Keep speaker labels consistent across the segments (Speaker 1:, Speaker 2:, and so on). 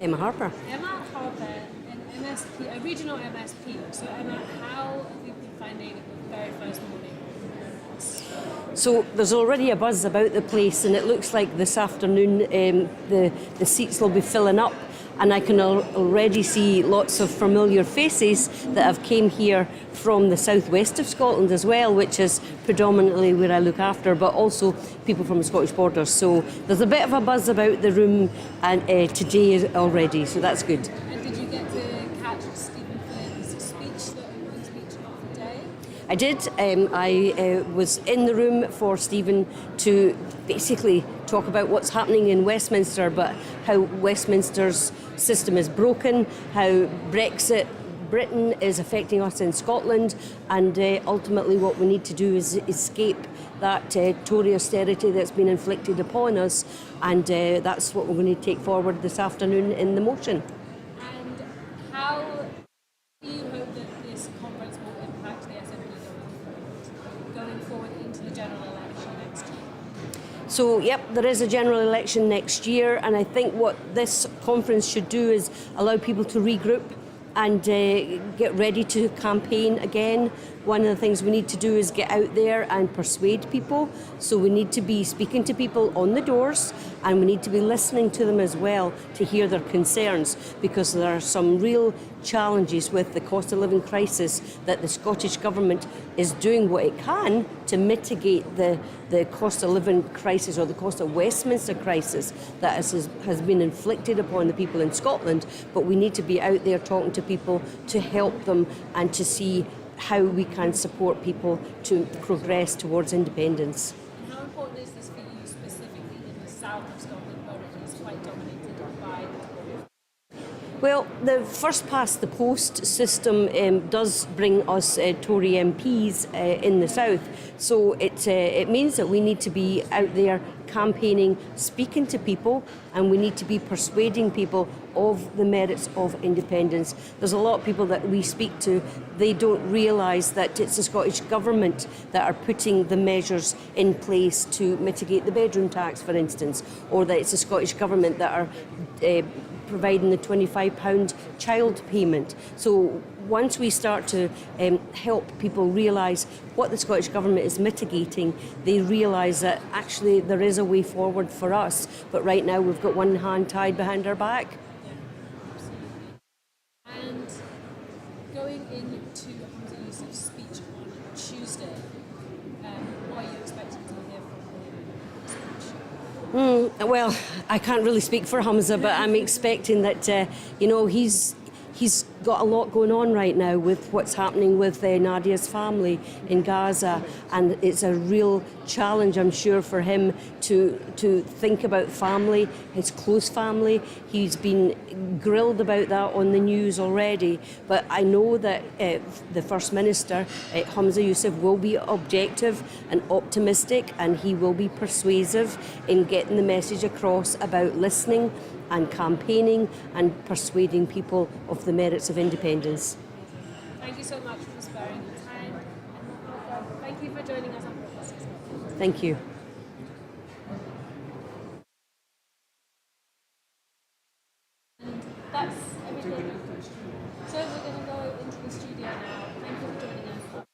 Speaker 1: Emma Harper.
Speaker 2: Emma Harper, an MSP, a regional MSP. So Emma, how have you been finding the very first morning?
Speaker 1: So there's already a buzz about the place, and it looks like this afternoon the seats will be filling up, and I can already see lots of familiar faces that have came here from the southwest of Scotland as well, which is predominantly where I look after, but also people from the Scottish borders. So there's a bit of a buzz about the room and today already, so that's good.
Speaker 2: And did you get to catch Stephen Flynn's speech, the opening speech of the day?
Speaker 1: I did. I was in the room for Stephen to basically talk about what's happening in Westminster, but how Westminster's system is broken, how Britain is affecting us in Scotland, and ultimately what we need to do is escape that Tory austerity that's been inflicted upon us, and that's what we're going to take forward this afternoon in the motion.
Speaker 2: And how do you hope that this conference will impact the SNP going forward into the general election next year?
Speaker 1: So, yep, there is a general election next year, and I think what this conference should do is allow people to regroup and get ready to campaign again. One of the things we need to do is get out there and persuade people. So we need to be speaking to people on the doors, and we need to be listening to them as well to hear their concerns, because there are some real challenges with the cost of living crisis that the Scottish Government is doing what it can to mitigate the cost of living crisis, or the cost of Westminster crisis that has been inflicted upon the people in Scotland. But we need to be out there talking to people to help them and to see how we can support people to progress towards independence.
Speaker 2: And how important is this for you specifically in the south of Scotland, where it is quite dominated by the Tories?
Speaker 1: Well, the first past the post system does bring us Tory MPs in the south, so it means that we need to be out there campaigning, speaking to people, and we need to be persuading people of the merits of independence. There's a lot of people that we speak to, they don't realise that it's the Scottish Government that are putting the measures in place to mitigate the bedroom tax, for instance, or that it's the Scottish Government that are providing the £25 child payment. So once we start to help people realise what the Scottish Government is mitigating, they realise that actually there is a way forward for us. But right now we've got one hand tied behind our back.
Speaker 2: And going into Hamza Yousaf's speech on Tuesday, what are you expecting to hear from him?
Speaker 1: Well, I can't really speak for Hamza, but I'm expecting that, he's got a lot going on right now with what's happening with Nadia's family in Gaza, and it's a real challenge, I'm sure, for him to think about family, his close family. He's been grilled about that on the news already, but I know that the First Minister, Hamza Yousaf, will be objective and optimistic, and he will be persuasive in getting the message across about listening and campaigning and persuading people of the merits of independence.
Speaker 2: Thank you so much for sparing your time, and thank you for joining us on Purpose.
Speaker 1: Thank you.
Speaker 2: And that's everything. So we're going to go into the studio now. Thank you for joining us.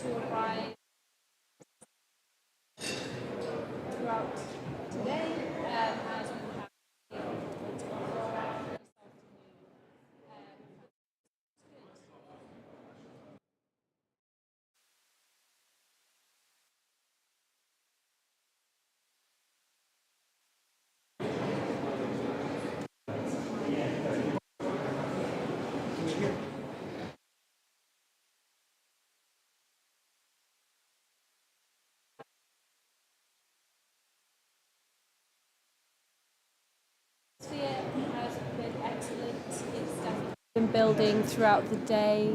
Speaker 2: to arrive throughout today as we have a conference on this afternoon. Atmosphere has been excellent. It's definitely been building throughout the day.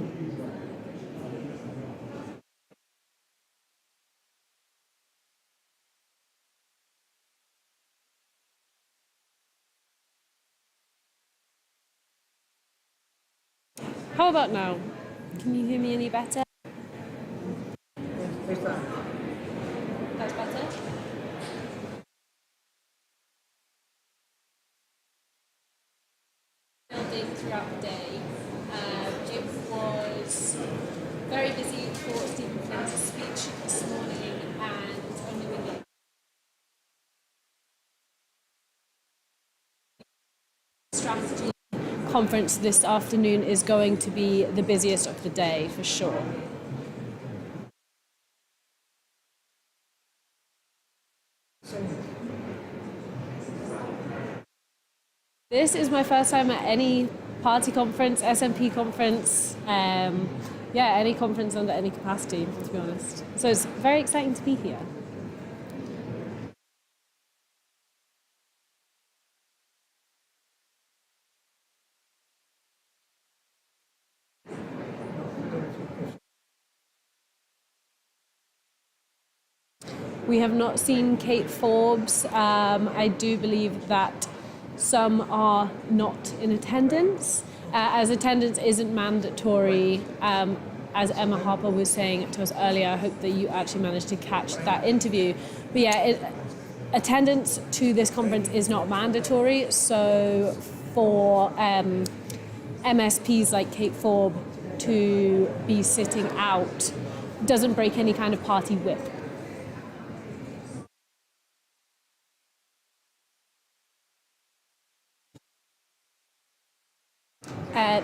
Speaker 2: How about now? Can you hear me any better? That's better? Building throughout the day. It was very busy for Stephen Flynn's speech this morning, and only when the strategy conference this afternoon is going to be the busiest of the day for sure. This is my first time at any party conference, SNP conference, any conference under any capacity, to be honest. So it's very exciting to be here. We have not seen Kate Forbes. I do believe that some are not in attendance, as attendance isn't mandatory. As Emma Harper was saying to us earlier, I hope that you actually managed to catch that interview. But yeah, attendance to this conference is not mandatory, so for MSPs like Kate Forbes to be sitting out doesn't break any kind of party whip.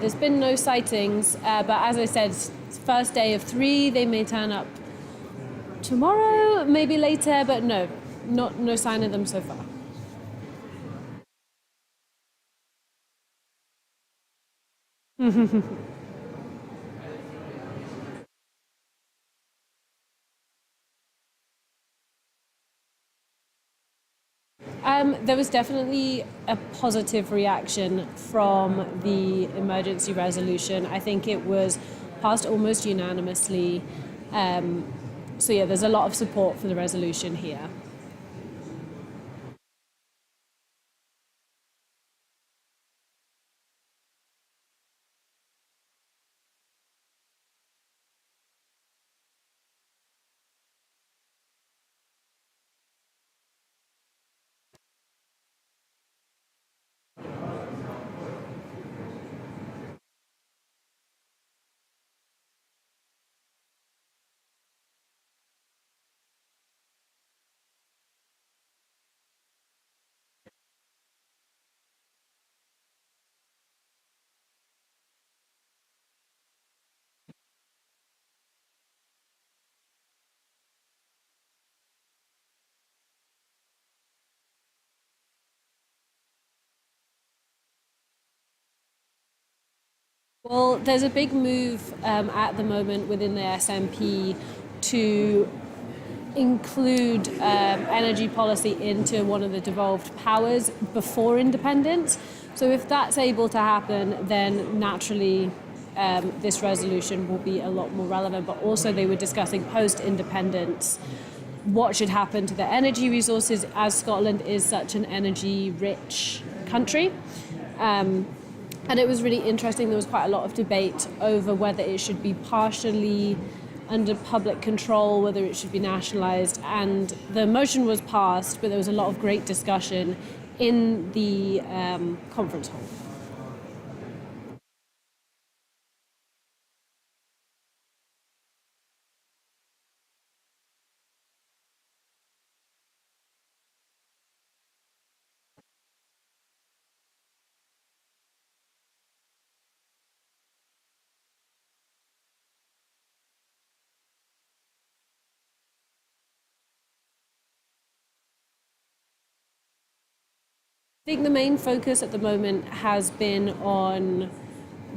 Speaker 2: There's been no sightings, but as I said, it's first day of 3. They may turn up tomorrow, maybe later, but no sign of them so far. There was definitely a positive reaction from the emergency resolution. I think it was passed almost unanimously. So yeah, there's a lot of support for the resolution here. Well, there's a big move at the moment within the SNP to include energy policy into one of the devolved powers before independence. So if that's able to happen, then naturally this resolution will be a lot more relevant. But also they were discussing post-independence what should happen to the energy resources, as Scotland is such an energy-rich country. And it was really interesting. There was quite a lot of debate over whether it should be partially under public control, whether it should be nationalised. And the motion was passed, but there was a lot of great discussion in the conference hall. I think the main focus at the moment has been on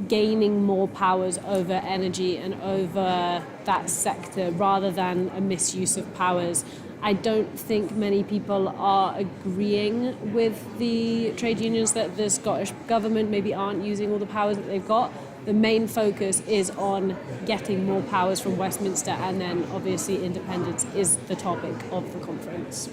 Speaker 2: gaining more powers over energy and over that sector rather than a misuse of powers. I don't think many people are agreeing with the trade unions that the Scottish government maybe aren't using all the powers that they've got. The main focus is on getting more powers from Westminster, and then obviously independence is the topic of the conference.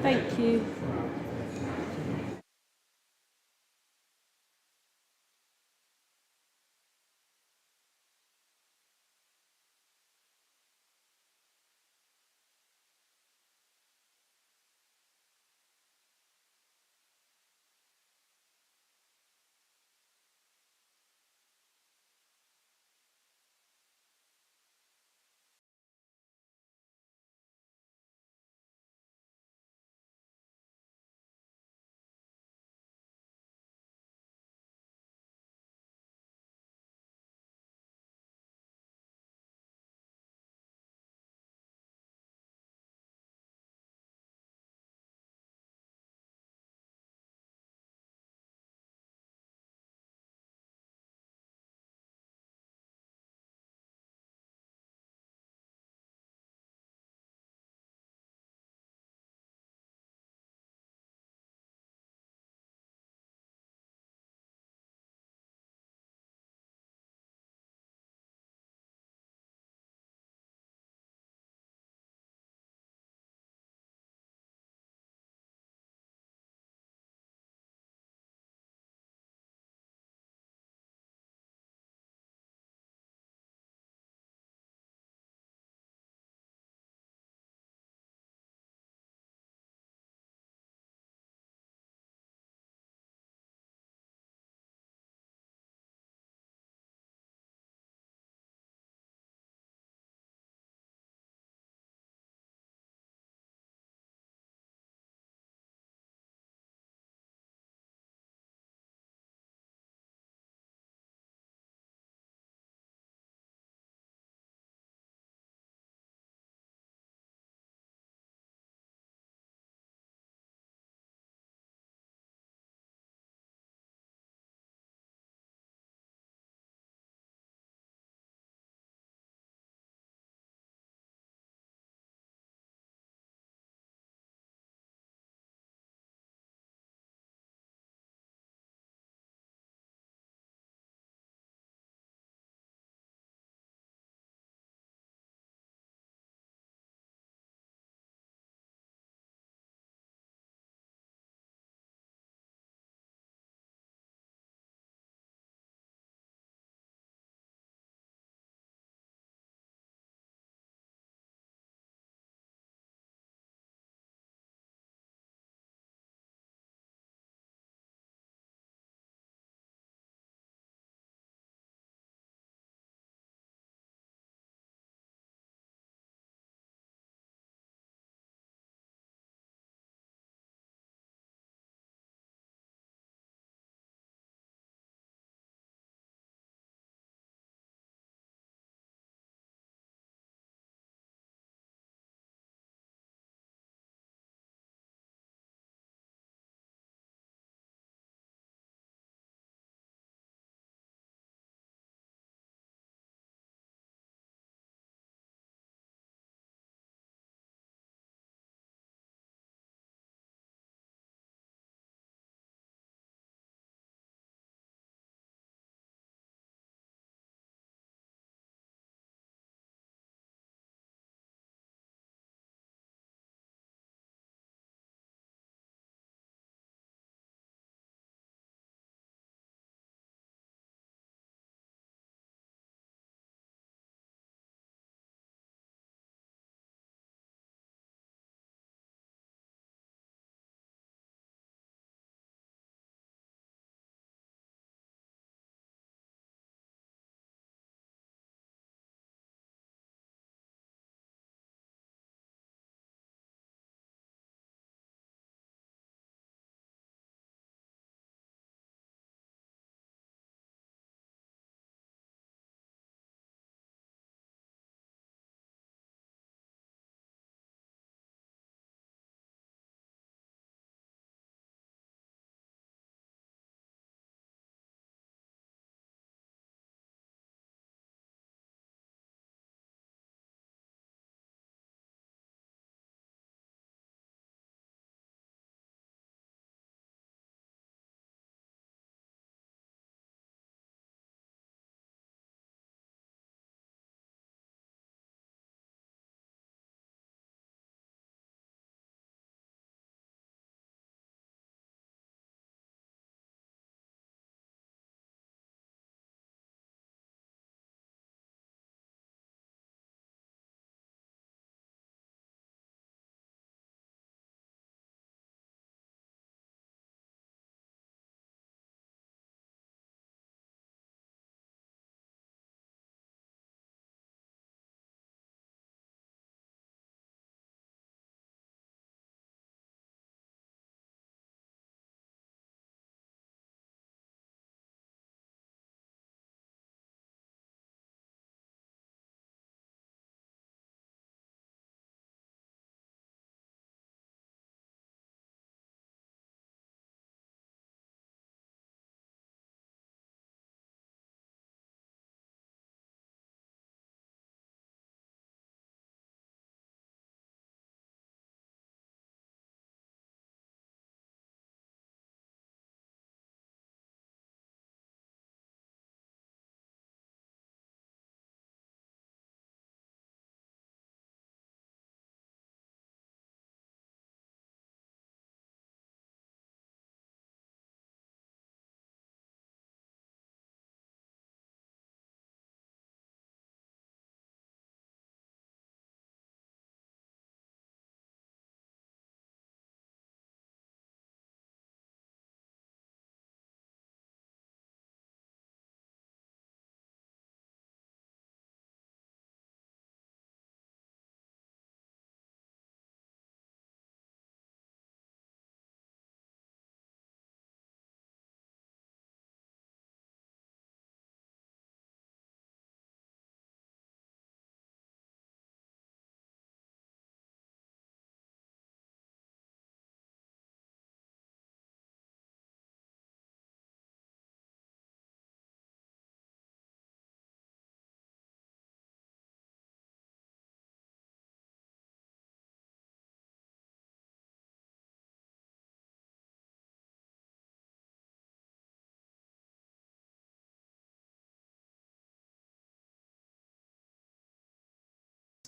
Speaker 2: Thank you.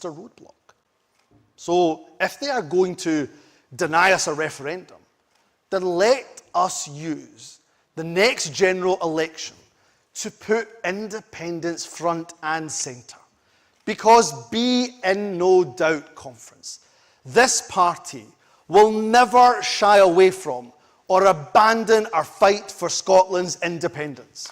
Speaker 3: just a roadblock. So if they are going to deny us a referendum, then let us use the next general election to put independence front and centre. Because be in no doubt, conference, this party will never shy away from or abandon our fight for Scotland's independence.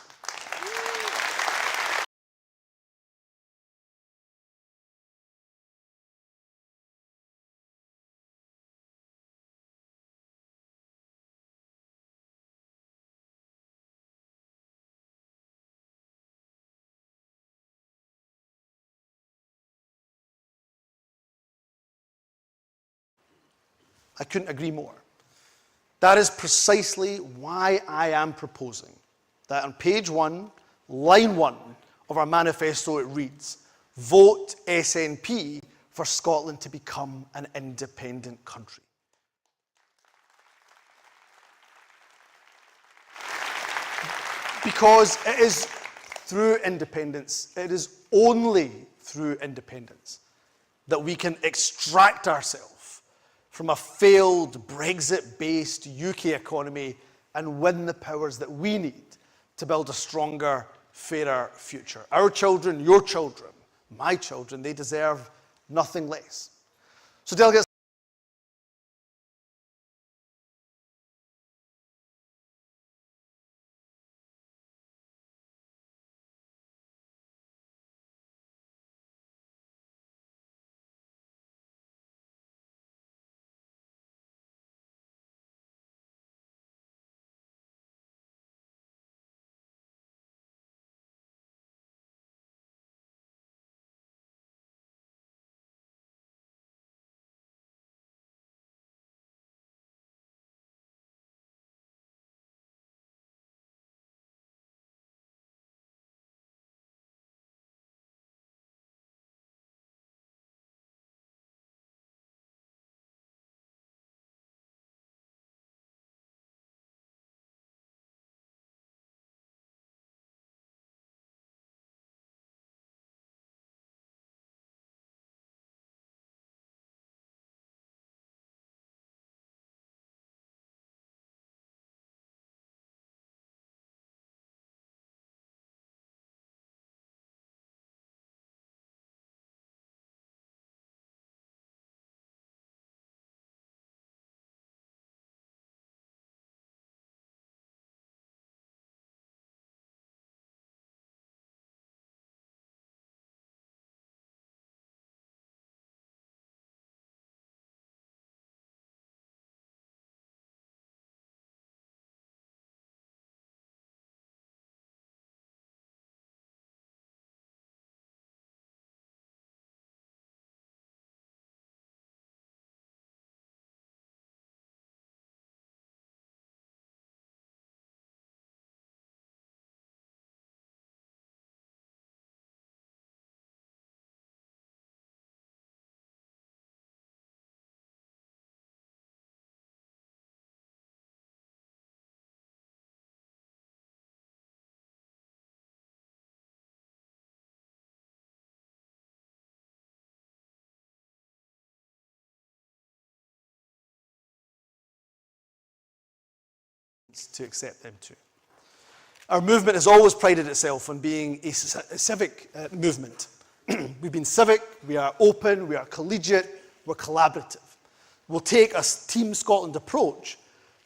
Speaker 3: I couldn't agree more. That is precisely why I am proposing that on page 1, line 1 of our manifesto it reads, vote SNP for Scotland to become an independent country. Because it is through independence, it is only through independence that we can extract ourselves from a failed Brexit-based UK economy and win the powers that we need to build a stronger, fairer future. Our children, your children, my children, they deserve nothing less. So delegates, to accept them too. Our movement has always prided itself on being a civic movement. We've been civic, we are open, we are collegiate, we're collaborative. We'll take a Team Scotland approach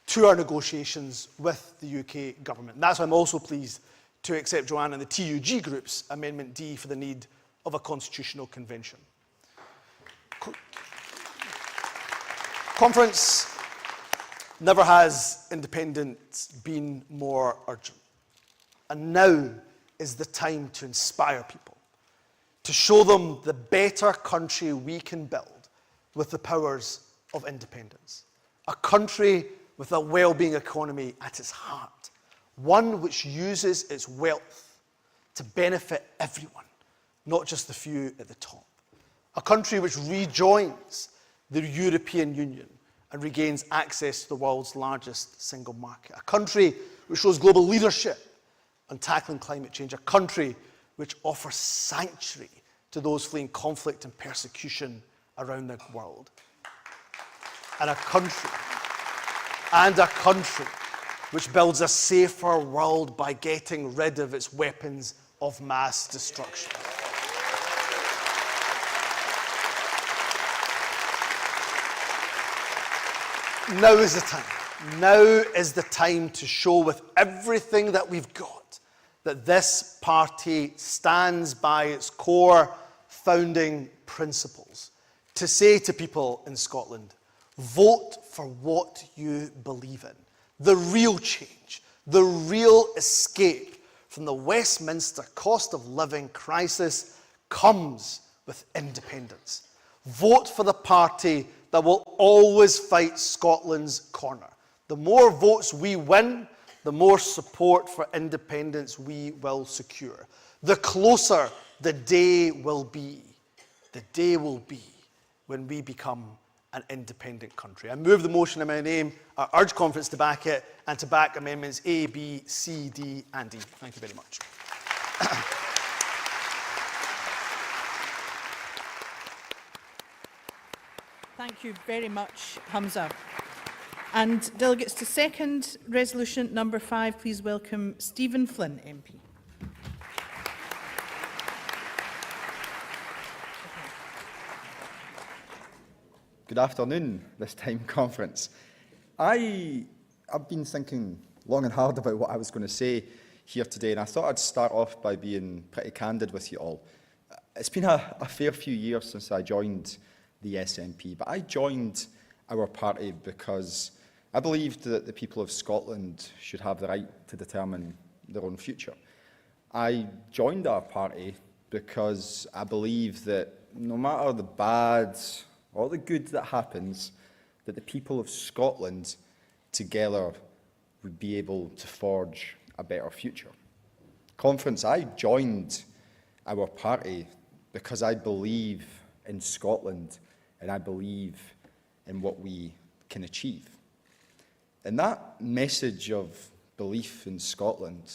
Speaker 3: to our negotiations with the UK government. And that's why I'm also pleased to accept Joanne and the TUG Group's Amendment D for the need of a constitutional convention. Conference, never has independence been more urgent. And now is the time to inspire people, to show them the better country we can build with the powers of independence. A country with a well-being economy at its heart, one which uses its wealth to benefit everyone, not just the few at the top. A country which rejoins the European Union and regains access to the world's largest single market. A country which shows global leadership on tackling climate change. A country which offers sanctuary to to those fleeing conflict and persecution around the world. And a country which builds a safer world by getting rid of its weapons of mass destruction. Now is the time. Now is the time to show with everything that we've got that this party stands by its core founding principles. To say to people in Scotland, vote for what you believe in. The real change, the real escape from the Westminster cost of living crisis comes with independence. Vote for the party that will always fight Scotland's corner. The more votes we win, the more support for independence we will secure. The closer the day will be when we become an independent country. I move the motion in my name. I urge conference to back it and to back amendments A, B, C, D and E. Thank you very much.
Speaker 4: Thank you very much, Hamza. And delegates to second resolution number 5, please welcome Stephen Flynn, MP.
Speaker 5: Good afternoon, this time conference. I've been thinking long and hard about what I was going to say here today, and I thought I'd start off by being pretty candid with you all. It's been a fair few years since I joined the SNP, but I joined our party because I believed that the people of Scotland should have the right to determine their own future. I joined our party because I believe that no matter the bad or the good that happens, that the people of Scotland together would be able to forge a better future. Conference, I joined our party because I believe in Scotland and I believe in what we can achieve. And that message of belief in Scotland,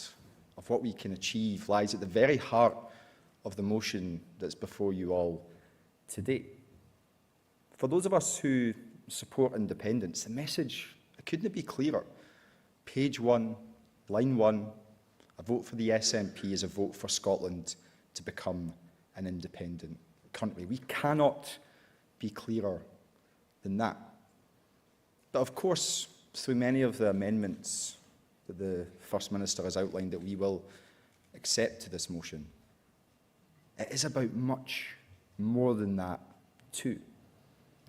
Speaker 5: of what we can achieve, lies at the very heart of the motion that's before you all today. For those of us who support independence, the message couldn't be clearer. Page 1, line 1, a vote for the SNP is a vote for Scotland to become an independent country. We cannot be clearer than that. But of course, through many of the amendments that the First Minister has outlined that we will accept to this motion, it is about much more than that too.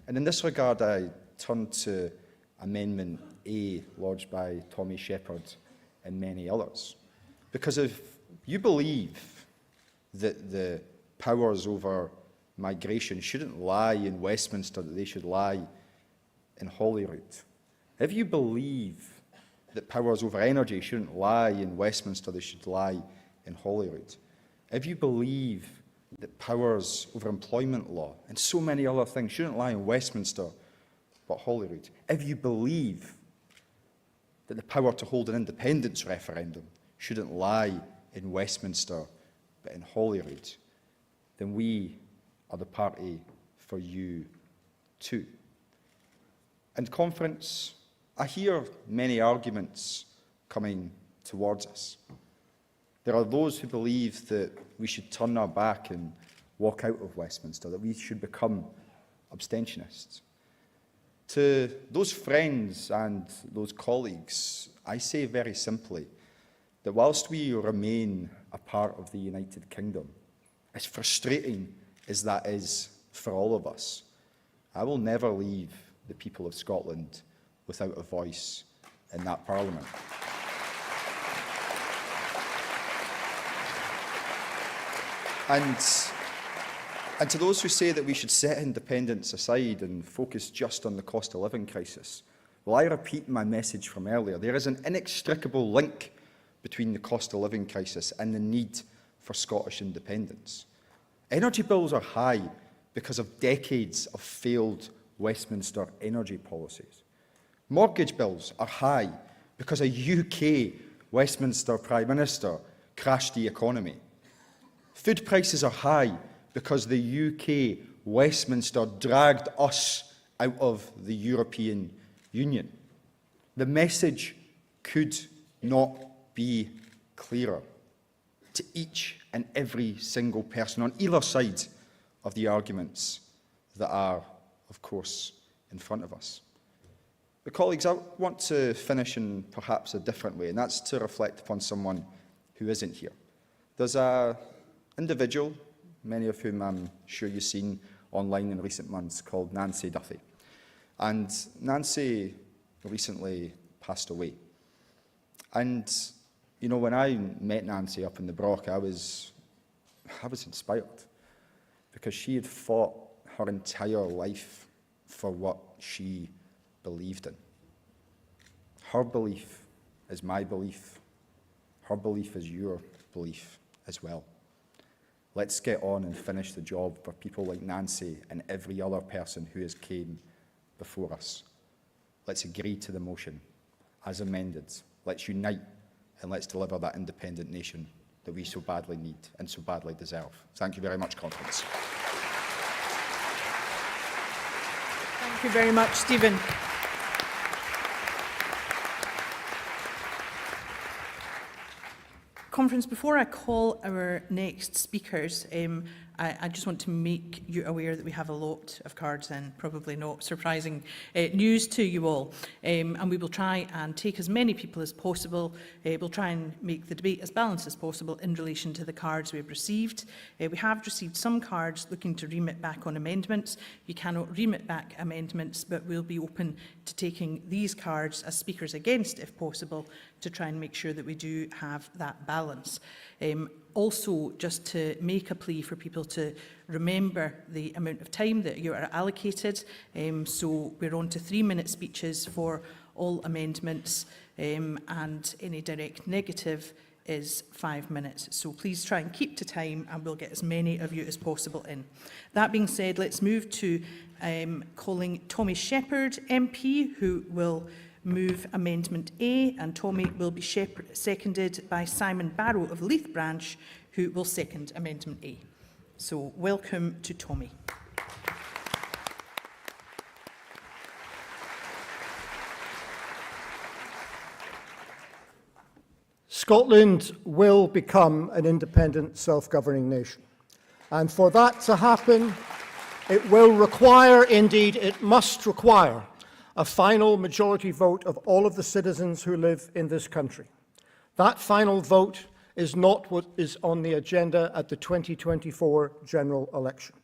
Speaker 5: And in this regard, I turn to Amendment A, lodged by Tommy Shepherd and many others. Because if you believe that the powers over migration shouldn't lie in Westminster, that they should lie in Holyrood, if you believe that powers over energy shouldn't lie in Westminster, they should lie in Holyrood, if you believe that powers over employment law and so many other things shouldn't lie in Westminster but Holyrood, if you believe that the power to hold an independence referendum shouldn't lie in Westminster but in Holyrood, then we are the party for you too. And conference, I hear many arguments coming towards us. There are those who believe that we should turn our back and walk out of Westminster, that we should become abstentionists. To those friends and those colleagues, I say very simply that whilst we remain a part of the United Kingdom, as frustrating as that is for all of us, I will never leave the people of Scotland without a voice in that Parliament. And to those who say that we should set independence aside and focus just on the cost of living crisis, well, I repeat my message from earlier. There is an inextricable link between the cost of living crisis and the need for Scottish independence. Energy bills are high because of decades of failed Westminster energy policies. Mortgage bills are high because a UK Westminster Prime Minister crashed the economy. Food prices are high because the UK, Westminster, dragged us out of the European Union. The message could not be clearer to each and every single person on either side of the arguments that are, of course, in front of us. But colleagues, I want to finish in perhaps a different way, and that's to reflect upon someone who isn't here. There's an individual, many of whom I'm sure you've seen online in recent months, called Nancy Duffy. And Nancy recently passed away. And, you know, when I met Nancy up in the Broch, I was inspired, because she had fought her entire life for what she believed in. Her belief is my belief. Her belief is your belief as well. Let's get on and finish the job for people like Nancy and every other person who has came before us. Let's agree to the motion as amended. Let's unite and let's deliver that independent nation that we so badly need and so badly deserve. Thank you very much, Conference.
Speaker 4: Thank you very much, Stephen. Conference, before I call our next speakers, I just want to make you aware that we have a lot of cards and probably not surprising news to you all. And we will try and take as many people as possible. We'll try and make the debate as balanced as possible in relation to the cards we've received. We have received some cards looking to remit back on amendments. You cannot remit back amendments, but we'll be open to taking these cards as speakers against, if possible, to try and make sure that we do have that balance. Also, just to make a plea for people to remember the amount of time that you are allocated. So we're on to 3-minute speeches for all amendments, and any direct negative is 5 minutes. So please try and keep to time, and we'll get as many of you as possible in. That being said, let's move to calling Tommy Shepherd MP, who will move Amendment A, and Tommy will be seconded by Simon Barrow of Leith Branch, who will second Amendment A. So welcome to Tommy.
Speaker 6: Scotland will become an independent, self-governing nation. And for that to happen, it will require, indeed it must require, a final majority vote of all of the citizens who live in this country. That final vote is not what is on the agenda at the 2024 general election.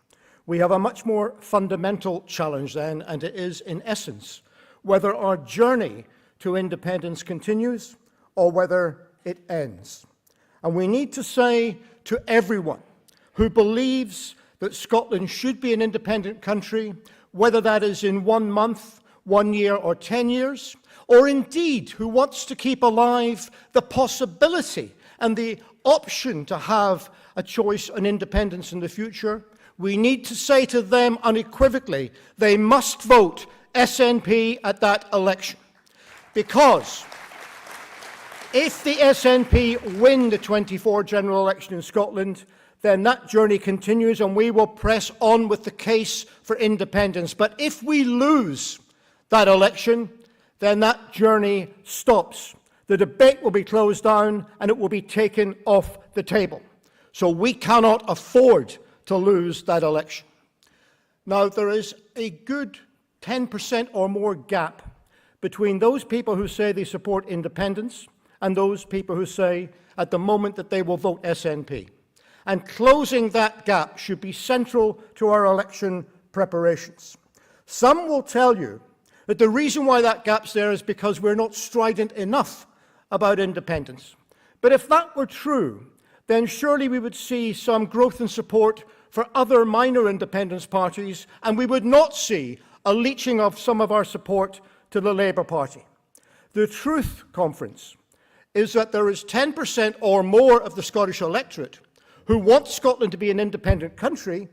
Speaker 6: We have a much more fundamental challenge then, and it is, in essence, whether our journey to independence continues or whether it ends. And we need to say to everyone who believes that Scotland should be an independent country, whether that is in 1 month, 1 year or 10 years, or indeed who wants to keep alive the possibility and the option to have a choice on independence in the future, we need to say to them unequivocally, they must vote SNP at that election. Because if the SNP win the 24 general election in Scotland, then that journey continues and we will press on with the case for independence. But if we lose that election, then that journey stops. The debate will be closed down and it will be taken off the table. So we cannot afford to lose that election. Now, there is a good 10% or more gap between those people who say they support independence and those people who say at the moment that they will vote SNP. And closing that gap should be central to our election preparations. Some will tell you that the reason why that gap's there is because we're not strident enough about independence. But if that were true, then surely we would see some growth in support for other minor independence parties, and we would not see a leaching of some of our support to the Labour Party. The truth, Conference, is that there is 10% or more of the Scottish electorate who want Scotland to be an independent country,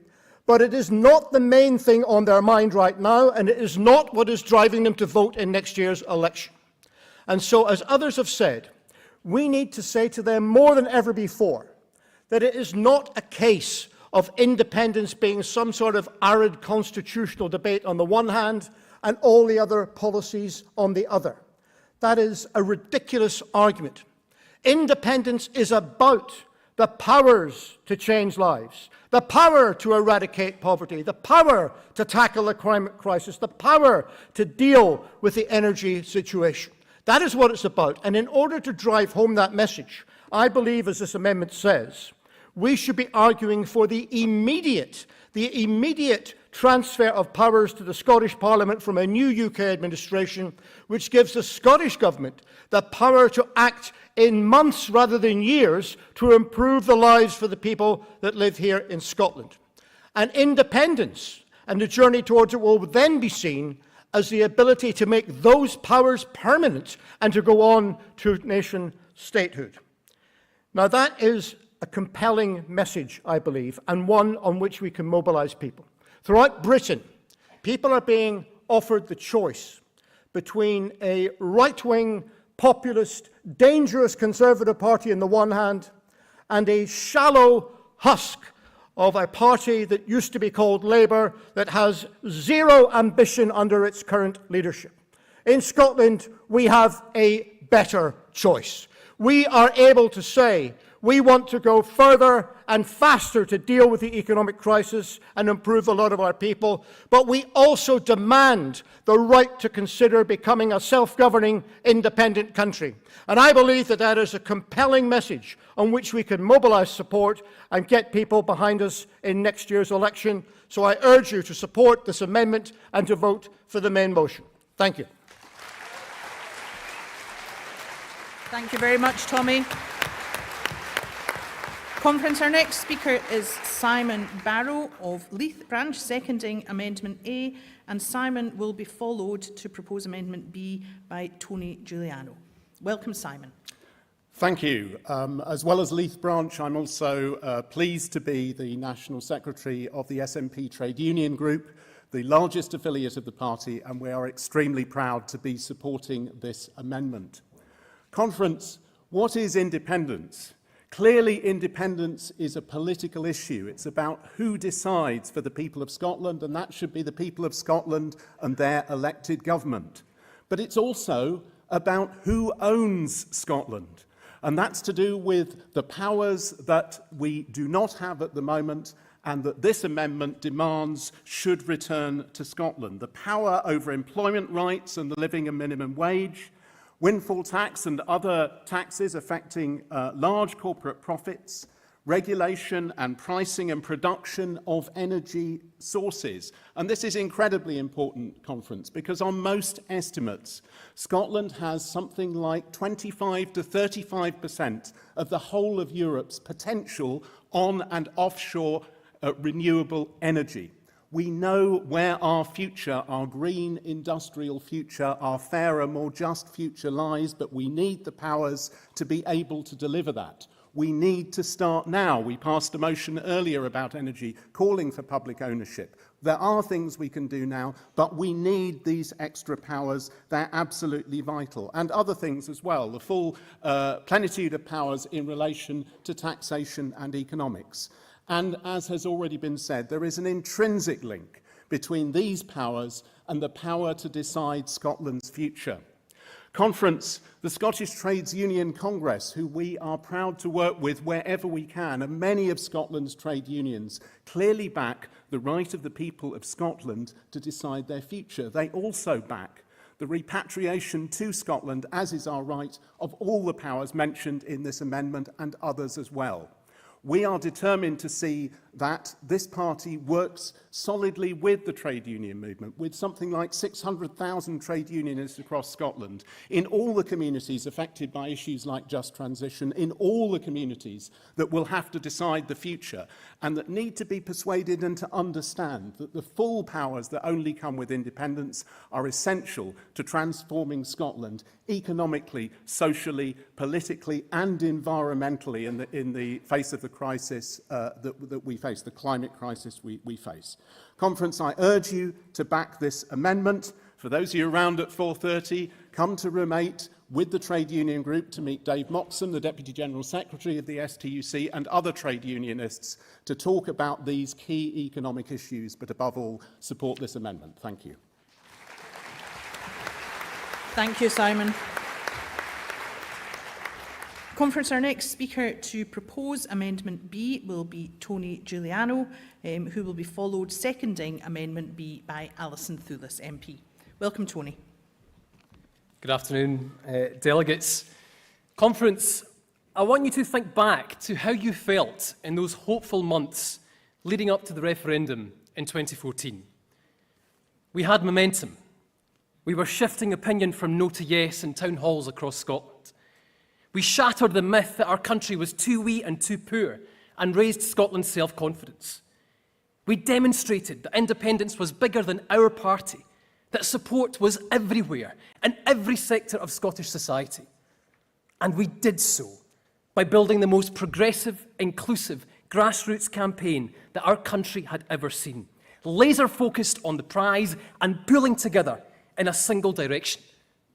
Speaker 6: but it is not the main thing on their mind right now, and it is not what is driving them to vote in next year's election. And so, as others have said, we need to say to them more than ever before that it is not a case of independence being some sort of arid constitutional debate on the one hand and all the other policies on the other. That is a ridiculous argument. Independence is about the powers to change lives, the power to eradicate poverty, the power to tackle the climate crisis, the power to deal with the energy situation. That is what it's about. And in order to drive home that message, I believe, as this amendment says, we should be arguing for the immediate transfer of powers to the Scottish Parliament from a new UK administration, which gives the Scottish Government the power to act in months rather than years to improve the lives for the people that live here in Scotland. And independence and the journey towards it will then be seen as the ability to make those powers permanent and to go on to nation statehood. Now that is a compelling message, I believe, and one on which we can mobilise people. Throughout Britain, people are being offered the choice between a right-wing, populist, dangerous Conservative Party on the one hand and a shallow husk of a party that used to be called Labour that has zero ambition under its current leadership. In Scotland, we have a better choice. We are able to say we want to go further and faster to deal with the economic crisis and improve a lot of our people, but we also demand the right to consider becoming a self-governing, independent country. And I believe that that is a compelling message on which we can mobilise support and get people behind us in next year's election. So I urge you to support this amendment and to vote for the main motion. Thank you.
Speaker 4: Thank you very much, Tommy. Conference, our next speaker is Simon Barrow of Leith Branch, seconding Amendment A, and Simon will be followed to propose Amendment B by Tony Giuliano. Welcome, Simon.
Speaker 7: Thank you. As well as Leith Branch, I'm also pleased to be the National Secretary of the SNP Trade Union Group, the largest affiliate of the party, and we are extremely proud to be supporting this amendment. Conference, what is independence? Clearly, independence is a political issue. It's about who decides for the people of Scotland, and that should be the people of Scotland and their elected government. But it's also about who owns Scotland, and that's to do with the powers that we do not have at the moment and that this amendment demands should return to Scotland. The power over employment rights and the living and minimum wage, windfall tax and other taxes affecting large corporate profits, regulation and pricing and production of energy sources. And this is incredibly important, Conference, because on most estimates, Scotland has something like 25 to 35% of the whole of Europe's potential on and offshore renewable energy. We know where our future, our green industrial future, our fairer, more just future lies, but we need the powers to be able to deliver that. We need to start now. We passed a motion earlier about energy, calling for public ownership. There are things we can do now, but we need these extra powers. They're absolutely vital. And other things as well, the full plenitude of powers in relation to taxation and economics. And as has already been said, there is an intrinsic link between these powers and the power to decide Scotland's future. Conference, the Scottish Trades Union Congress, who we are proud to work with wherever we can, and many of Scotland's trade unions clearly back the right of the people of Scotland to decide their future. They also back the repatriation to Scotland, as is our right, of all the powers mentioned in this amendment and others as well. We are determined to see that this party works solidly with the trade union movement, with something like 600,000 trade unionists across Scotland, in all the communities affected by issues like just transition, in all the communities that will have to decide the future, and that need to be persuaded and to understand that the full powers that only come with independence are essential to transforming Scotland economically, socially, politically, and environmentally in the face of the crisis that we face, the climate crisis we face. Conference, I urge you to back this amendment. For those of you around at 4:30, come to Room 8. with the trade union group to meet Dave Moxon, the Deputy General Secretary of the STUC, and other trade unionists to talk about these key economic issues, but above all, support this amendment. Thank you.
Speaker 4: Thank you, Simon. Conference, our next speaker to propose Amendment B will be Tony Giuliano, who will be followed seconding Amendment B by Alison Thewlis MP. Welcome, Tony.
Speaker 8: Good afternoon, delegates. Conference, I want you to think back to how you felt in those hopeful months leading up to the referendum in 2014. We had momentum. We were shifting opinion from no to yes in town halls across Scotland. We shattered the myth that our country was too wee and too poor and raised Scotland's self-confidence. We demonstrated that independence was bigger than our party, that support was everywhere in every sector of Scottish society. And we did so by building the most progressive, inclusive, grassroots campaign that our country had ever seen, laser-focused on the prize and pulling together in a single direction.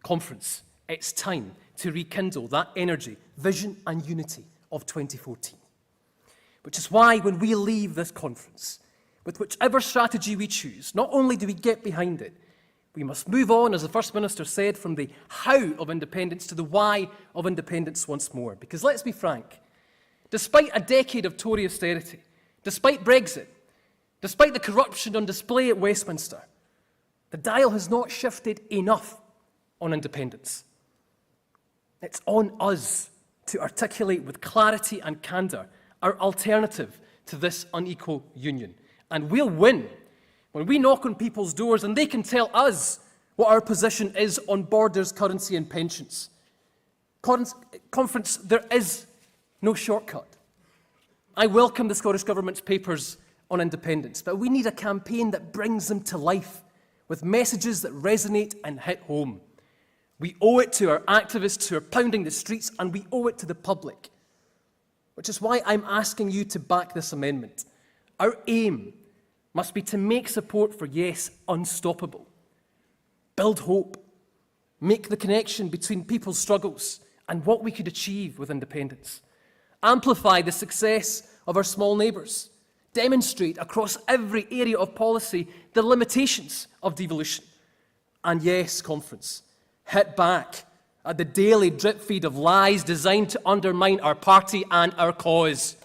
Speaker 8: Conference, it's time to rekindle that energy, vision and unity of 2014. Which is why when we leave this conference, with whichever strategy we choose, not only do we get behind it, we must move on, as the First Minister said, from the how of independence to the why of independence once more. Because let's be frank, despite a decade of Tory austerity, despite Brexit, despite the corruption on display at Westminster, the dial has not shifted enough on independence. It's on us to articulate with clarity and candour our alternative to this unequal union. And we'll win when we knock on people's doors and they can tell us what our position is on borders, currency and pensions. Conference, there is no shortcut. I welcome the Scottish Government's papers on independence, but we need a campaign that brings them to life with messages that resonate and hit home. We owe it to our activists who are pounding the streets, and we owe it to the public, which is why I'm asking you to back this amendment. Our aim must be to make support for yes unstoppable, build hope, make the connection between people's struggles and what we could achieve with independence, amplify the success of our small neighbours, demonstrate across every area of policy the limitations of devolution, and yes, Conference, hit back at the daily drip feed of lies designed to undermine our party and our cause.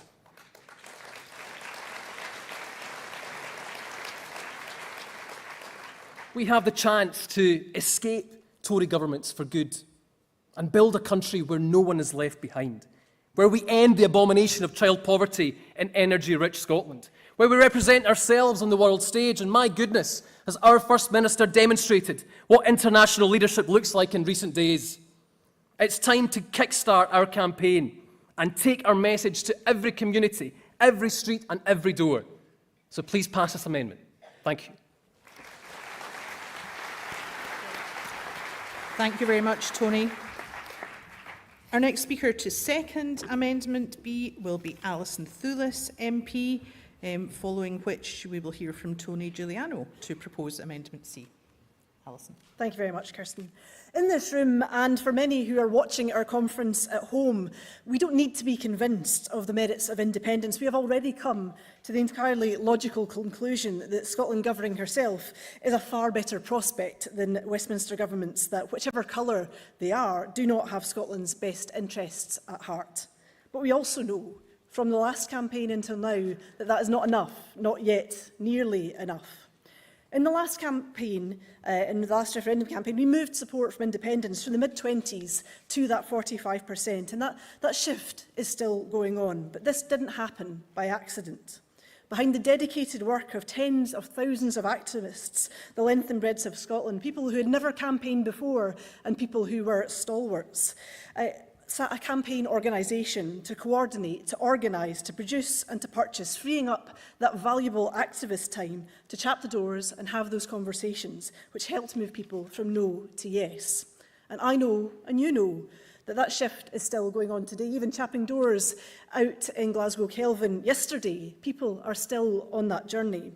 Speaker 8: We have the chance to escape Tory governments for good and build a country where no one is left behind, where we end the abomination of child poverty in energy-rich Scotland, where we represent ourselves on the world stage, and my goodness, has our First Minister demonstrated what international leadership looks like in recent days. It's time to kickstart our campaign and take our message to every community, every street and every door. So please pass this amendment. Thank you.
Speaker 4: Thank you very much, Tony. Our next speaker to second Amendment B will be Alison Thewlis MP, following which we will hear from Tony Giuliano to propose Amendment C. Alison.
Speaker 9: Thank you very much, Kirsten. In this room, and for many who are watching our conference at home, we don't need to be convinced of the merits of independence. We have already come to the entirely logical conclusion that Scotland governing herself is a far better prospect than Westminster governments that, whichever colour they are, do not have Scotland's best interests at heart. But we also know, from the last campaign until now, that that is not enough, not yet nearly enough. In the last campaign, in the last referendum campaign, we moved support from independence from the mid-20s to that 45%, and that shift is still going on. But this didn't happen by accident. Behind the dedicated work of tens of thousands of activists, the length and breadth of Scotland, people who had never campaigned before and people who were stalwarts, sat a campaign organisation to coordinate, to organise, to produce and to purchase, freeing up that valuable activist time to chap the doors and have those conversations, which helped move people from no to yes. And I know, and you know, that that shift is still going on today. Even chapping doors out in Glasgow Kelvin yesterday, people are still on that journey.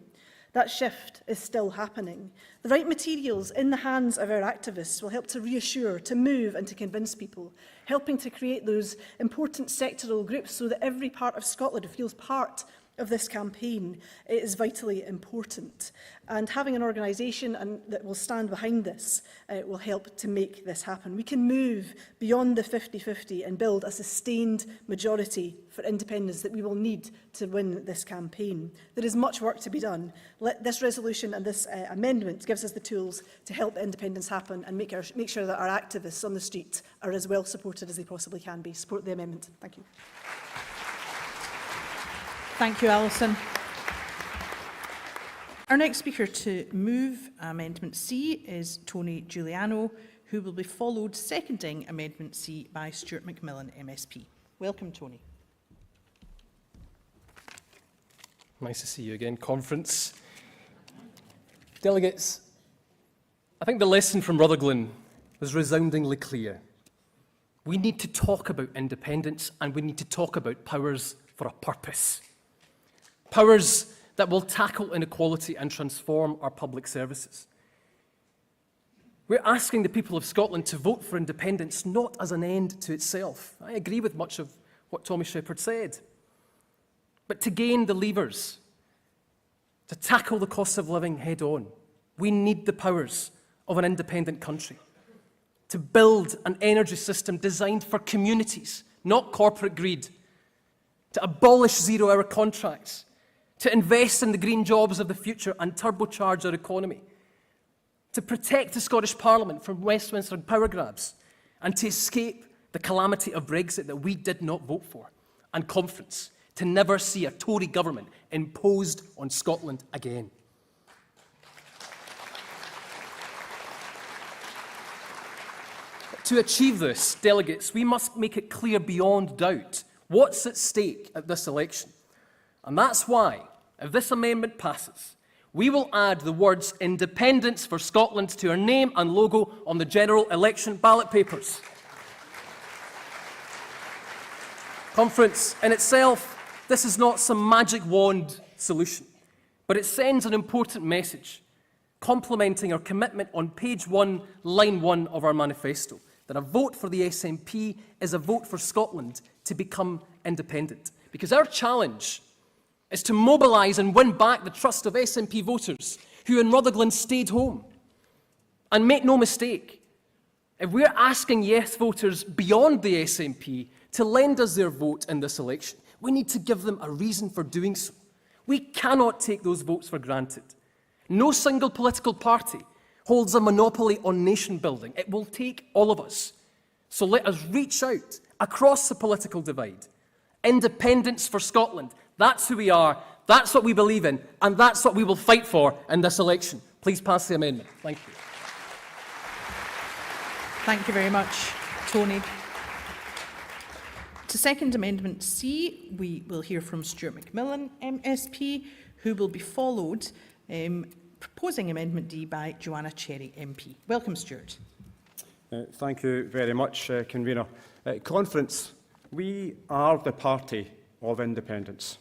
Speaker 9: That shift is still happening. The right materials in the hands of our activists will help to reassure, to move and to convince people, helping to create those important sectoral groups so that every part of Scotland feels part of this campaign. It is vitally important. And having an organisation that will stand behind this will help to make this happen. We can move beyond the 50-50 and build a sustained majority for independence that we will need to win this campaign. There is much work to be done. This resolution and this amendment gives us the tools to help independence happen and make sure that our activists on the street are as well supported as they possibly can be. Support the amendment. Thank you.
Speaker 4: Thank you, Alison. Our next speaker to move Amendment C is Tony Giuliano, who will be followed, seconding Amendment C, by Stuart McMillan, MSP. Welcome, Tony.
Speaker 8: Nice to see you again, Conference. Delegates, I think the lesson from Rutherglen was resoundingly clear. We need to talk about independence and we need to talk about powers for a purpose. Powers that will tackle inequality and transform our public services. We're asking the people of Scotland to vote for independence not as an end to itself. I agree with much of what Tommy Shepherd said. But to gain the levers, to tackle the cost of living head on, we need the powers of an independent country. To build an energy system designed for communities, not corporate greed. To abolish zero-hour contracts. To invest in the green jobs of the future and turbocharge our economy, to protect the Scottish Parliament from Westminster power grabs, and to escape the calamity of Brexit that we did not vote for, and Conference, to never see a Tory government imposed on Scotland again. To achieve this, delegates, we must make it clear beyond doubt what's at stake at this election. And that's why, if this amendment passes, we will add the words independence for Scotland to our name and logo on the general election ballot papers. Conference, in itself, this is not some magic wand solution, but it sends an important message, complementing our commitment on page 1, line 1 of our manifesto, that a vote for the SNP is a vote for Scotland to become independent. Because our challenge is to mobilise and win back the trust of SNP voters who in Rutherglen stayed home. And make no mistake, if we're asking yes voters beyond the SNP to lend us their vote in this election, we need to give them a reason for doing so. We cannot take those votes for granted. No single political party holds a monopoly on nation building. It will take all of us. So let us reach out across the political divide. Independence for Scotland. That's who we are, that's what we believe in, and that's what we will fight for in this election. Please pass the amendment. Thank you.
Speaker 4: Thank you very much, Tony. To second Amendment C, we will hear from Stuart McMillan, MSP, who will be followed, proposing Amendment D, by Joanna Cherry, MP. Welcome, Stuart.
Speaker 10: Thank you very much, Convener. Conference, we are the party of independence.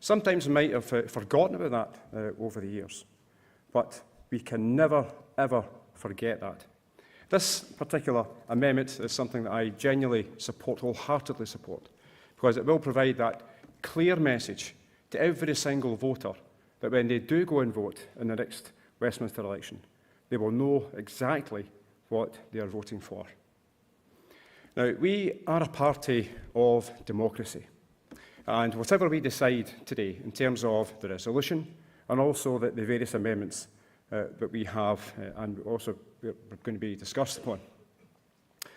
Speaker 10: Sometimes we might have forgotten about that over the years, but we can never, ever forget that. This particular amendment is something that I genuinely support, wholeheartedly support, because it will provide that clear message to every single voter that when they do go and vote in the next Westminster election, they will know exactly what they are voting for. Now, we are a party of democracy. And whatever we decide today in terms of the resolution and also the various amendments that we have and also we're going to be discussed upon,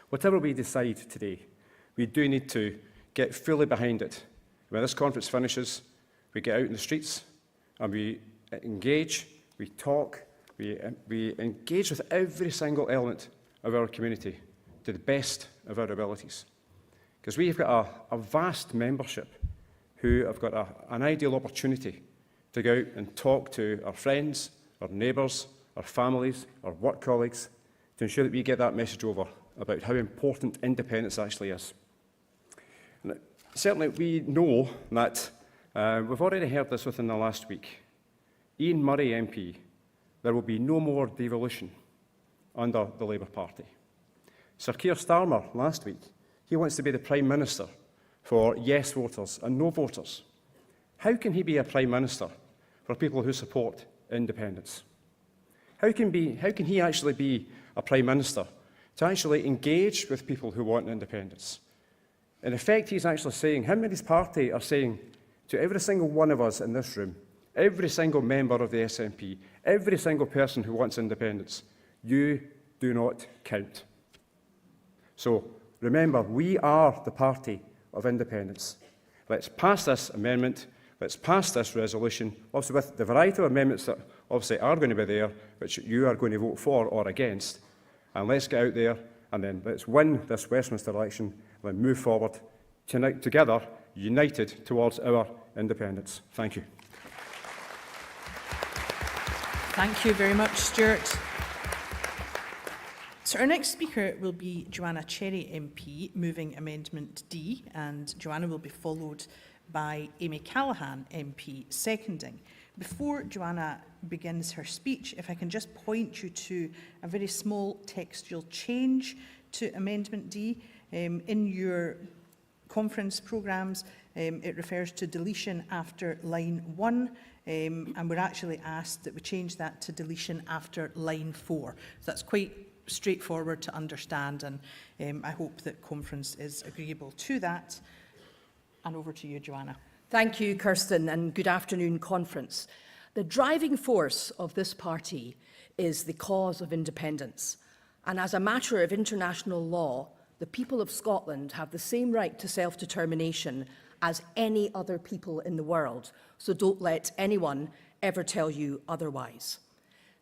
Speaker 10: whatever we decide today, we do need to get fully behind it. When this conference finishes, we get out in the streets and we engage, we talk, we engage with every single element of our community to the best of our abilities. Because we've got a vast membership who have got an ideal opportunity to go out and talk to our friends, our neighbours, our families, our work colleagues, to ensure that we get that message over about how important independence actually is. And certainly we know that we've already heard this within the last week. Ian Murray MP, there will be no more devolution under the Labour Party. Sir Keir Starmer last week, he wants to be the Prime Minister for yes voters and no voters. How can he be a Prime Minister for people who support independence? How can he actually be a Prime Minister to actually engage with people who want independence? In effect, he's actually saying, him and his party are saying to every single one of us in this room, every single member of the SNP, every single person who wants independence, you do not count. So remember, we are the party of independence. Let's pass this amendment, let's pass this resolution, obviously with the variety of amendments that obviously are going to be there, which you are going to vote for or against, and let's get out there and then let's win this Westminster election and then move forward together, united towards our independence. Thank you.
Speaker 4: Thank you very much, Stuart. So our next speaker will be Joanna Cherry MP, moving Amendment D, and Joanna will be followed by Amy Callaghan MP, seconding. Before Joanna begins her speech, if I can just point you to a very small textual change to Amendment D. In your conference programmes, it refers to deletion after line 1, and we're actually asked that we change that to deletion after line 4. So that's quite straightforward to understand, and I hope that conference is agreeable to that. And over to you, Joanna.
Speaker 11: Thank you, Kirsten, and good afternoon, conference. The driving force of this party is the cause of independence. And as a matter of international law, the people of Scotland have the same right to self-determination as any other people in the world. So don't let anyone ever tell you otherwise.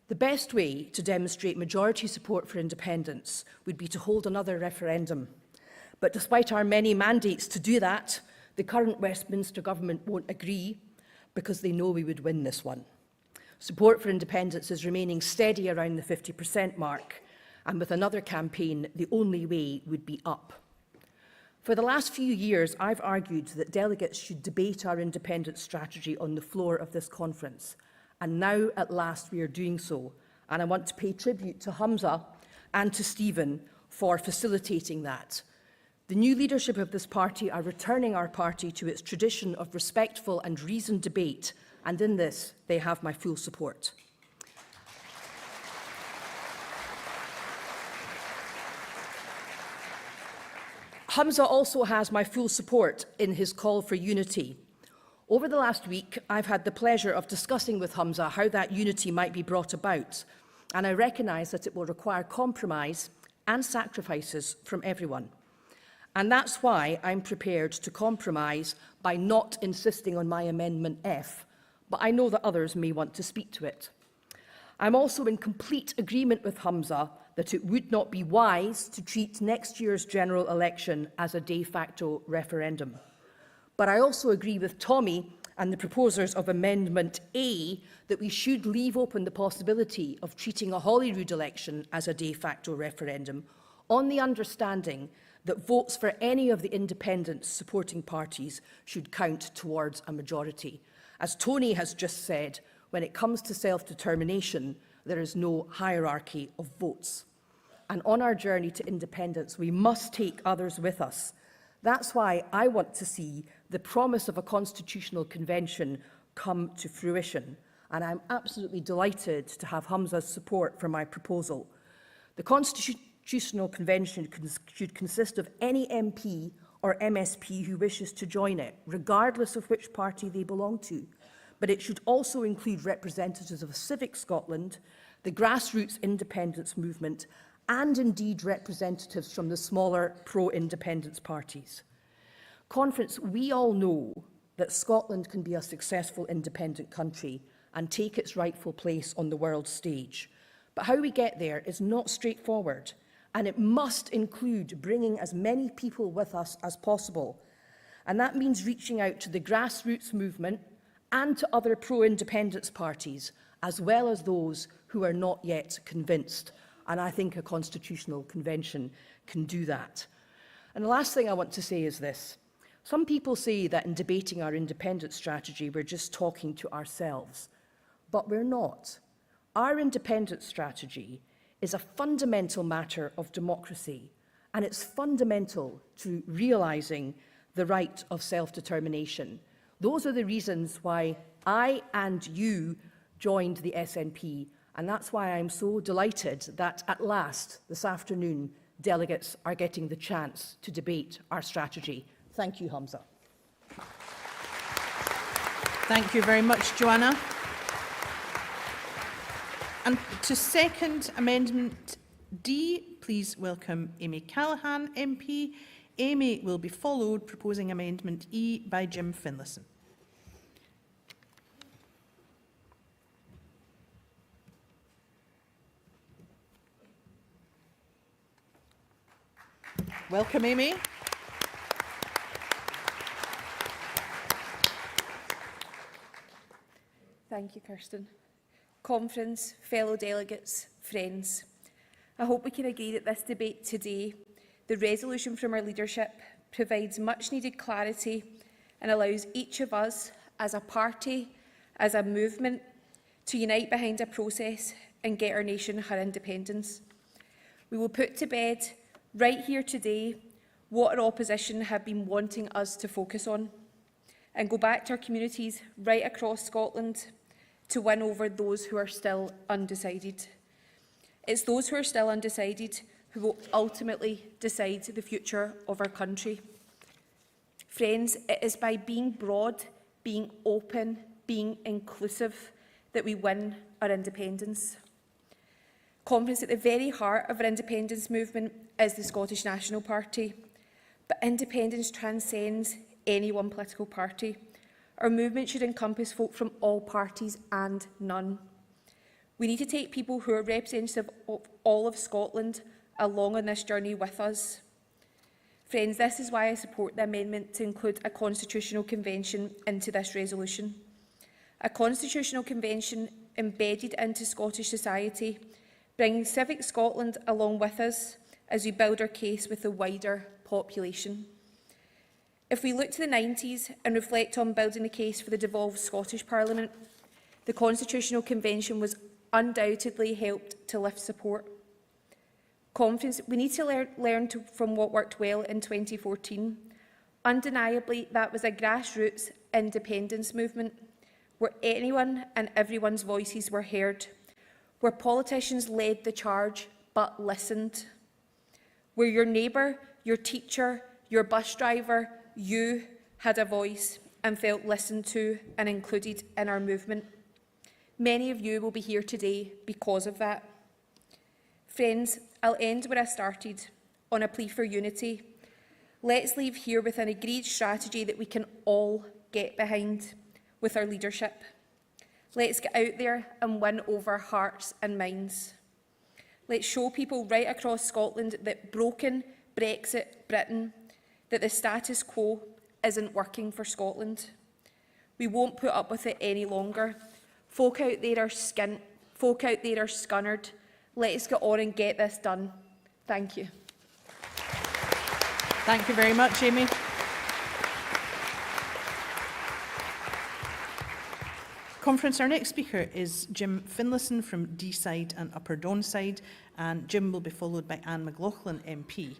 Speaker 11: The best way to demonstrate majority support for independence would be to hold another referendum. But despite our many mandates to do that, the current Westminster government won't agree because they know we would win this one. Support for independence is remaining steady around the 50% mark, and with another campaign, the only way would be up. For the last few years, I've argued that delegates should debate our independence strategy on the floor of this conference. And now, at last, we are doing so. And I want to pay tribute to Hamza and to Stephen for facilitating that. The new leadership of this party are returning our party to its tradition of respectful and reasoned debate, and in this, they have my full support. Hamza also has my full support in his call for unity. Over the last week, I've had the pleasure of discussing with Hamza how that unity might be brought about, and I recognise that it will require compromise and sacrifices from everyone. And that's why I'm prepared to compromise by not insisting on my Amendment F, but I know that others may want to speak to it. I'm also in complete agreement with Hamza that it would not be wise to treat next year's general election as a de facto referendum. But I also agree with Tommy and the proposers of Amendment A that we should leave open the possibility of treating a Holyrood election as a de facto referendum on the understanding that votes for any of the independence supporting parties should count towards a majority. As Tony has just said, when it comes to self-determination, there is no hierarchy of votes. And on our journey to independence, we must take others with us. That's why I want to see the promise of a constitutional convention come to fruition. And I'm absolutely delighted to have Hamza's support for my proposal. The Constitutional Convention should consist of any MP or MSP who wishes to join it, regardless of which party they belong to. But it should also include representatives of Civic Scotland, the grassroots independence movement, and indeed representatives from the smaller pro-independence parties. Conference, we all know that Scotland can be a successful independent country and take its rightful place on the world stage. But how we get there is not straightforward, and it must include bringing as many people with us as possible. And that means reaching out to the grassroots movement and to other pro-independence parties, as well as those who are not yet convinced. And I think a constitutional convention can do that. And the last thing I want to say is this. Some people say that in debating our independence strategy, we're just talking to ourselves. but we're not. Our independence strategy is a fundamental matter of democracy, and it's fundamental to realising the right of self-determination. Those are the reasons why I and you joined the SNP, and that's why I'm so delighted that at last, this afternoon, delegates are getting the chance to debate our strategy. Thank you, Hamza.
Speaker 4: Thank you very much, Joanna. And to second Amendment D, please welcome Amy Callaghan MP. Amy will be followed, proposing Amendment E, by Jim Finlayson. Welcome, Amy.
Speaker 12: Thank you, Kirsten. Conference, fellow delegates, friends. I hope we can agree that this debate today, the resolution from our leadership, provides much needed clarity and allows each of us, as a party, as a movement, to unite behind a process and get our nation her independence. We will put to bed, right here today, what our opposition have been wanting us to focus on, and go back to our communities right across Scotland to win over those who are still undecided. It's those who are still undecided who will ultimately decide the future of our country. Friends, it is by being broad, being open, being inclusive that we win our independence. Conference, at the very heart of our independence movement is the Scottish National Party, but independence transcends any one political party. Our movement should encompass folk from all parties and none. We need to take people who are representative of all of Scotland along on this journey with us. Friends, this is why I support the amendment to include a constitutional convention into this resolution. A constitutional convention embedded into Scottish society, bringing Civic Scotland along with us as we build our case with the wider population. If we look to the 90s and reflect on building the case for the devolved Scottish Parliament, the Constitutional Convention was undoubtedly helped to lift support. Conference, we need to learn from what worked well in 2014. Undeniably, that was a grassroots independence movement where anyone and everyone's voices were heard, where politicians led the charge but listened, where your neighbour, your teacher, your bus driver, you had a voice and felt listened to and included in our movement. Many of you will be here today because of that. Friends, I'll end where I started, on a plea for unity. Let's leave here with an agreed strategy that we can all get behind with our leadership. Let's get out there and win over hearts and minds. Let's show people right across Scotland that broken Brexit Britain, that the status quo isn't working for Scotland. We won't put up with it any longer. Folk out there are skint, folk out there are scunnered. Let's get on and get this done. Thank you.
Speaker 4: Thank you very much, Amy. Conference, our next speaker is Jim Finlayson from Deeside and Upper Donside, and Jim will be followed by Anne McLaughlin MP.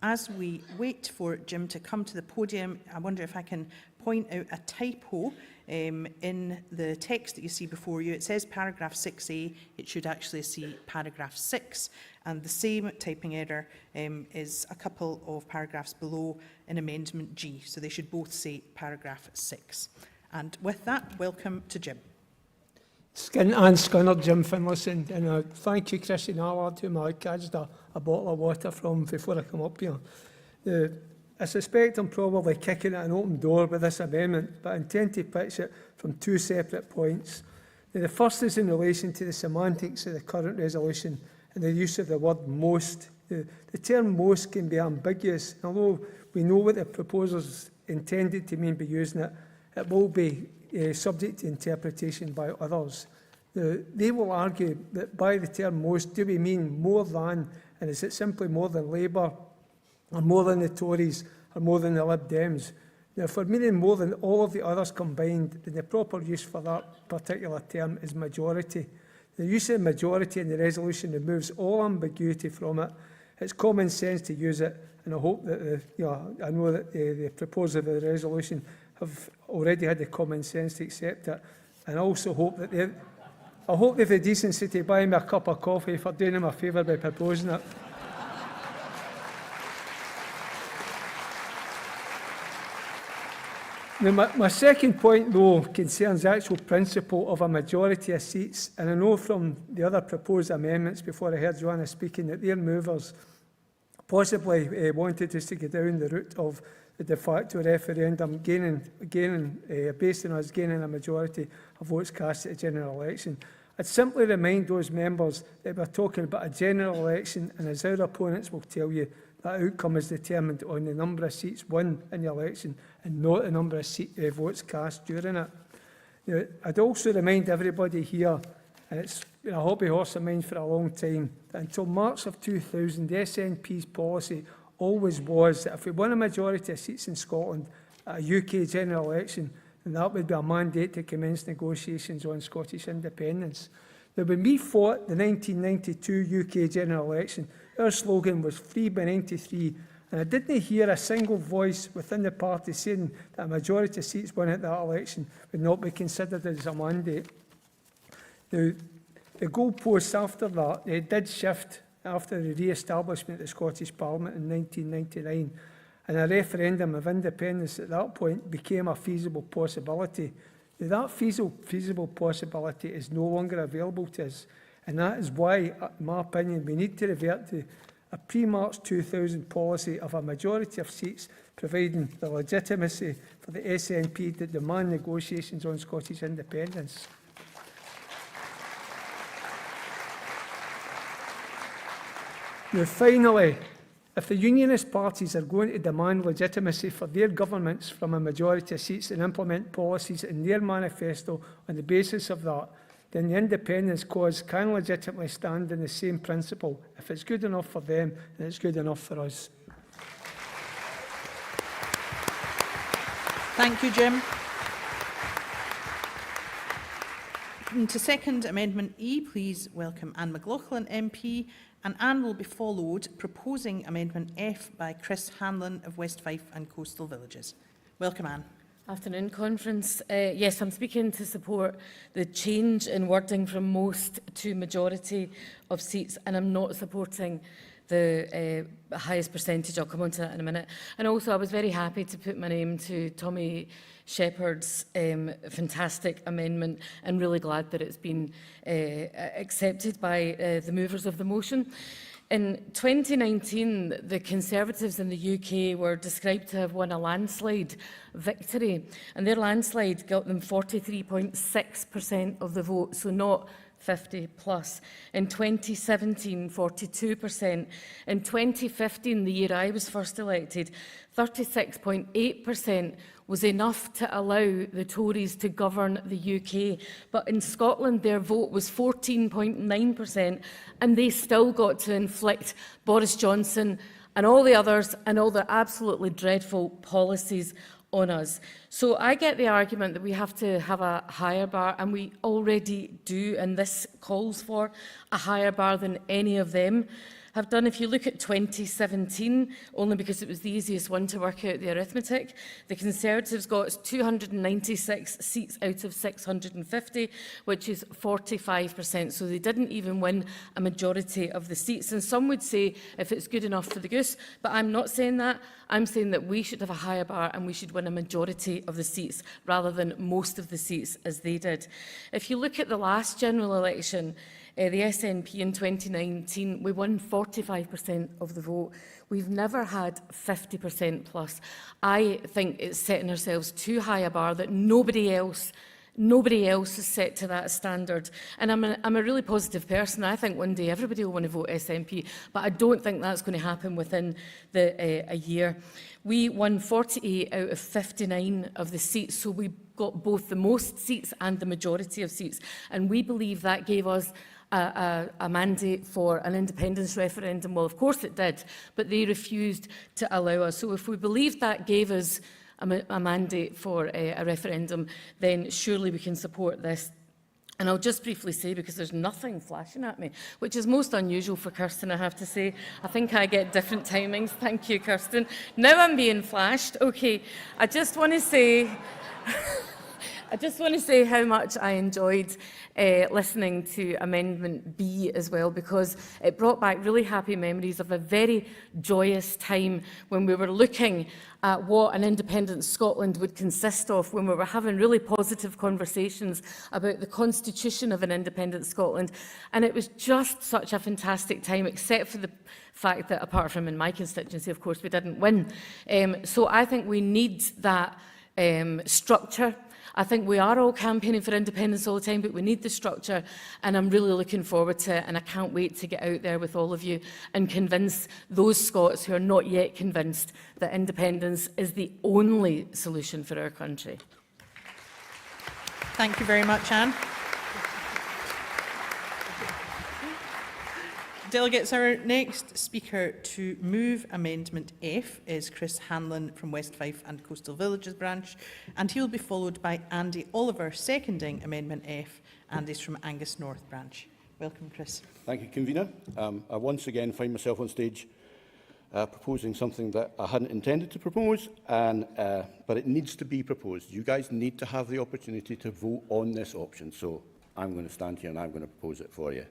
Speaker 4: As we wait for Jim to come to the podium, I wonder if I can point out a typo in the text that you see before you. It says paragraph 6A, it should actually see paragraph 6, and the same typing error is a couple of paragraphs below in Amendment G, so they should both say paragraph 6. And with that, welcome to Jim.
Speaker 13: Scunner, Jim Finlayson, and thank you, Christian Allard, whom I catched a bottle of water from before I come up here. I suspect I'm probably kicking at an open door with this amendment, but I intend to pitch it from two separate points. The first is in relation to the semantics of the current resolution and the use of the word most. The term most can be ambiguous. Although we know what the proposers intended to mean by using it, it will be subject to interpretation by others. They will argue that by the term most, do we mean more than, and is it simply more than Labour, or more than the Tories, or more than the Lib Dems? Now, for meaning more than all of the others combined, then the proper use for that particular term is majority. The use of majority in the resolution removes all ambiguity from it. It's common sense to use it, and I hope that I know that the proposers of the resolution have already had the common sense to accept it, and I also hope that they have the decency to buy me a cup of coffee for doing them a favour by proposing it. Now, my second point, though, concerns the actual principle of a majority of seats, and I know from the other proposed amendments before I heard Joanna speaking that their movers possibly wanted us to go down the route of the de facto referendum, based on us gaining a majority of votes cast at the general election. I'd simply remind those members that we're talking about a general election, and as our opponents will tell you, that outcome is determined on the number of seats won in the election and not the number of votes cast during it. Now, I'd also remind everybody here, and it's been a hobby horse of mine for a long time, that until March of 2000, the SNP's policy always was that if we won a majority of seats in Scotland at a UK general election, then that would be a mandate to commence negotiations on Scottish independence. Now, when we fought the 1992 UK general election, our slogan was free by 93, and I didn't hear a single voice within the party saying that a majority of seats won at that election would not be considered as a mandate. Now, the goalposts after that did shift after the re-establishment of the Scottish Parliament in 1999, and a referendum of independence at that point became a feasible possibility. Now, that feasible possibility is no longer available to us, and that is why, in my opinion, we need to revert to a pre-March 2000 policy of a majority of seats, providing the legitimacy for the SNP to demand negotiations on Scottish independence. Now, finally, if the unionist parties are going to demand legitimacy for their governments from a majority of seats and implement policies in their manifesto on the basis of that, then the independence cause can legitimately stand on the same principle. If it's good enough for them, then it's good enough for us.
Speaker 4: Thank you, Jim. And to second Amendment E, please welcome Anne McLaughlin MP, and Anne will be followed proposing Amendment F by Chris Hanlon of West Fife and Coastal Villages. Welcome, Anne.
Speaker 14: Afternoon, Conference. Yes, I'm speaking to support the change in wording from most to majority of seats, and I'm not supporting the highest percentage. I'll come on to that in a minute. And also, I was very happy to put my name to Tommy Shepherd's fantastic amendment, and really glad that it's been accepted by the movers of the motion. In 2019, the Conservatives in the UK were described to have won a landslide victory, and their landslide got them 43.6% of the vote, so not 50 plus. In 2017, 42%. In 2015, the year I was first elected, 36.8% was enough to allow the Tories to govern the UK. But in Scotland, their vote was 14.9%, and they still got to inflict Boris Johnson and all the others and all their absolutely dreadful policies on us. So I get the argument that we have to have a higher bar, and we already do, and this calls for a higher bar than any of them have done. If you look at 2017, only because it was the easiest one to work out the arithmetic, the Conservatives got 296 seats out of 650, which is 45%. So they didn't even win a majority of the seats. And some would say if it's good enough for the goose, but I'm not saying that. I'm saying that we should have a higher bar and we should win a majority of the seats rather than most of the seats as they did. If you look at the last general election, the SNP in 2019, we won 45% of the vote. We've never had 50% plus. I think it's setting ourselves too high a bar that nobody else is set to that standard. And I'm a really positive person. I think one day everybody will want to vote SNP, but I don't think that's going to happen within a year. We won 48 out of 59 of the seats, so we got both the most seats and the majority of seats. And we believe that gave us a mandate for an independence referendum. Well, of course it did, but they refused to allow us. So if we believe that gave us a mandate for a referendum, then surely we can support this. And I'll just briefly say, because there's nothing flashing at me, which is most unusual for Kirsten, I have to say. I think I get different timings. Thank you, Kirsten. Now I'm being flashed. Okay, I just want to say... I just want to say how much I enjoyed listening to Amendment B as well, because it brought back really happy memories of a very joyous time when we were looking at what an independent Scotland would consist of, when we were having really positive conversations about the constitution of an independent Scotland. And it was just such a fantastic time, except for the fact that, apart from in my constituency, of course, we didn't win. So I think we need that structure. I think we are all campaigning for independence all the time, but we need the structure, and I'm really looking forward to it, and I can't wait to get out there with all of you and convince those Scots who are not yet convinced that independence is the only solution for our country.
Speaker 4: Thank you very much, Anne. Delegates, our next speaker to move Amendment F is Chris Hanlon from West Fife and Coastal Villages branch, and he will be followed by Andy Oliver seconding Amendment F, and is from Angus North branch. Welcome, Chris.
Speaker 15: Thank you, Convener. I once again find myself on stage proposing something that I hadn't intended to propose, but it needs to be proposed. You guys need to have the opportunity to vote on this option, so I'm going to stand here and I'm going to propose it for you.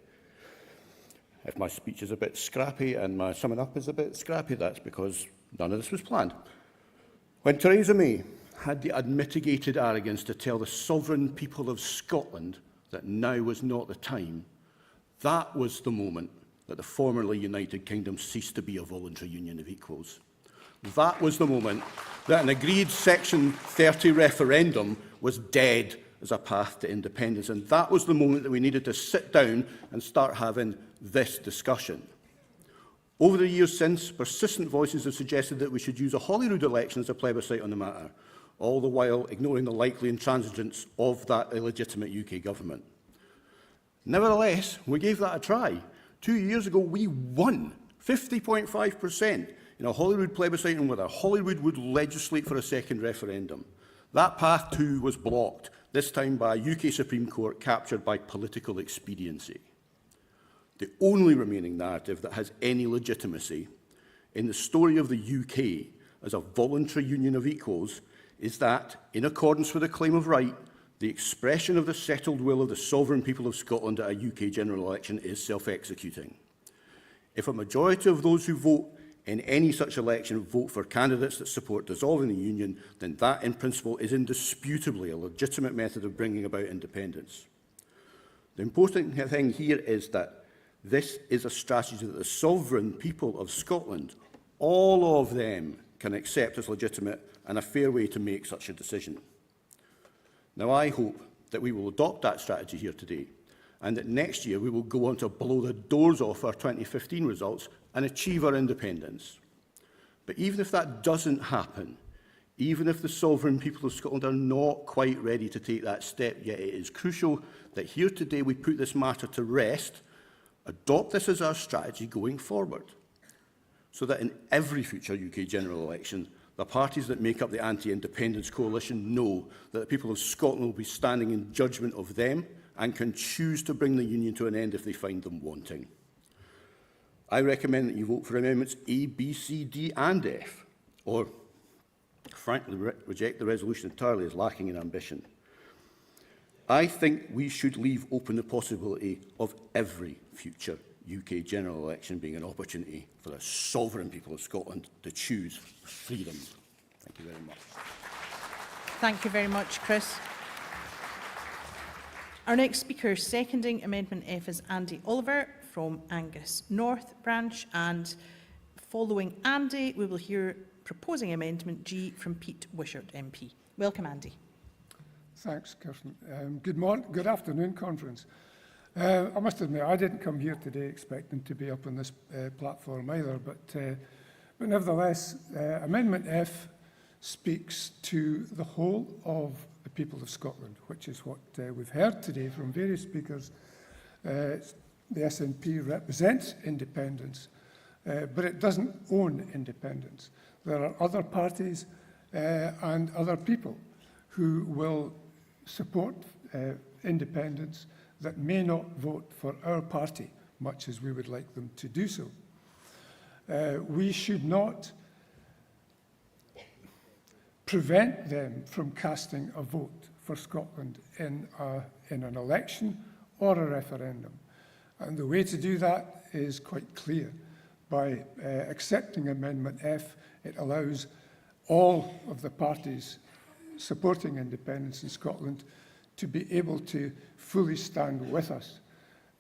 Speaker 15: If my speech is a bit scrappy and my summing up is a bit scrappy, that's because none of this was planned. When Theresa May had the unmitigated arrogance to tell the sovereign people of Scotland that now was not the time, that was the moment that the formerly United Kingdom ceased to be a voluntary union of equals. That was the moment that an agreed Section 30 referendum was dead as a path to independence. And that was the moment that we needed to sit down and start having this discussion. Over the years since, persistent voices have suggested that we should use a Holyrood election as a plebiscite on the matter, all the while ignoring the likely intransigence of that illegitimate UK government. Nevertheless, we gave that a try. 2 years ago, we won 50.5% in a Holyrood plebiscite on whether Holyrood would legislate for a second referendum. That path too was blocked, this time by a UK Supreme Court captured by political expediency. The only remaining narrative that has any legitimacy in the story of the UK as a voluntary union of equals is that, in accordance with the claim of right, the expression of the settled will of the sovereign people of Scotland at a UK general election is self-executing. If a majority of those who vote in any such election vote for candidates that support dissolving the union, then that, in principle, is indisputably a legitimate method of bringing about independence. The important thing here is that this is a strategy that the sovereign people of Scotland, all of them, can accept as legitimate and a fair way to make such a decision. Now, I hope that we will adopt that strategy here today, and that next year we will go on to blow the doors off our 2015 results and achieve our independence. But even if that doesn't happen, even if the sovereign people of Scotland are not quite ready to take that step yet, it is crucial that here today we put this matter to rest, adopt this as our strategy going forward, so that in every future UK general election, the parties that make up the anti-independence coalition know that the people of Scotland will be standing in judgment of them and can choose to bring the union to an end if they find them wanting. I recommend that you vote for amendments A, B, C, D and F, or frankly reject the resolution entirely as lacking in ambition. I think we should leave open the possibility of every future UK general election being an opportunity for the sovereign people of Scotland to choose freedom. Thank you very much.
Speaker 4: Thank you very much, Chris. Our next speaker seconding Amendment F is Andy Oliver from Angus North branch, and following Andy we will hear proposing Amendment G from Pete Wishart MP. Welcome, Andy.
Speaker 16: Thanks, Kirsten. Good afternoon, conference. I must admit, I didn't come here today expecting to be up on this platform either, but nevertheless, Amendment F speaks to the whole of the people of Scotland, which is what we've heard today from various speakers. The SNP represents independence, but it doesn't own independence. There are other parties and other people who will support independents that may not vote for our party, much as we would like them to do so. We should not prevent them from casting a vote for Scotland in an election or a referendum. And the way to do that is quite clear. By accepting Amendment F, it allows all of the parties supporting independence in Scotland to be able to fully stand with us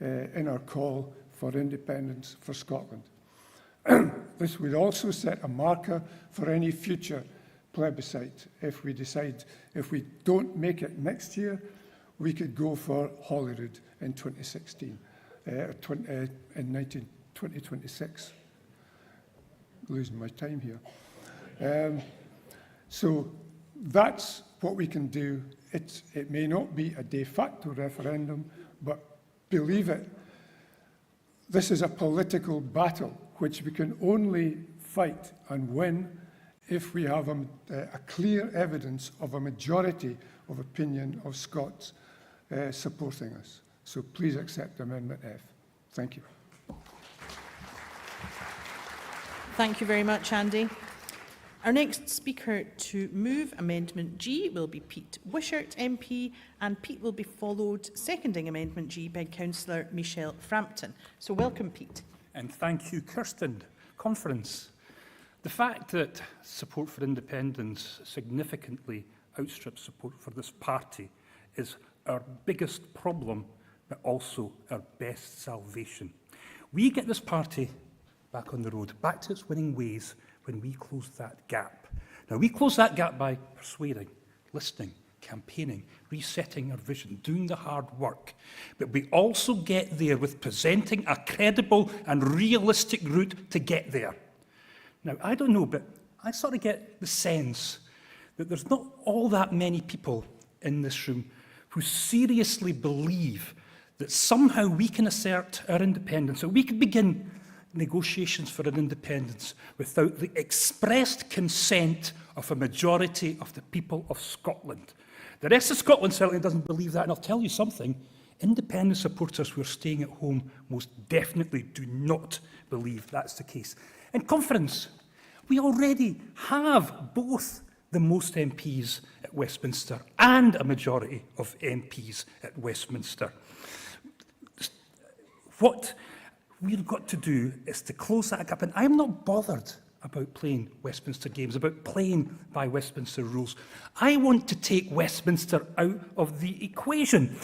Speaker 16: in our call for independence for Scotland. This would also set a marker for any future plebiscite. If we decide, if we don't make it next year, we could go for Holyrood in 2016, in 2026. Losing my time here. So that's what we can do. It may not be a de facto referendum, but believe it, this is a political battle which we can only fight and win if we have a clear evidence of a majority of opinion of Scots supporting us. So please accept Amendment F. Thank you.
Speaker 4: Thank you very much, Andy. Our next speaker to move Amendment G will be Pete Wishart MP, and Pete will be followed, seconding Amendment G, by Councillor Michelle Frampton. So welcome, Pete.
Speaker 17: And thank you, Kirsten. Conference. The fact that support for independence significantly outstrips support for this party is our biggest problem, but also our best salvation. We get this party back on the road, back to its winning ways, when we close that gap. Now, we close that gap by persuading, listening, campaigning, resetting our vision, doing the hard work. But we also get there with presenting a credible and realistic route to get there. Now, I don't know, but I sort of get the sense that there's not all that many people in this room who seriously believe that somehow we can assert our independence, that we could begin negotiations for an independence without the expressed consent of a majority of the people of Scotland. The rest of Scotland certainly doesn't believe that, and I'll tell you something, independence supporters who are staying at home most definitely do not believe that's the case. In conference, we already have both the most MPs at Westminster and a majority of MPs at Westminster. What we've got to do is to close that gap. And I'm not bothered about playing Westminster games, about playing by Westminster rules. I want to take Westminster out of the equation.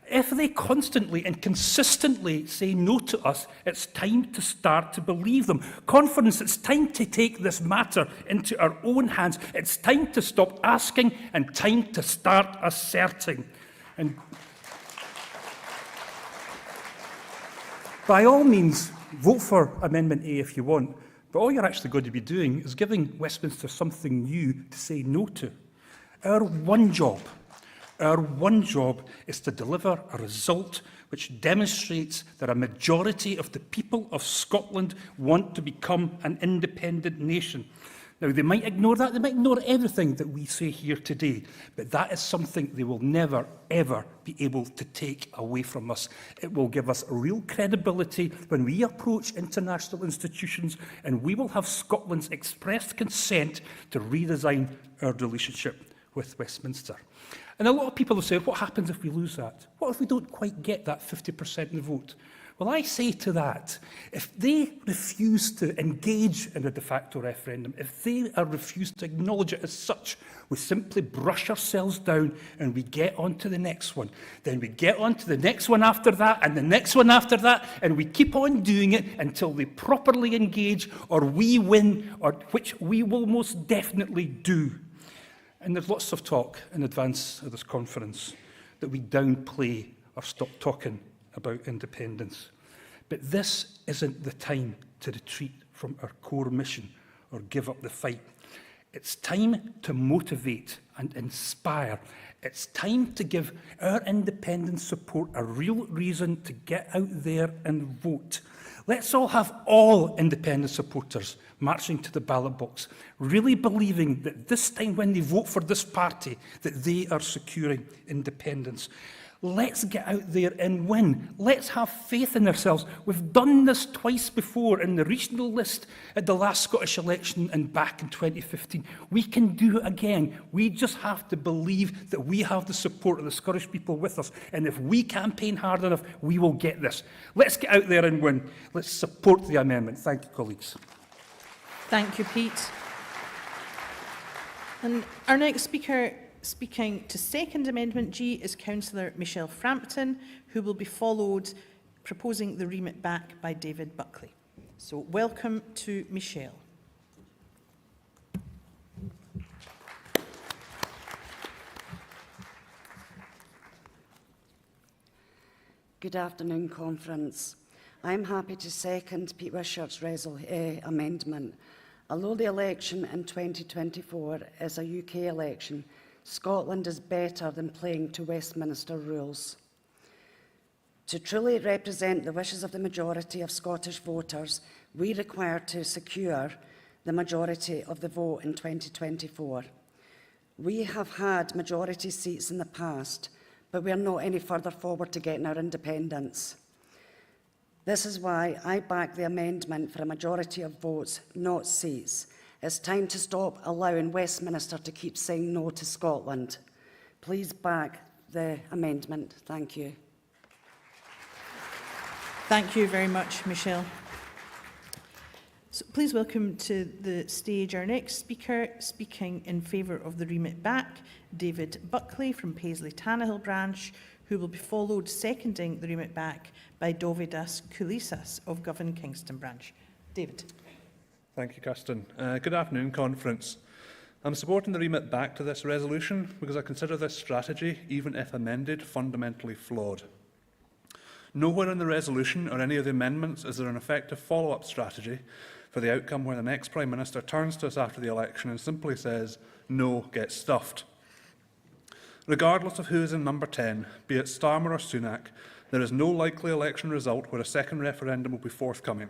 Speaker 17: If they constantly and consistently say no to us, it's time to start to believe them. Conference, it's time to take this matter into our own hands. It's time to stop asking and time to start asserting. And by all means, vote for Amendment A if you want, but all you're actually going to be doing is giving Westminster something new to say no to. Our one job is to deliver a result which demonstrates that a majority of the people of Scotland want to become an independent nation. Now, they might ignore that, they might ignore everything that we say here today, but that is something they will never, ever be able to take away from us. It will give us real credibility when we approach international institutions, and we will have Scotland's expressed consent to redesign our relationship with Westminster. And a lot of people have said, what happens if we lose that? What if we don't quite get that 50% in the vote? Well, I say to that, if they refuse to engage in a de facto referendum, if they refuse to acknowledge it as such, we simply brush ourselves down and we get on to the next one. Then we get on to the next one after that and the next one after that, and we keep on doing it until they properly engage or we win, or which we will most definitely do. And there's lots of talk in advance of this conference that we downplay or stop talking about independence. But this isn't the time to retreat from our core mission or give up the fight. It's time to motivate and inspire. It's time to give our independence support a real reason to get out there and vote. Let's all have all independent supporters marching to the ballot box, really believing that this time when they vote for this party, that they are securing independence. Let's get out there and win. Let's have faith in ourselves. We've done this twice before in the regional list at the last Scottish election and back in 2015. We can do it again. We just have to believe that we have the support of the Scottish people with us. And if we campaign hard enough, we will get this. Let's get out there and win. Let's support the amendment. Thank you, colleagues.
Speaker 4: Thank you, Pete. And our next speaker speaking to second amendment G is Councillor Michelle Frampton, who will be followed, proposing the remit back, by David Buckley. So welcome to Michelle.
Speaker 18: Good afternoon, Conference. I'm happy to second Pete Wishart's amendment. Although the election in 2024 is a UK election, Scotland is better than playing to Westminster rules. To truly represent the wishes of the majority of Scottish voters, we require to secure the majority of the vote in 2024. We have had majority seats in the past, but we are not any further forward to getting our independence. This is why I back the amendment for a majority of votes, not seats. It's time to stop allowing Westminster to keep saying no to Scotland. Please back the amendment. Thank you.
Speaker 4: Thank you very much, Michelle. So please welcome to the stage our next speaker, speaking in favour of the remit back, David Buckley from Paisley Tannahill branch, who will be followed, seconding the remit back, by Dovidas Koulisas of Govan Kingston branch. David.
Speaker 19: Thank you, Kirsten. Good afternoon, Conference. I'm supporting the remit back to this resolution because I consider this strategy, even if amended, fundamentally flawed. Nowhere in the resolution or any of the amendments is there an effective follow-up strategy for the outcome where the next Prime Minister turns to us after the election and simply says, no, get stuffed. Regardless of who is in number 10, be it Starmer or Sunak, there is no likely election result where a second referendum will be forthcoming.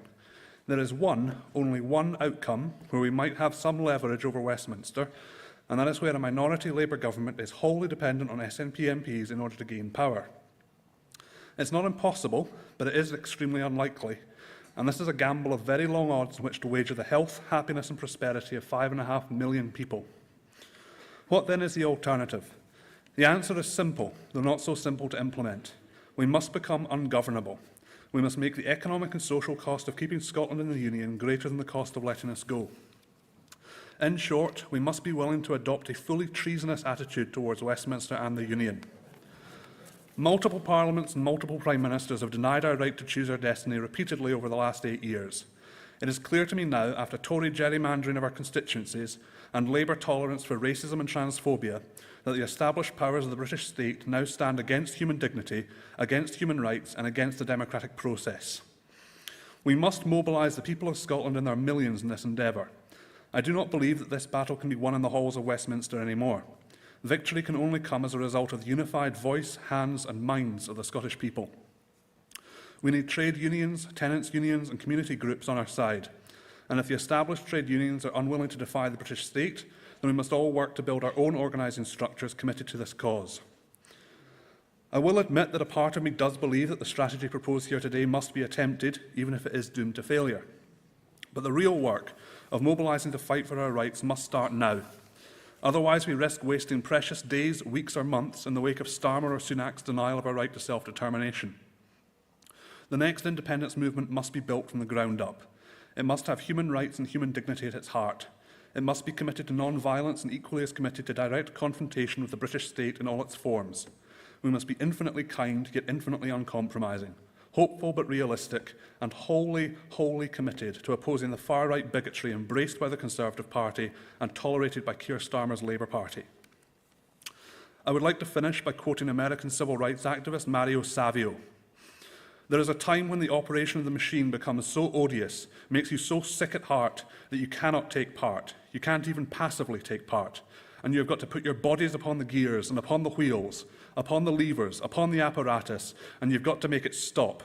Speaker 19: There is only one outcome where we might have some leverage over Westminster, and that is where a minority Labour government is wholly dependent on SNP MPs in order to gain power. It's not impossible, but it is extremely unlikely, and this is a gamble of very long odds in which to wager the health, happiness and prosperity of 5.5 million people. What then is the alternative? The answer is simple, though not so simple to implement. We must become ungovernable. We must make the economic and social cost of keeping Scotland in the Union greater than the cost of letting us go. In short, we must be willing to adopt a fully treasonous attitude towards Westminster and the Union. Multiple parliaments and multiple prime ministers have denied our right to choose our destiny repeatedly over the last 8 years. It is clear to me now, after Tory gerrymandering of our constituencies and Labour tolerance for racism and transphobia, that the established powers of the British state now stand against human dignity, against human rights and against the democratic process. We must mobilise the people of Scotland in their millions in this endeavour. I do not believe that this battle can be won in the halls of Westminster anymore. Victory can only come as a result of the unified voice, hands and minds of the Scottish people. We need trade unions, tenants' unions and community groups on our side. And if the established trade unions are unwilling to defy the British state, then we must all work to build our own organising structures committed to this cause. I will admit that a part of me does believe that the strategy proposed here today must be attempted, even if it is doomed to failure. But the real work of mobilising to fight for our rights must start now. Otherwise, we risk wasting precious days, weeks or months in the wake of Starmer or Sunak's denial of our right to self-determination. The next independence movement must be built from the ground up. It must have human rights and human dignity at its heart. It must be committed to non-violence and equally as committed to direct confrontation with the British state in all its forms. We must be infinitely kind, yet infinitely uncompromising, hopeful but realistic, and wholly committed to opposing the far-right bigotry embraced by the Conservative Party and tolerated by Keir Starmer's Labour Party. I would like to finish by quoting American civil rights activist Mario Savio. There is a time when the operation of the machine becomes so odious, makes you so sick at heart, that you cannot take part. You can't even passively take part. And you have got to put your bodies upon the gears and upon the wheels, upon the levers, upon the apparatus, and you've got to make it stop.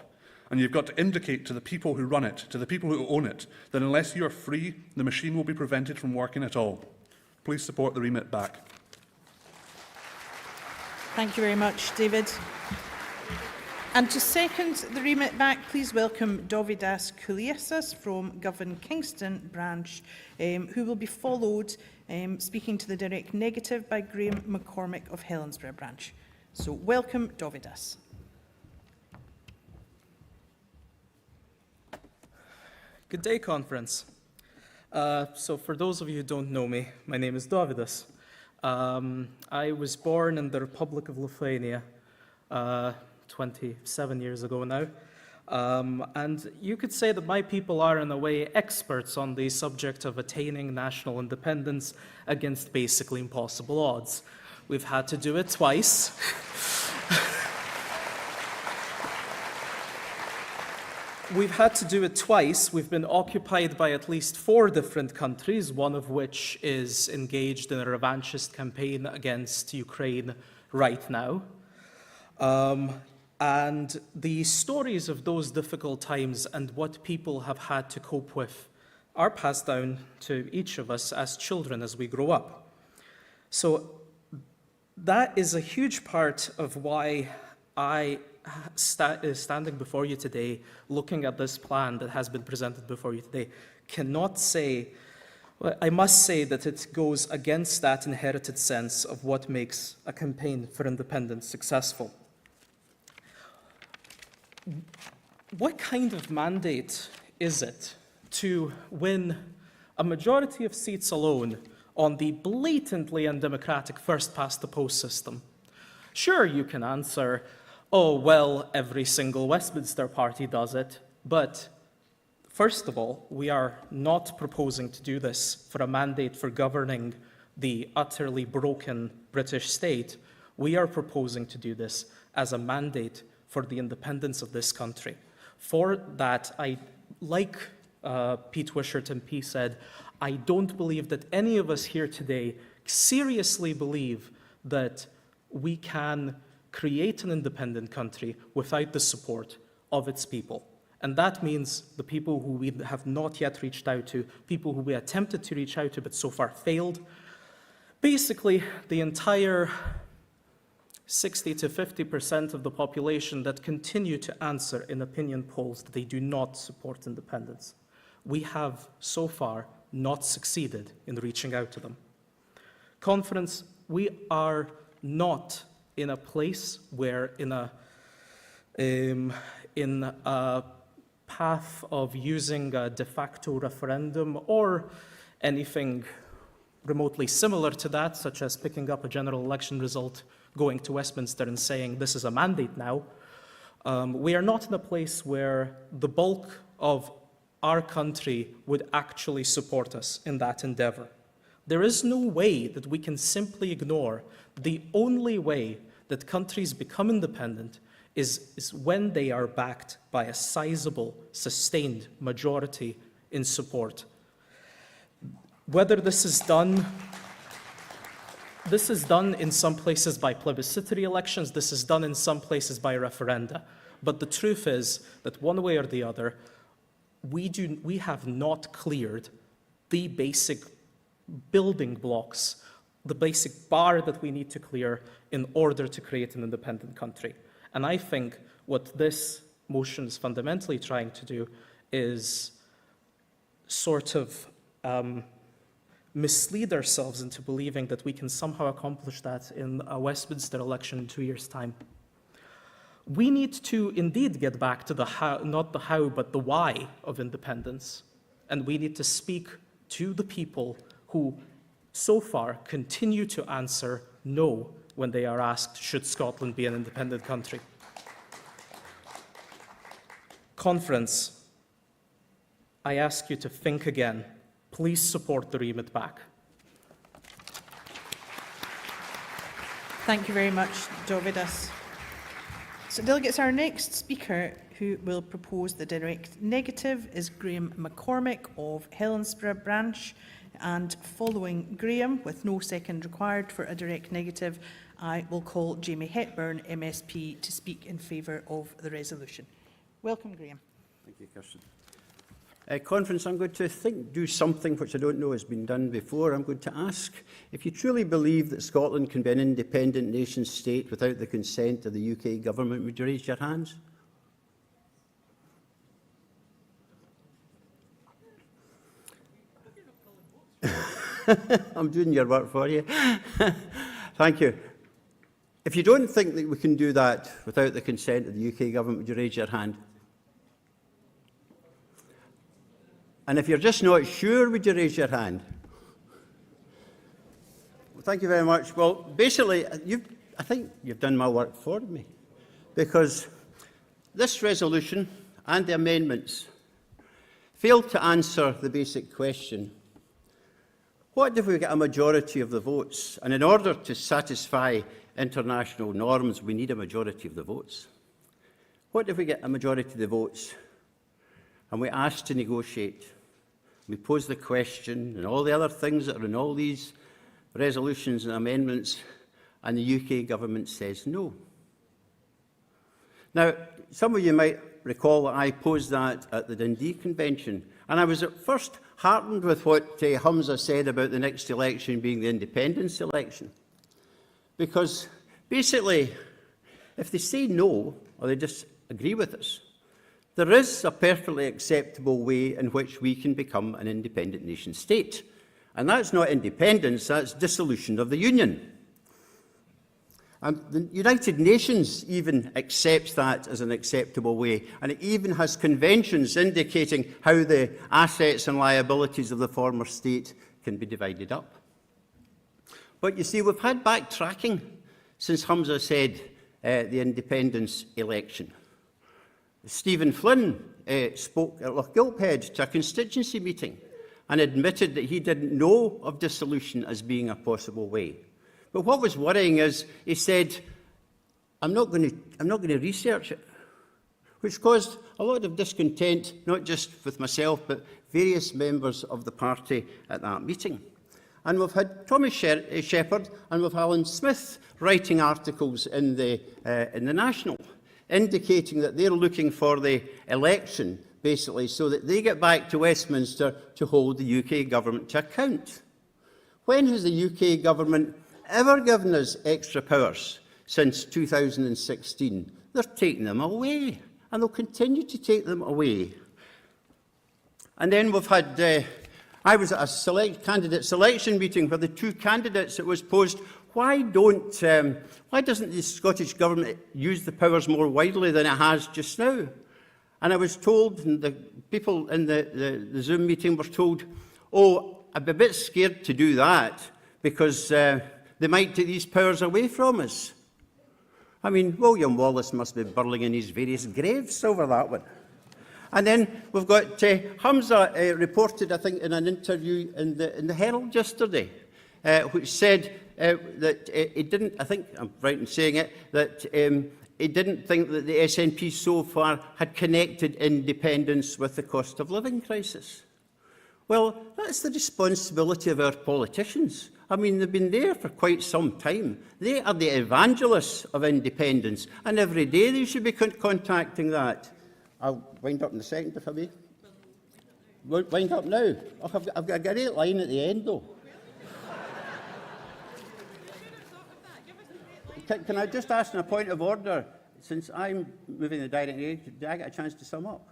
Speaker 19: and you've got to indicate to the people who run it, to the people who own it, that unless you are free, the machine will be prevented from working at all. Please support the remit back.
Speaker 4: Thank you very much, David. And to second the remit back, please welcome Dovidas Kouliasas from Govan Kingston branch, who will be followed, speaking to the direct negative, by Graham McCormick of Helensburgh branch. So welcome, Dovidas.
Speaker 20: Good day, conference. So for those of you who don't know me, my name is Dovidas. I was born in the Republic of Lithuania 27 years ago now. And you could say that my people are, in a way, experts on the subject of attaining national independence against basically impossible odds. We've had to do it twice. We've had to do it twice. We've been occupied by at least 4 different countries, one of which is engaged in a revanchist campaign against Ukraine right now. And the stories of those difficult times and what people have had to cope with are passed down to each of us as children as we grow up. So that is a huge part of why I standing before you today, looking at this plan that has been presented before you today, cannot say, well, I must say that it goes against that inherited sense of what makes a campaign for independence successful. What kind of mandate is it to win a majority of seats alone on the blatantly undemocratic first-past-the-post system? Sure, you can answer, oh, well, every single Westminster party does it, but first of all, we are not proposing to do this for a mandate for governing the utterly broken British state. We are proposing to do this as a mandate for the independence of this country. For that, like Pete Wishart MP said, I don't believe that any of us here today seriously believe that we can create an independent country without the support of its people. And that means the people who we have not yet reached out to, people who we attempted to reach out to but so far failed. Basically, the entire 60 to 50% of the population that continue to answer in opinion polls that they do not support independence. We have so far not succeeded in reaching out to them. Conference, we are not in a place where in a path of using a de facto referendum or anything remotely similar to that, such as picking up a general election result, going to Westminster and saying this is a mandate now. We are not in a place where the bulk of our country would actually support us in that endeavor. There is no way that we can simply ignore the only way that countries become independent is when they are backed by a sizable, sustained majority in support. Whether this is done in some places by plebiscitary elections, this is done in some places by referenda. But the truth is that one way or the other, we have not cleared the basic building blocks, the basic bar that we need to clear in order to create an independent country. And I think what this motion is fundamentally trying to do is sort of mislead ourselves into believing that we can somehow accomplish that in a Westminster election in 2 years' time. We need to indeed get back to the how, not the how, but the why of independence. And we need to speak to the people who so far continue to answer no when they are asked, should Scotland be an independent country? Conference, I ask you to think again. Please support the remit back.
Speaker 4: Thank you very much, Dovidas. So, delegates, our next speaker who will propose the direct negative is Graham McCormick of Helensburgh branch. And following Graham, with no second required for a direct negative, I will call Jamie Hepburn, MSP, to speak in favour of the resolution. Welcome, Graham.
Speaker 21: Thank you, Kirsten. Conference, I'm going to do something which I don't know has been done before. I'm going to ask if you truly believe that Scotland can be an independent nation state without the consent of the UK government. Would you raise your hands? I'm doing your work for you. Thank you. If you don't think that we can do that without the consent of the UK government, would you raise your hand? And if you're just not sure, would you raise your hand? Well, thank you very much. Well, basically, I think you've done my work for me, because this resolution and the amendments failed to answer the basic question: what if we get a majority of the votes? And in order to satisfy international norms, we need a majority of the votes. What if we get a majority of the votes and we ask to negotiate? We pose the question and all the other things that are in all these resolutions and amendments, and the UK government says no. Now, some of you might recall that I posed that at the Dundee Convention, and I was at first heartened with what Humza said about the next election being the independence election. Because basically, if they say no, or they disagree with us, there is a perfectly acceptable way in which we can become an independent nation state. And that's not independence, that's dissolution of the Union. And the United Nations even accepts that as an acceptable way, and it even has conventions indicating how the assets and liabilities of the former state can be divided up. But you see, we've had backtracking since Humza said the independence election. Stephen Flynn spoke at Lochgilphead to a constituency meeting and admitted that he didn't know of dissolution as being a possible way. But what was worrying is he said, I'm not going to research it, which caused a lot of discontent, not just with myself, but various members of the party at that meeting. And we've had Tommy Shepherd and we've Alan Smith writing articles in the National, indicating that they're looking for the election, basically, so that they get back to Westminster to hold the UK government to account. When has the UK government ever given us extra powers since 2016? They're taking them away, and they'll continue to take them away. And then we've had, I was at a candidate selection meeting where the two candidates, it was posed, why doesn't the Scottish Government use the powers more widely than it has just now? And I was told, and the people in the Zoom meeting were told, oh, I'd be a bit scared to do that because they might take these powers away from us. I mean, William Wallace must be burling in his various graves over that one. And then we've got Humza reported, I think, in an interview in the Herald yesterday, which said that he didn't, I think I'm right in saying it, that he didn't think that the SNP so far had connected independence with the cost of living crisis. Well, that's the responsibility of our politicians. I mean, they've been there for quite some time. They are the evangelists of independence, and every day they should be contacting that. I'll wind up in a second, if I may. Wind up now. Oh, I've got a great line at the end, though. Can I just ask in a point of order, since I'm moving the direct age, did I get a chance to sum up?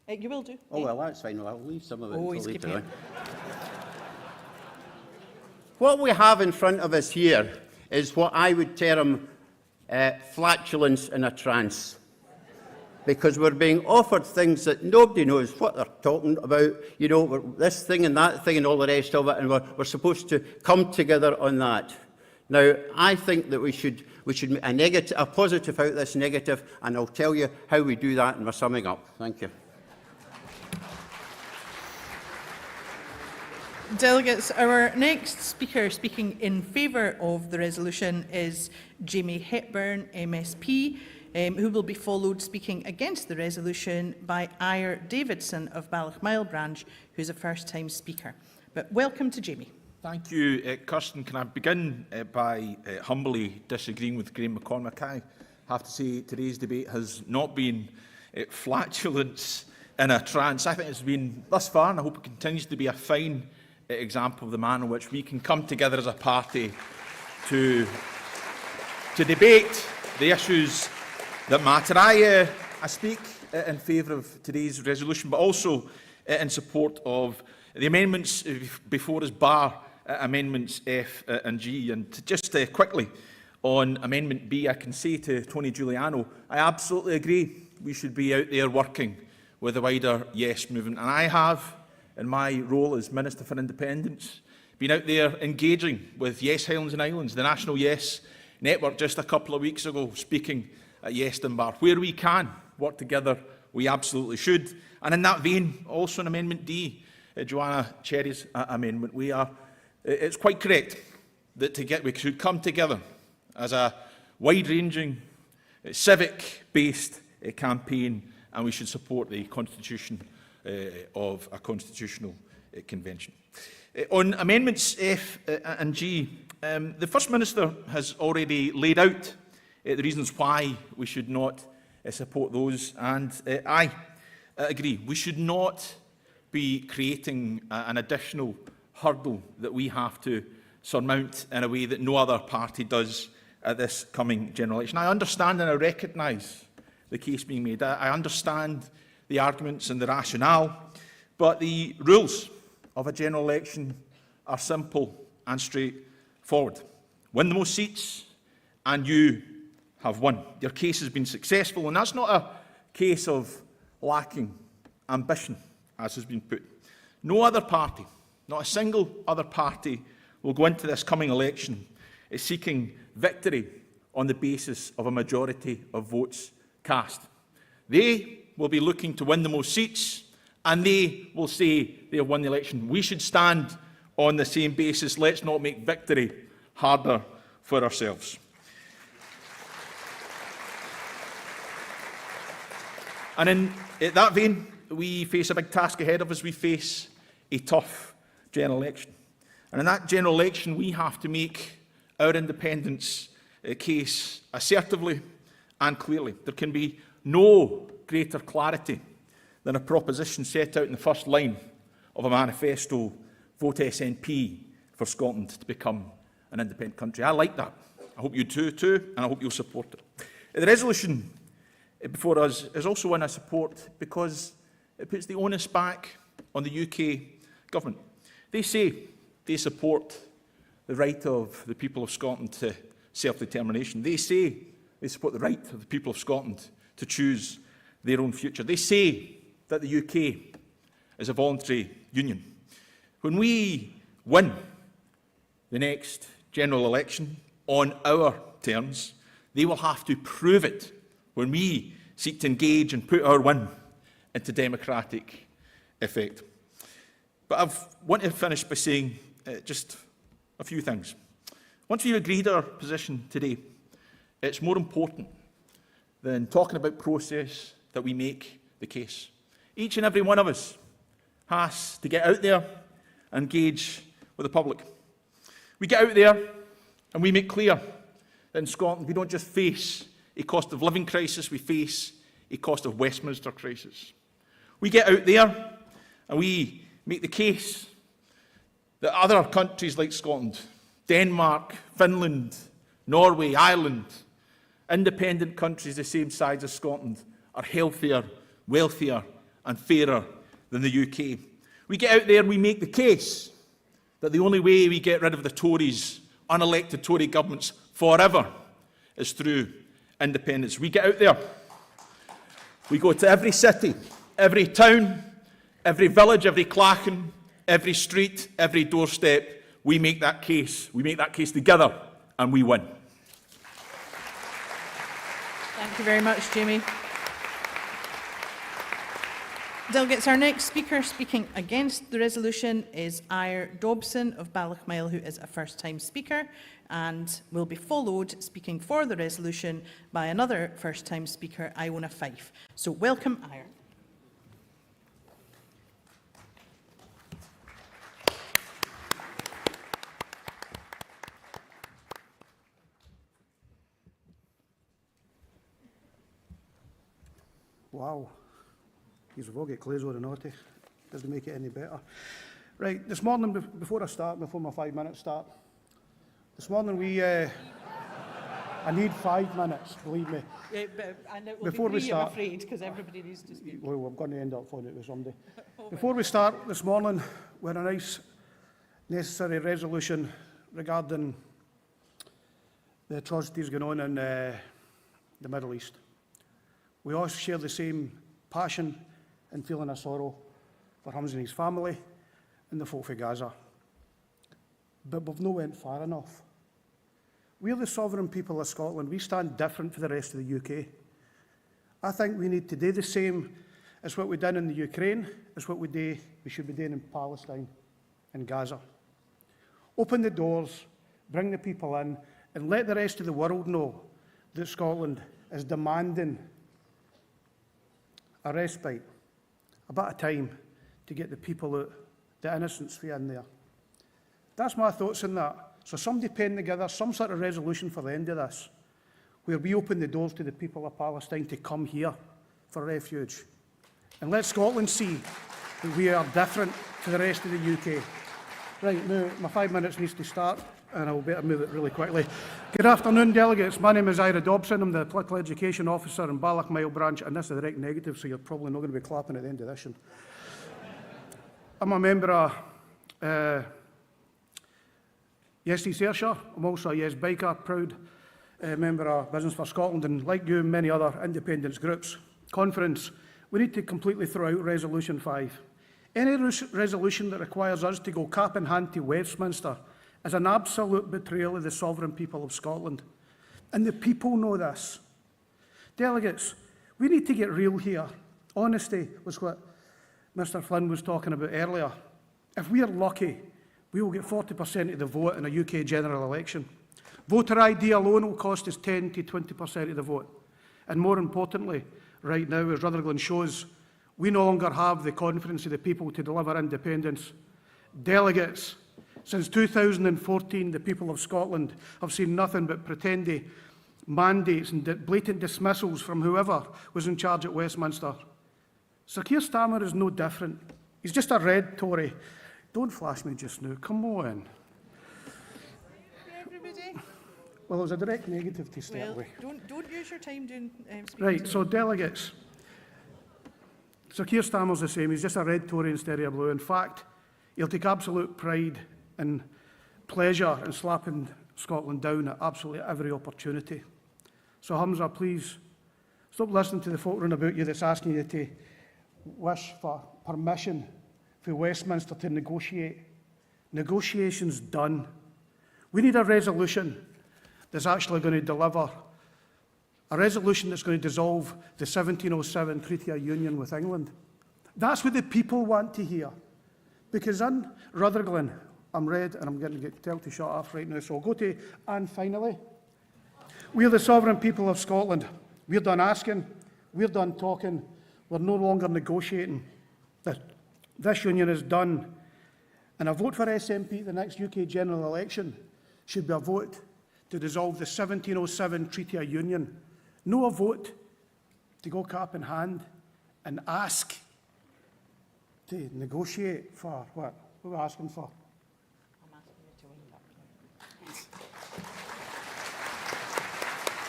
Speaker 4: You will do.
Speaker 21: Oh, well, that's fine. Well, I'll leave some of it until later on.
Speaker 4: It.
Speaker 21: What we have in front of us here is what I would term flatulence in a trance, because we're being offered things that nobody knows what they're talking about, you know, this thing and that thing and all the rest of it, and we're supposed to come together on that. Now, I think that we should make a positive out of this negative, and I'll tell you how we do that in my summing up. Thank you.
Speaker 4: Delegates, our next speaker speaking in favour of the resolution is Jamie Hepburn, MSP, who will be followed speaking against the resolution by Ire Davidson of Ballochmyle Branch, who's a first-time speaker. But welcome to Jamie.
Speaker 22: Thank you, Kirsten. Can I begin by humbly disagreeing with Graham McCormick? I have to say today's debate has not been flatulence in a trance. I think it's been, thus far, and I hope it continues to be, a fine example of the manner in which we can come together as a party to debate the issues that matter. I speak in favour of today's resolution, but also in support of the amendments before us, bar amendments F and G. And just quickly on Amendment B, I can say to Tony Giuliano, I absolutely agree we should be out there working with the wider Yes movement. And I have, in my role as Minister for Independence, been out there engaging with Yes Highlands and Islands, the National Yes Network, just a couple of weeks ago, speaking at Yes Dunbar. Where we can work together, we absolutely should. And in that vein, also in Amendment D, Joanna Cherry's amendment, it's quite correct that we should come together as a wide-ranging, civic-based campaign, and we should support the constitution of a constitutional convention. On amendments F and G, the First Minister has already laid out the reasons why we should not support those, and I agree. We should not be creating an additional hurdle that we have to surmount in a way that no other party does at this coming general election. I understand and I recognise the case being made. I understand the arguments and the rationale, but the rules of a general election are simple and straightforward. Win the most seats and you have won. Your case has been successful, and that's not a case of lacking ambition, as has been put. No other party, not a single other party, will go into this coming election seeking victory on the basis of a majority of votes cast. They will be looking to win the most seats, and they will say they have won the election. We should stand on the same basis. Let's not make victory harder for ourselves. And in that vein, we face a big task ahead of us. We face a tough general election. And in that general election, we have to make our independence case assertively and clearly. There can be no greater clarity than a proposition set out in the first line of a manifesto: vote SNP for Scotland to become an independent country. I like that. I hope you do too, and I hope you'll support it. The resolution before us is also one I support because it puts the onus back on the UK government. They say they support the right of the people of Scotland to self-determination. They say they support the right of the people of Scotland to choose their own future. They say that the UK is a voluntary union. When we win the next general election on our terms, they will have to prove it when we seek to engage and put our win into democratic effect. But I want to finish by saying just a few things. Once we've agreed our position today, it's more important than talking about process that we make the case. Each and every one of us has to get out there and engage with the public. We get out there and we make clear that in Scotland we don't just face a cost of living crisis, we face a cost of Westminster crisis. We get out there and we make the case that other countries like Scotland, Denmark, Finland, Norway, Ireland, independent countries the same size as Scotland, are healthier, wealthier and fairer than the UK. We get out there and we make the case that the only way we get rid of the Tories, unelected Tory governments forever, is through independence. We get out there, we go to every city, every town, every village, every clachan, every street, every doorstep. We make that case. We make that case together, and we win.
Speaker 4: Thank you very much, Jamie. Delegates, our next speaker speaking against the resolution is Ire Dobson of Ballochmyle, who is a first-time speaker, and will be followed, speaking for the resolution, by another first-time speaker, Iona Fife. So welcome, Ire.
Speaker 1: Wow. You've all got clues or not. Doesn't make it any better. Right, this morning, before my 5 minutes start, this morning we, I need 5 minutes, believe me.
Speaker 4: Yeah, and it will
Speaker 1: Before
Speaker 4: be
Speaker 1: we
Speaker 4: three,
Speaker 1: start,
Speaker 4: I'm afraid, because everybody needs to speak.
Speaker 1: Well, I'm going to end up phoning it with somebody. Before we start this morning with a nice, necessary resolution regarding the atrocities going on in the Middle East. We all share the same passion and feeling of sorrow for Hamza and his family and the folk of Gaza. But we've not went far enough. We're the sovereign people of Scotland. We stand different for the rest of the UK. I think we need to do the same as what we've done in the Ukraine, as what we should be doing in Palestine and Gaza. Open the doors, bring the people in, and let the rest of the world know that Scotland is demanding a respite, a bit of time to get the people out, the innocents free in there. That's my thoughts on that. So somebody pen together some sort of resolution for the end of this, where we open the doors to the people of Palestine to come here for refuge. And let Scotland see that we are different to the rest of the UK. Right, now my 5 minutes needs to start, and I'll better move it really quickly. Good afternoon, delegates. My name is Ira Dobson. I'm the Political Education Officer in Ballochmyle branch, and this is a direct negative, so you're probably not going to be clapping at the end of this. I'm a member of Yes to Saoirse. I'm also a Yes Biker, proud member of Business for Scotland, and like you and many other independence groups. Conference, we need to completely throw out Resolution 5. Any resolution that requires us to go cap in hand to Westminster is an absolute betrayal of the sovereign people of Scotland. And the people know this. Delegates, we need to get real here. Honesty was what Mr. Flynn was talking about earlier. If we are lucky, we will get 40% of the vote in a UK general election. Voter ID alone will cost us 10 to 20% of the vote. And more importantly, right now, as Rutherglen shows, we no longer have the confidence of the people to deliver independence. Delegates, since 2014, the people of Scotland have seen nothing but pretendy mandates and blatant dismissals from whoever was in charge at Westminster. Sir Keir Starmer is no different. He's just a red Tory. Don't flash me just now, come on.
Speaker 4: Everybody?
Speaker 1: Well, it was a direct negative to start with.
Speaker 4: Don't use your time doing speaking.
Speaker 1: Right, so delegates. Sir Keir Starmer's the same, he's just a red Tory instead of a blue. In fact, he'll take absolute pride and pleasure in slapping Scotland down at absolutely every opportunity. So Hamza, please, stop listening to the folk round about you that's asking you to wish for permission for Westminster to negotiate. Negotiations done. We need a resolution that's actually going to deliver, a resolution that's going to dissolve the 1707 Treaty of Union with England. That's what the people want to hear. Because in Rutherglen, I'm red and I'm going to get told to shut off right now, so I'll go to Anne finally. We're the sovereign people of Scotland. We're done asking, we're done talking, we're no longer negotiating. This union is done. And a vote for SNP at the next UK general election should be a vote to dissolve the 1707 Treaty of Union. No a vote to go cap in hand and ask to negotiate for what? What are we asking for?
Speaker 4: I'm asking you to wind up.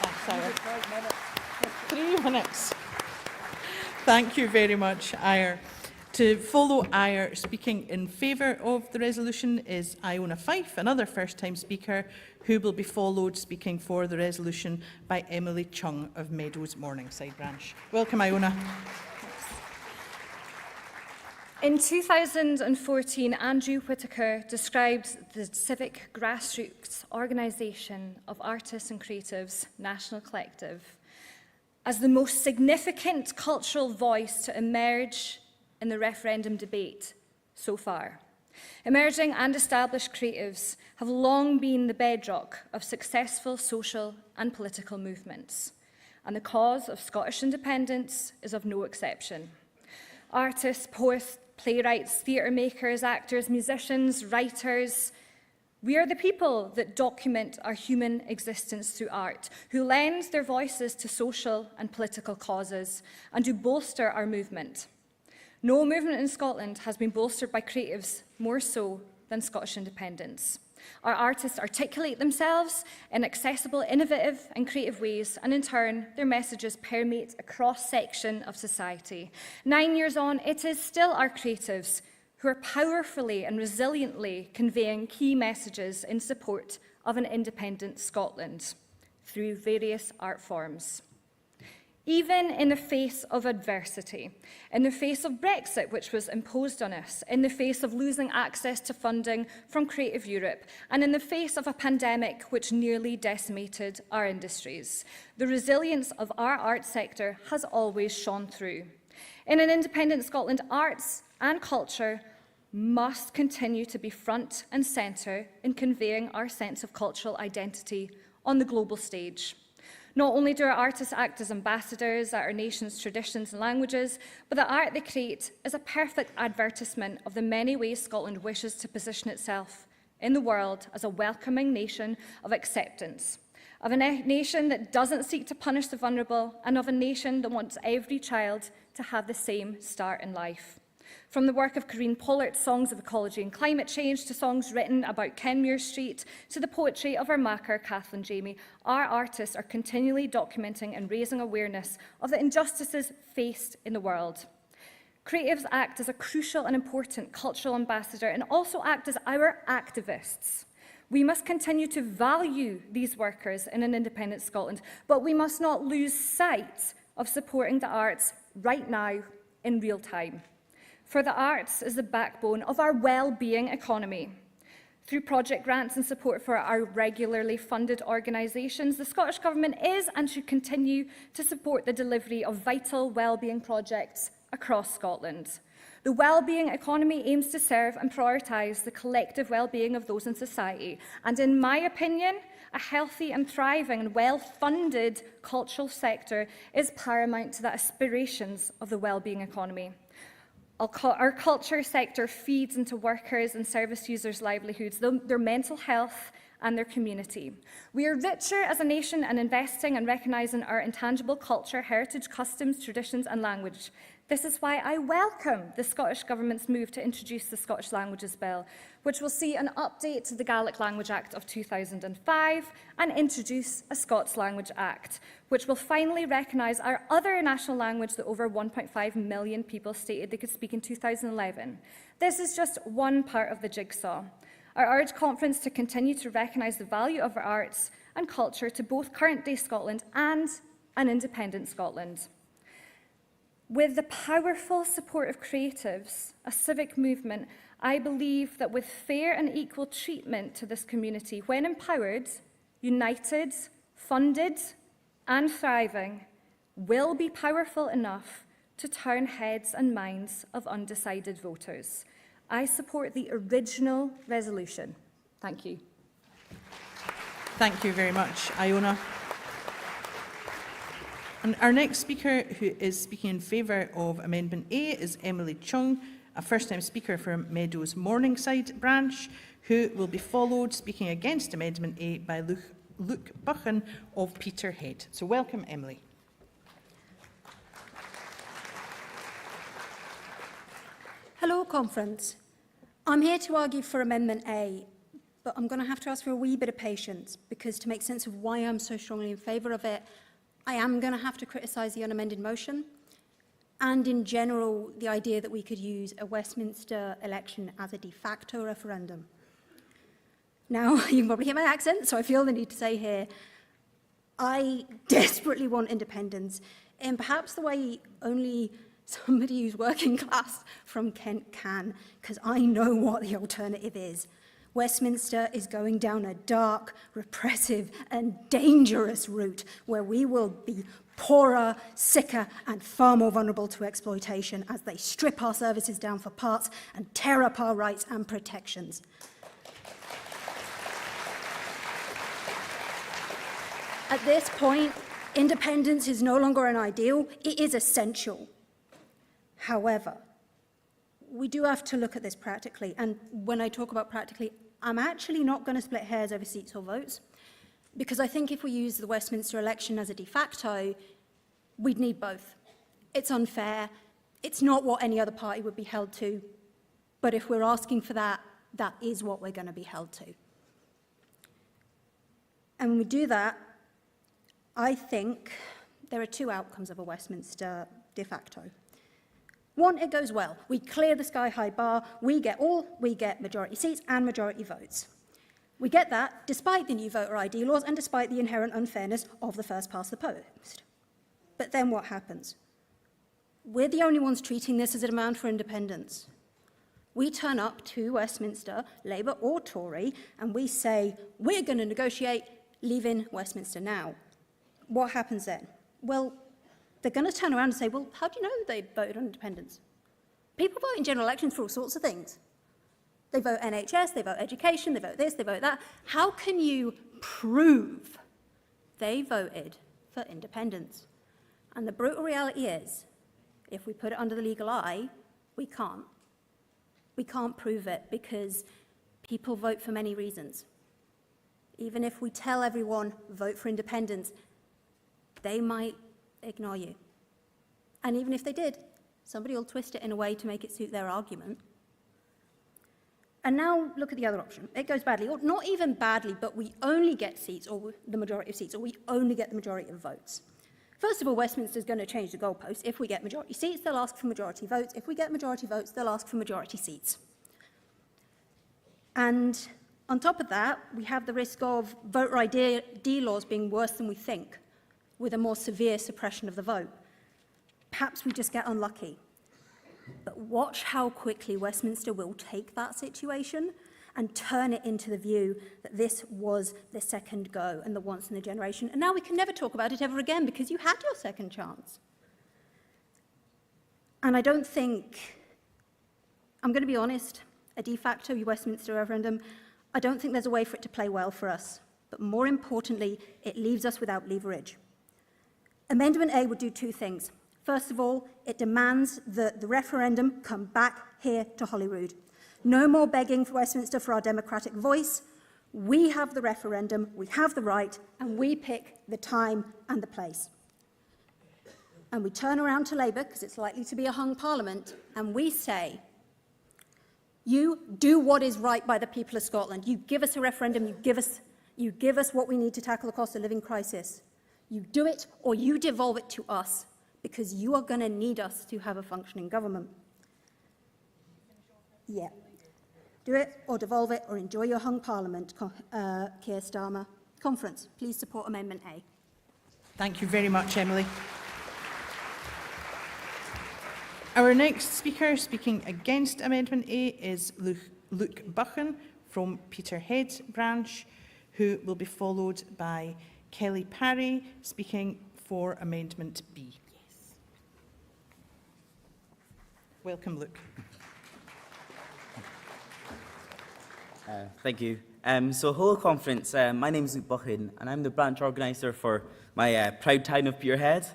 Speaker 4: Thanks, Ira. 3 minutes. Thank you very much, Ira. To follow Ire, speaking in favour of the resolution is Iona Fife, another first-time speaker, who will be followed, speaking for the resolution, by Emily Chung of Meadows Morningside Branch. Welcome, Iona.
Speaker 2: In 2014, Andrew Whitaker described the civic grassroots organisation of artists and creatives, National Collective, as the most significant cultural voice to emerge in the referendum debate so far. Emerging and established creatives have long been the bedrock of successful social and political movements, and the cause of Scottish independence is of no exception. Artists, poets, playwrights, theatre makers, actors, musicians, writers, We are the people that document our human existence through art, who lend their voices to social and political causes, and who bolster our movement. No movement in Scotland has been bolstered by creatives more so than Scottish independence. Our artists articulate themselves in accessible, innovative and creative ways, and in turn, their messages permeate a cross-section of society. 9 years on, it is still our creatives who are powerfully and resiliently conveying key messages in support of an independent Scotland through various art forms. Even in the face of adversity, in the face of Brexit, which was imposed on us, in the face of losing access to funding from Creative Europe, and in the face of a pandemic which nearly decimated our industries, the resilience of our art sector has always shone through. In an independent Scotland, arts and culture must continue to be front and centre in conveying our sense of cultural identity on the global stage. Not only do our artists act as ambassadors at our nation's traditions and languages, but the art they create is a perfect advertisement of the many ways Scotland wishes to position itself in the world as a welcoming nation of acceptance, of a nation that doesn't seek to punish the vulnerable, and of a nation that wants every child to have the same start in life. From the work of Corinne Pollart's Songs of Ecology and Climate Change to songs written about Kenmure Street to the poetry of our maker, Kathleen Jamie, our artists are continually documenting and raising awareness of the injustices faced in the world. Creatives act as a crucial and important cultural ambassador and also act as our activists. We must continue to value these workers in an independent Scotland, but we must not lose sight of supporting the arts right now in real time. For the arts is the backbone of our well-being economy. Through project grants and support for our regularly funded organisations, the Scottish Government is and should continue to support the delivery of vital well-being projects across Scotland. The well-being economy aims to serve and prioritise the collective well-being of those in society, and in my opinion, a healthy and thriving and well-funded cultural sector is paramount to the aspirations of the well-being economy. Our culture sector feeds into workers and service users' livelihoods, their mental health and their community. We are richer as a nation in investing and recognising our intangible culture, heritage, customs, traditions and language. This is why I welcome the Scottish Government's move to introduce the Scottish Languages Bill, which will see an update to the Gaelic Language Act of 2005 and introduce a Scots Language Act, which will finally recognise our other national language that over 1.5 million people stated they could speak in 2011. This is just one part of the jigsaw. I urge conference to continue to recognise the value of our arts and culture to both current-day Scotland and an independent Scotland. With the powerful support of creatives, a civic movement, I believe that with fair and equal treatment to this community, when empowered, united, funded and thriving, will be powerful enough to turn heads and minds of undecided voters. I support the original resolution. Thank you.
Speaker 4: Thank you very much, Iona. And our next speaker, who is speaking in favour of Amendment A, is Emily Chung, a first-time speaker from Meadows Morningside branch, who will be followed, speaking against Amendment A, by Luke Buchan of Peterhead. So welcome, Emily.
Speaker 3: Hello, Conference. I'm here to argue for Amendment A, but I'm going to have to ask for a wee bit of patience, because to make sense of why I'm so strongly in favour of it, I am going to have to criticise the unamended motion, and in general, the idea that we could use a Westminster election as a de facto referendum. Now, you can probably hear my accent, so I feel the need to say here, I desperately want independence, in perhaps the way only somebody who's working class from Kent can, because I know what the alternative is. Westminster is going down a dark, repressive and dangerous route where we will be poorer, sicker and far more vulnerable to exploitation as they strip our services down for parts and tear up our rights and protections. At this point, independence is no longer an ideal, it is essential. However, we do have to look at this practically, and when I talk about practically, I'm actually not going to split hairs over seats or votes, because I think if we use the Westminster election as a de facto, we'd need both. It's unfair. It's not what any other party would be held to. But if we're asking for that, that is what we're going to be held to. And when we do that, I think there are two outcomes of a Westminster de facto. One, it goes well. We clear the sky-high bar. We get majority seats and majority votes. We get that despite the new voter ID laws and despite the inherent unfairness of the first past the post. But then what happens? We're the only ones treating this as a demand for independence. We turn up to Westminster, Labour or Tory, and we say, we're going to negotiate leaving Westminster now. What happens then? Well, they're going to turn around and say, well, how do you know they voted on independence? People vote in general elections for all sorts of things. They vote NHS, they vote education, they vote this, they vote that. How can you prove they voted for independence? And the brutal reality is, if we put it under the legal eye, we can't. We can't prove it because people vote for many reasons. Even if we tell everyone, vote for independence, they might ignore you. And even if they did, somebody will twist it in a way to make it suit their argument. And now look at the other option. It goes badly, or not even badly, but we only get seats, or the majority of seats, or we only get the majority of votes. First of all, Westminster is going to change the goalposts. If we get majority seats, they'll ask for majority votes. If we get majority votes, they'll ask for majority seats. And on top of that, we have the risk of voter ID laws being worse than we think, with a more severe suppression of the vote. Perhaps we just get unlucky. But watch how quickly Westminster will take that situation and turn it into the view that this was the second go and the once in a generation. And now we can never talk about it ever again because you had your second chance. And I don't think, I'm going to be honest, a de facto Westminster referendum, I don't think there's a way for it to play well for us. But more importantly, it leaves us without leverage. Amendment A would do two things. First of all, it demands that the referendum come back here to Holyrood. No more begging for Westminster for our democratic voice. We have the referendum, we have the right, and we pick the time and the place. And we turn around to Labour, because it's likely to be a hung parliament, and we say, you do what is right by the people of Scotland. You give us a referendum, you give us what we need to tackle the cost of living crisis. You do it, or you devolve it to us, because you are going to need us to have a functioning government. Yeah. Do it, or devolve it, or enjoy your hung parliament, Keir Starmer. Conference, please support Amendment A.
Speaker 4: Thank you very much, Emily. Our next speaker speaking against Amendment A is Luke Buchan from Peterhead branch, who will be followed by Kelly Parry speaking for Amendment B. Yes. Welcome, Luke.
Speaker 5: Thank you. Hello conference, my name is Luke Buchan and I'm the branch organiser for my proud town of Peterhead.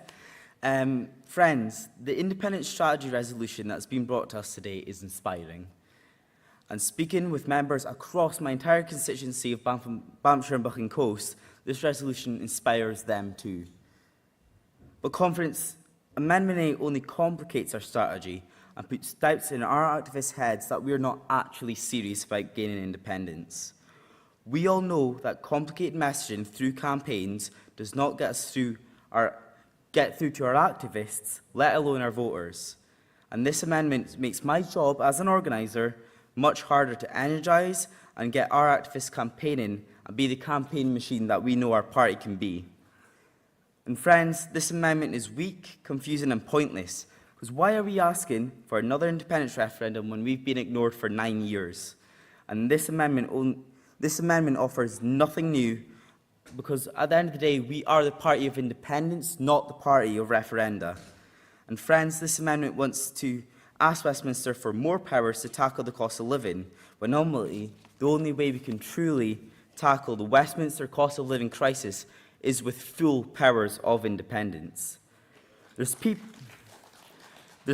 Speaker 5: Friends, the independent strategy resolution that's been brought to us today is inspiring. And speaking with members across my entire constituency of Banffshire and Buchan Coast, this resolution inspires them too. But conference, Amendment A only complicates our strategy and puts doubts in our activists' heads that we are not actually serious about gaining independence. We all know that complicated messaging through campaigns does not get through to our activists, let alone our voters. And this amendment makes my job as an organiser much harder to energise and get our activists campaigning and be the campaign machine that we know our party can be. And friends, this amendment is weak, confusing and pointless. Because why are we asking for another independence referendum when we've been ignored for 9 years? And this amendment offers nothing new, because at the end of the day, we are the party of independence, not the party of referenda. And friends, this amendment wants to ask Westminster for more powers to tackle the cost of living, when normally the only way we can truly tackle the Westminster cost of living crisis is with full powers of independence. There's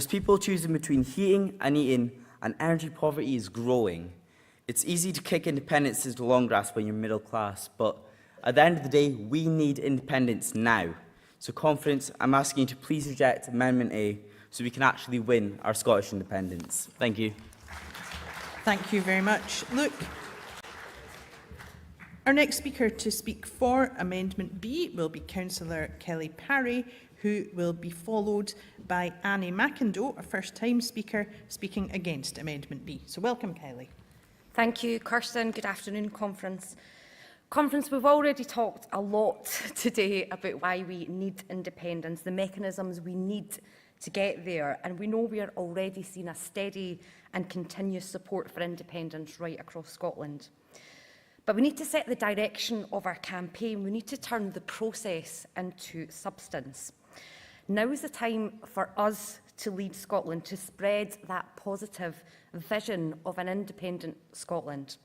Speaker 5: people choosing between heating and eating, and energy poverty is growing. It's easy to kick independence into the long grass when you're middle class, but at the end of the day, we need independence now. So, Conference, I'm asking you to please reject Amendment A so we can actually win our Scottish independence. Thank you.
Speaker 4: Thank you very much. Luke. Our next speaker to speak for Amendment B will be Councillor Kelly Parry, who will be followed by Annie McIndoe, a first-time speaker, speaking against Amendment B. So welcome, Kelly.
Speaker 6: Thank you, Kirsten. Good afternoon, Conference. Conference, we've already talked a lot today about why we need independence, the mechanisms we need to get there, and we know we are already seeing a steady and continuous support for independence right across Scotland. But we need to set the direction of our campaign. We need to turn the process into substance. Now is the time for us to lead Scotland, to spread that positive vision of an independent Scotland.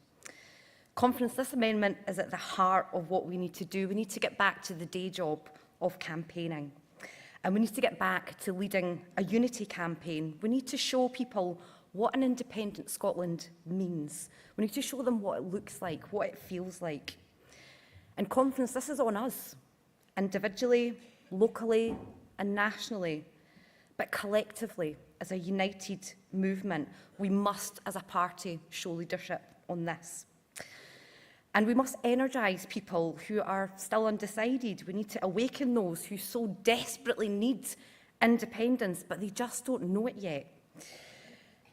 Speaker 6: Conference, this amendment is at the heart of what we need to do. We need to get back to the day job of campaigning. And we need to get back to leading a unity campaign. We need to show people what an independent Scotland means. We need to show them what it looks like, what it feels like. And Conference, this is on us, individually, locally and nationally, but collectively, as a united movement, we must, as a party, show leadership on this. And we must energise people who are still undecided. We need to awaken those who so desperately need independence, but they just don't know it yet.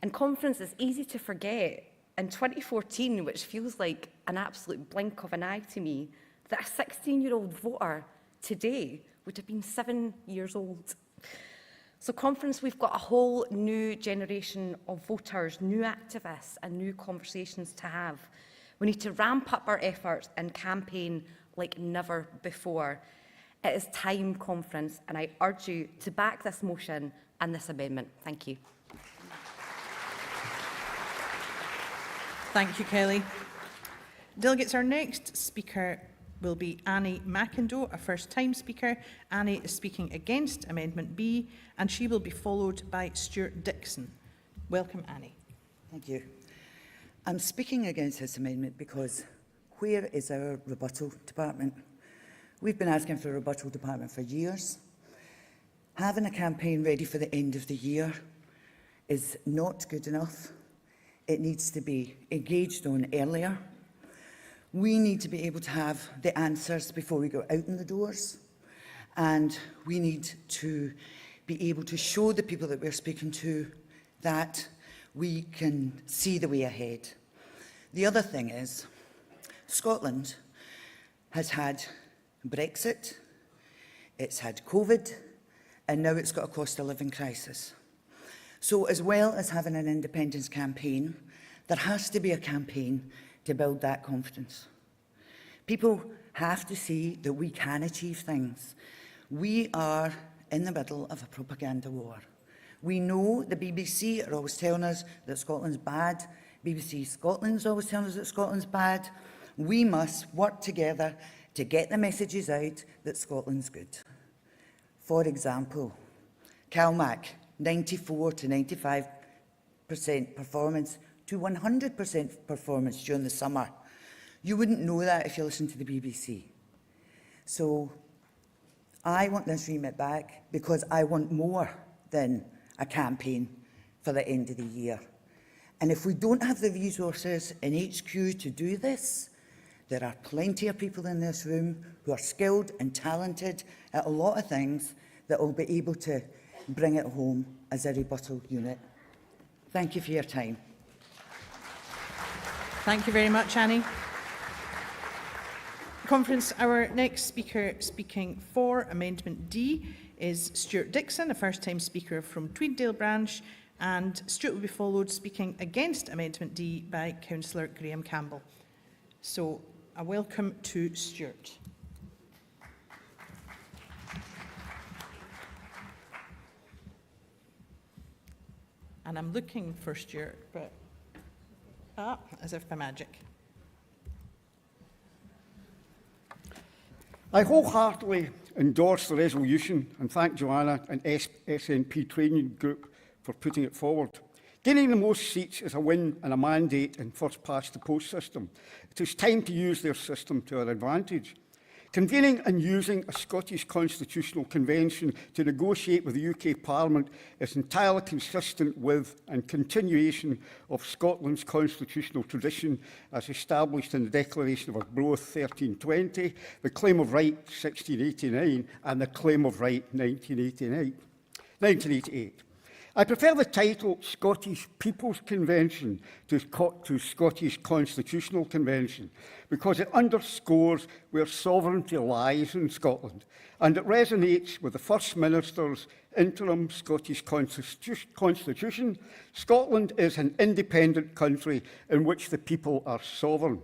Speaker 6: And Conference, is easy to forget, in 2014, which feels like an absolute blink of an eye to me, that a 16-year-old voter today would have been 7 years old. So Conference, we've got a whole new generation of voters, new activists and new conversations to have. We need to ramp up our efforts and campaign like never before. It is time, Conference, and I urge you to back this motion and this amendment. Thank you.
Speaker 4: Thank you, Kelly. Delegates, our next speaker will be Annie McIndoe, a first-time speaker. Annie is speaking against Amendment B, and she will be followed by Stuart Dixon. Welcome, Annie.
Speaker 7: Thank you. I'm speaking against this amendment because where is our rebuttal department? We've been asking for a rebuttal department for years. Having a campaign ready for the end of the year is not good enough. It needs to be engaged on earlier. We need to be able to have the answers before we go out in the doors. And we need to be able to show the people that we're speaking to that we can see the way ahead. The other thing is, Scotland has had Brexit, it's had COVID, and now it's got a cost of living crisis. So as well as having an independence campaign, there has to be a campaign to build that confidence. People have to see that we can achieve things. We are in the middle of a propaganda war. We know the BBC are always telling us that Scotland's bad. BBC Scotland's always telling us that Scotland's bad. We must work together to get the messages out that Scotland's good. For example, CalMac, 94 to 95% performance to 100% performance during the summer. You wouldn't know that if you listened to the BBC. So I want this remit back because I want more than a campaign for the end of the year. And if we don't have the resources in HQ to do this, there are plenty of people in this room who are skilled and talented at a lot of things that will be able to bring it home as a rebuttal unit. Thank you for your time.
Speaker 4: Thank you very much, Annie. Conference, our next speaker speaking for Amendment D is Stuart Dixon, a first-time speaker from Tweeddale Branch, and Stuart will be followed speaking against Amendment D by Councillor Graham Campbell. So, a welcome to Stuart. And I'm looking for Stuart, but as if by magic.
Speaker 23: I wholeheartedly endorse the resolution and thank Joanna and SNP Training Group for putting it forward. Gaining the most seats is a win and a mandate in first-past-the-post system. It is time to use their system to our advantage. Convening and using a Scottish Constitutional Convention to negotiate with the UK Parliament is entirely consistent with and continuation of Scotland's constitutional tradition as established in the Declaration of Arbroath 1320, the Claim of Right 1689 and the Claim of Right 1988. I prefer the title Scottish People's Convention to Scottish Constitutional Convention because it underscores where sovereignty lies in Scotland and it resonates with the First Minister's interim Scottish Constitution. Scotland is an independent country in which the people are sovereign.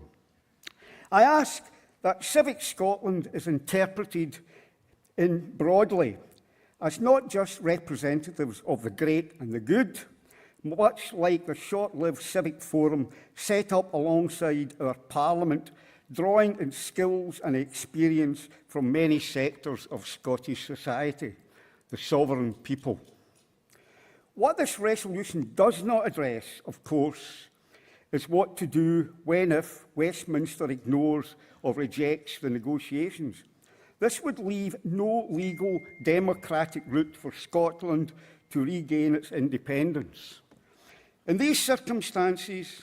Speaker 23: I ask that Civic Scotland is interpreted broadly as not just representatives of the great and the good, much like the short-lived civic forum set up alongside our Parliament, drawing in skills and experience from many sectors of Scottish society, the sovereign people. What this resolution does not address, of course, is what to do when if Westminster ignores or rejects the negotiations. This would leave no legal democratic route for Scotland to regain its independence. In these circumstances,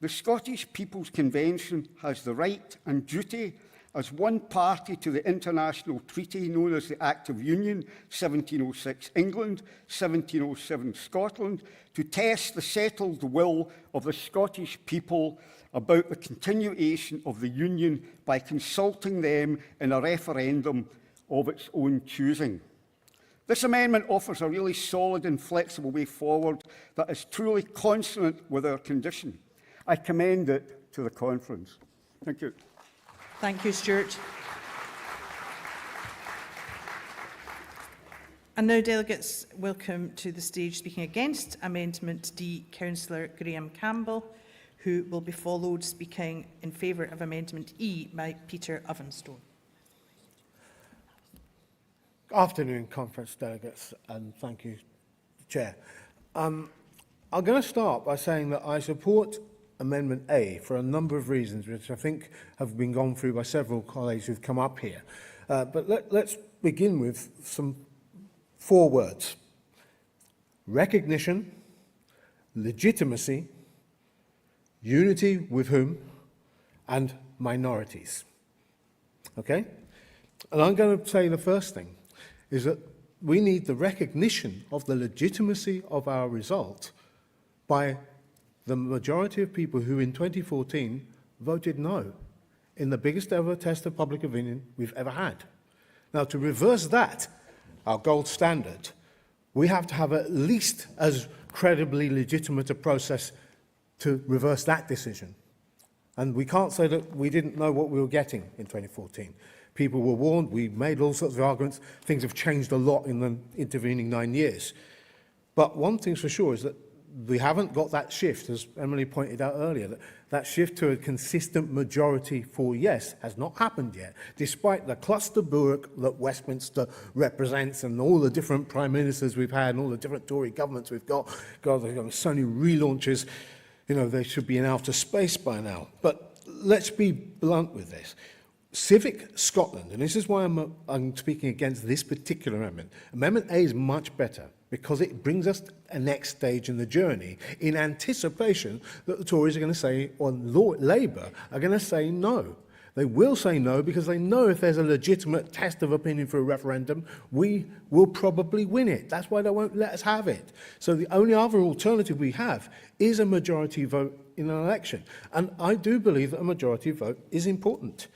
Speaker 23: the Scottish People's Convention has the right and duty as one party to the international treaty known as the Act of Union, 1706 England, 1707 Scotland, to test the settled will of the Scottish people about the continuation of the Union by consulting them in a referendum of its own choosing. This amendment offers a really solid and flexible way forward that is truly consonant with our condition. I commend it to the conference. Thank you.
Speaker 4: Thank you, Stuart. And now, delegates, welcome to the stage speaking against Amendment D, Councillor Graham Campbell, who will be followed speaking in favour of Amendment E by Peter Ovenstone.
Speaker 8: Afternoon, conference delegates, and thank you, Chair. I'm going to start by saying that I support Amendment A for a number of reasons, which I think have been gone through by several colleagues who've come up here. But let's begin with some 4 words: recognition, legitimacy, unity with whom, and minorities. Okay? And I'm going to say the first thing is that we need the recognition of the legitimacy of our result by the majority of people who in 2014 voted no in the biggest ever test of public opinion we've ever had. Now, to reverse that, our gold standard, we have to have at least as credibly legitimate a process to reverse that decision. And we can't say that we didn't know what we were getting in 2014. People were warned, we made all sorts of arguments, things have changed a lot in the intervening 9 years. But one thing's for sure is that we haven't got that shift, as Emily pointed out earlier, that shift to a consistent majority for yes has not happened yet, despite the clusterburg that Westminster represents and all the different prime ministers we've had and all the different Tory governments we've got. God, they've got so many relaunches. You know, they should be in outer space by now. But let's be blunt with this. Civic Scotland, and this is why I'm speaking against this particular amendment. Amendment A is much better because it brings us a next stage in the journey in anticipation that the Tories are going to say, or Labour are going to say no. They will say no because they know if there's a legitimate test of opinion for a referendum, we will probably win it. That's why they won't let us have it. So the only other alternative we have is a majority vote in an election. And I do believe that a majority vote is important.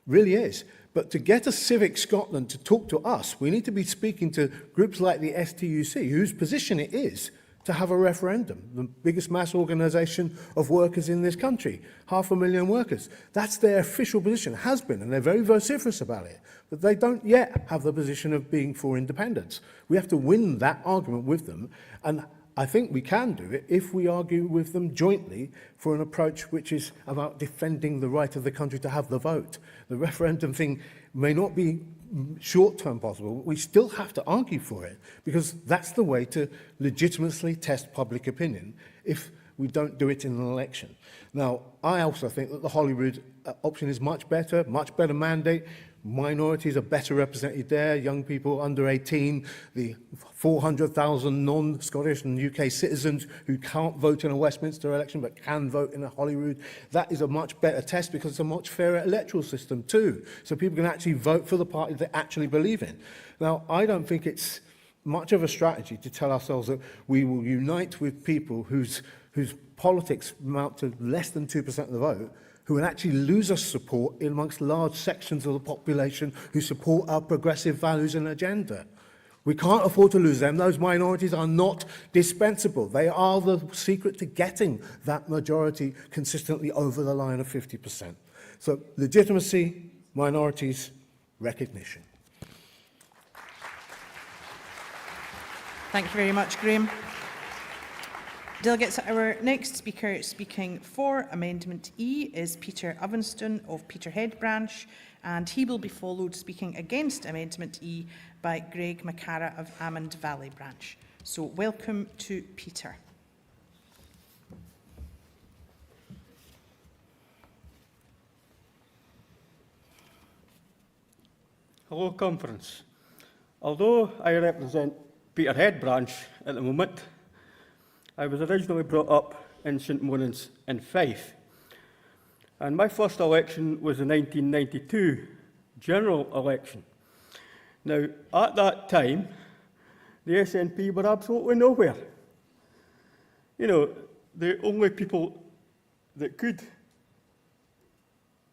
Speaker 8: Really is. But to get a Civic Scotland to talk to us, we need to be speaking to groups like the STUC, whose position it is to have a referendum, the biggest mass organisation of workers in this country, 500,000 workers. That's their official position, has been, and they're very vociferous about it. But they don't yet have the position of being for independence. We have to win that argument with them, and I think we can do it if we argue with them jointly for an approach which is about defending the right of the country to have the vote. The referendum thing may not be short-term possible, we still have to argue for it, because that's the way to legitimately test public opinion if we don't do it in an election. Now, I also think that the Holyrood option is much better mandate. Minorities are better represented there, young people under 18, the 400,000 non-Scottish and UK citizens who can't vote in a Westminster election but can vote in a Holyrood. That is a much better test because it's a much fairer electoral system too. So people can actually vote for the party they actually believe in. Now, I don't think it's much of a strategy to tell ourselves that we will unite with people whose politics amount to less than 2% of the vote, who will actually lose us support in amongst large sections of the population who support our progressive values and agenda. We can't afford to lose them. Those minorities are not dispensable. They are the secret to getting that majority consistently over the line of 50%. So legitimacy, minorities, recognition.
Speaker 4: Thank you very much, Graham. Delegates, our next speaker speaking for Amendment E is Peter Ovenston of Peterhead Branch, and he will be followed speaking against Amendment E by Greg McCara of Amond Valley Branch. So welcome to Peter.
Speaker 9: Hello, Conference. Although I represent Peterhead Branch at the moment, I was originally brought up in St Morans in Fife, and my first election was the 1992 general election. Now, at that time, the SNP were absolutely nowhere. You know, the only people that could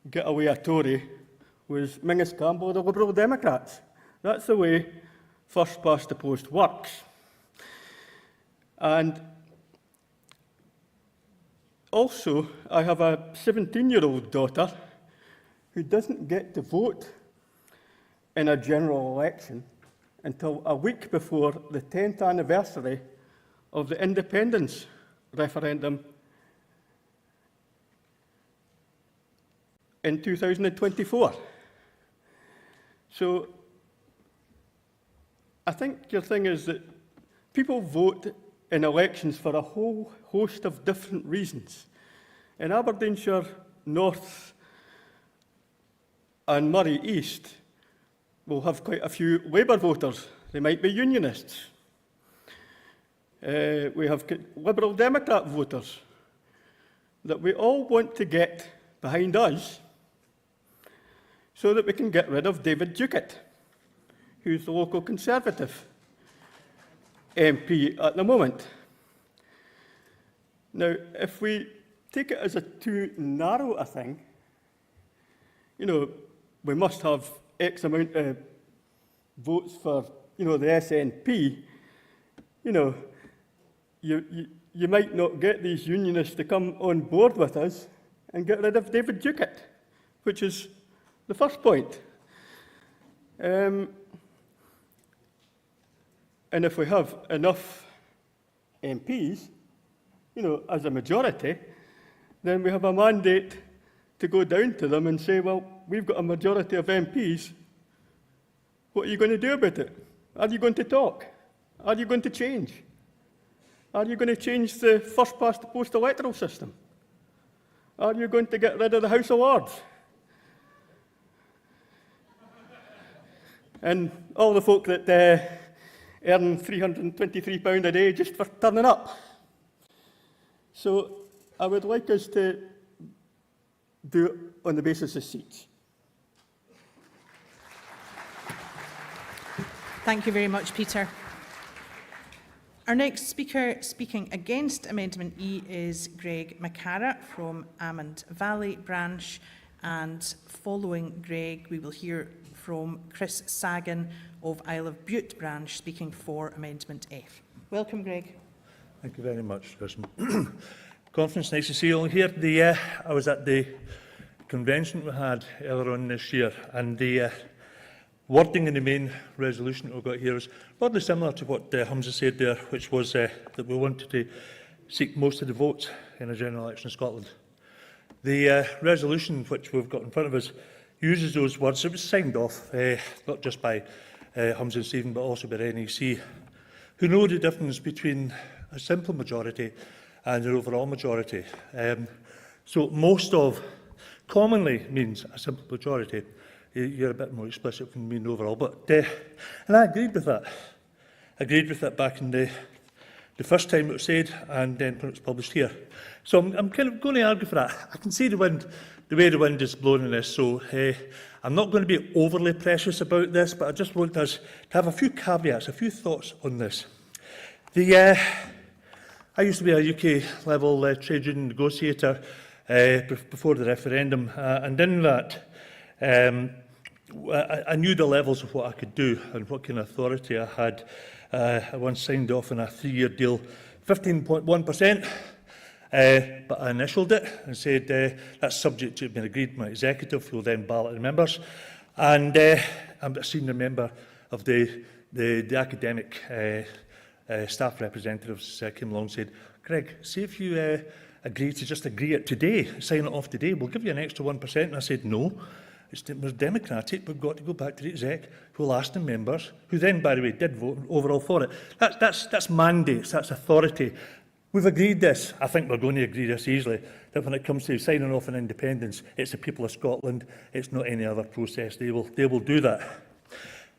Speaker 9: get away a Tory was Mingus Campbell, the Liberal Democrats. That's the way first past the post works. And also, I have a 17-year-old daughter who doesn't get to vote in a general election until a week before the 10th anniversary of the independence referendum in 2024. So I think your thing is that people vote in elections for a whole host of different reasons. In Aberdeenshire North and Murray East, we'll have quite a few Labour voters. They might be Unionists. We have Liberal Democrat voters that we all want to get behind us so that we can get rid of David Duckett, who's the local Conservative MP at the moment. Now, if we take it as a too narrow a thing, you know, we must have X amount of votes for, you know, the SNP, you know, you might not get these unionists to come on board with us and get rid of David Duckett, which is the first point. And if we have enough MPs, you know, as a majority, then we have a mandate to go down to them and say, well, we've got a majority of MPs. What are you going to do about it? Are you going to talk? Are you going to change? Are you going to change the first past the post electoral system? Are you going to get rid of the House of Lords? And all the folk that earn £323 a day just for turning up. So I would like us to do it on the basis of seats.
Speaker 4: Thank you very much, Peter. Our next speaker speaking against Amendment E is Greg McCara from Amond Valley Branch, and following Greg we will hear from Chris Sagan of Isle of Bute Branch speaking for Amendment F. Welcome, Greg.
Speaker 10: Thank you very much, Kirsten. Conference, nice to see you all here. I was at the convention we had earlier on this year, and the wording in the main resolution that we've got here is broadly similar to what Humza said there, which was that we wanted to seek most of the votes in a general election in Scotland. The resolution which we've got in front of us uses those words. It was signed off, not just by Hums and Stephen, but also by NEC, who know the difference between a simple majority and an overall majority. So most of commonly means a simple majority. You're a bit more explicit when you mean overall, but and I agreed with that. I agreed with that back in the first time it was said, and then when it was published here. So I'm kind of going to argue for that. I can see the wind, the way the wind is blowing in this, so I'm not going to be overly precious about this, but I just want us to have a few caveats, a few thoughts on this. I used to be a UK-level trade union negotiator before the referendum, and in that, I knew the levels of what I could do and what kind of authority I had. I once signed off on a 3-year deal, 15.1%, but I initialed it and said that's subject to it being agreed by my executive, who will then ballot the members. And I'm a senior member of the academic staff representatives came along and said, Greg, see if you agree to just agree it today, sign it off today, we'll give you an extra 1%. And I said, no. It was democratic. We've got to go back to the exec, who will ask the members, who then, by the way, did vote overall for it. That's mandates, that's authority. We've agreed this. I think we're going to agree this easily, that when it comes to signing off on independence, it's the people of Scotland, it's not any other process. They will do that.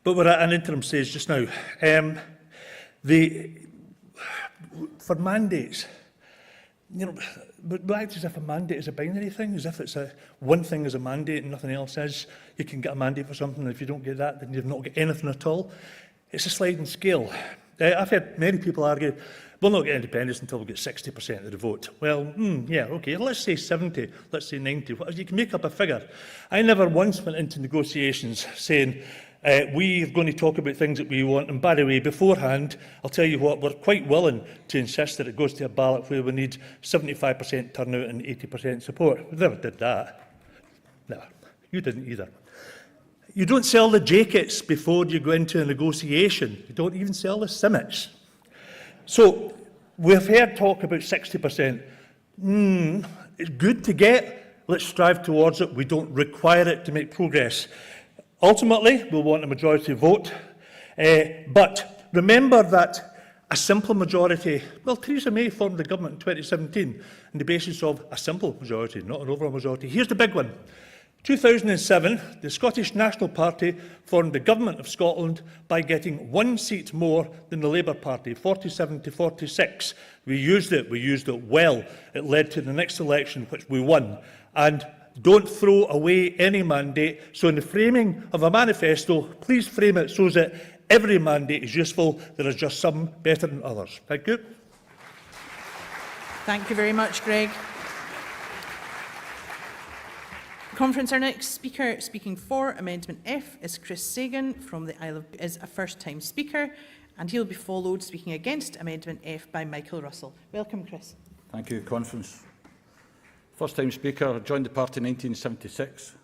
Speaker 10: But we're at an interim stage just now. For mandates, you know, but we act as if a mandate is a binary thing, as if it's one thing is a mandate and nothing else is. You can get a mandate for something, and if you don't get that, then you've not got anything at all. It's a sliding scale. I've heard many people argue, we'll not get independence until we get 60% of the vote. Well, yeah, okay, let's say 70, let's say 90. You can make up a figure. I never once went into negotiations saying, we're going to talk about things that we want, and by the way, beforehand, I'll tell you what, we're quite willing to insist that it goes to a ballot where we need 75% turnout and 80% support. We never did that. No, you didn't either. You don't sell the jackets before you go into a negotiation. You don't even sell the simmets. So we've heard talk about 60%. It's good to get. Let's strive towards it. We don't require it to make progress. Ultimately, we'll want a majority vote, but remember that a simple majority, well, Theresa May formed the government in 2017 on the basis of a simple majority, not an overall majority. Here's the big one. 2007, the Scottish National Party formed the government of Scotland by getting 1 seat more than the Labour Party, 47 to 46. We used it well. It led to the next election, which we won. And don't throw away any mandate. So in the framing of a manifesto, please frame it so that every mandate is useful. There is just some better than others. Thank you.
Speaker 4: Thank you very much, Greg. Conference, our next speaker, speaking for Amendment F, is Chris Sagan from the Isle of is a first-time speaker, and he'll be followed, speaking against Amendment F, by Michael Russell. Welcome, Chris.
Speaker 11: Thank you, Conference. First-time speaker, I joined the party in 1976,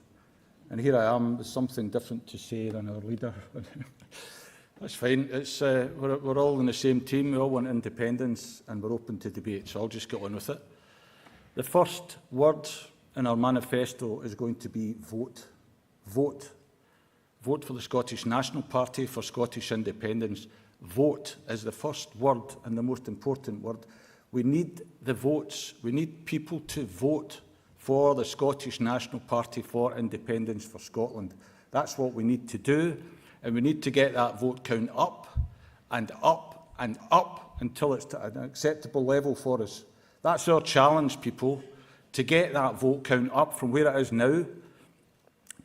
Speaker 11: and here I am with something different to say than our leader. That's fine. It's, we're all in the same team. We all want independence, and we're open to debate, so I'll just get on with it. The first word in our manifesto is going to be vote. Vote. Vote for the Scottish National Party, for Scottish independence. Vote is the first word and the most important word. We need the votes. We need people to vote for the Scottish National Party for independence for Scotland. That's what we need to do, and we need to get that vote count up and up and up until it's at an acceptable level for us. That's our challenge, people, to get that vote count up from where it is now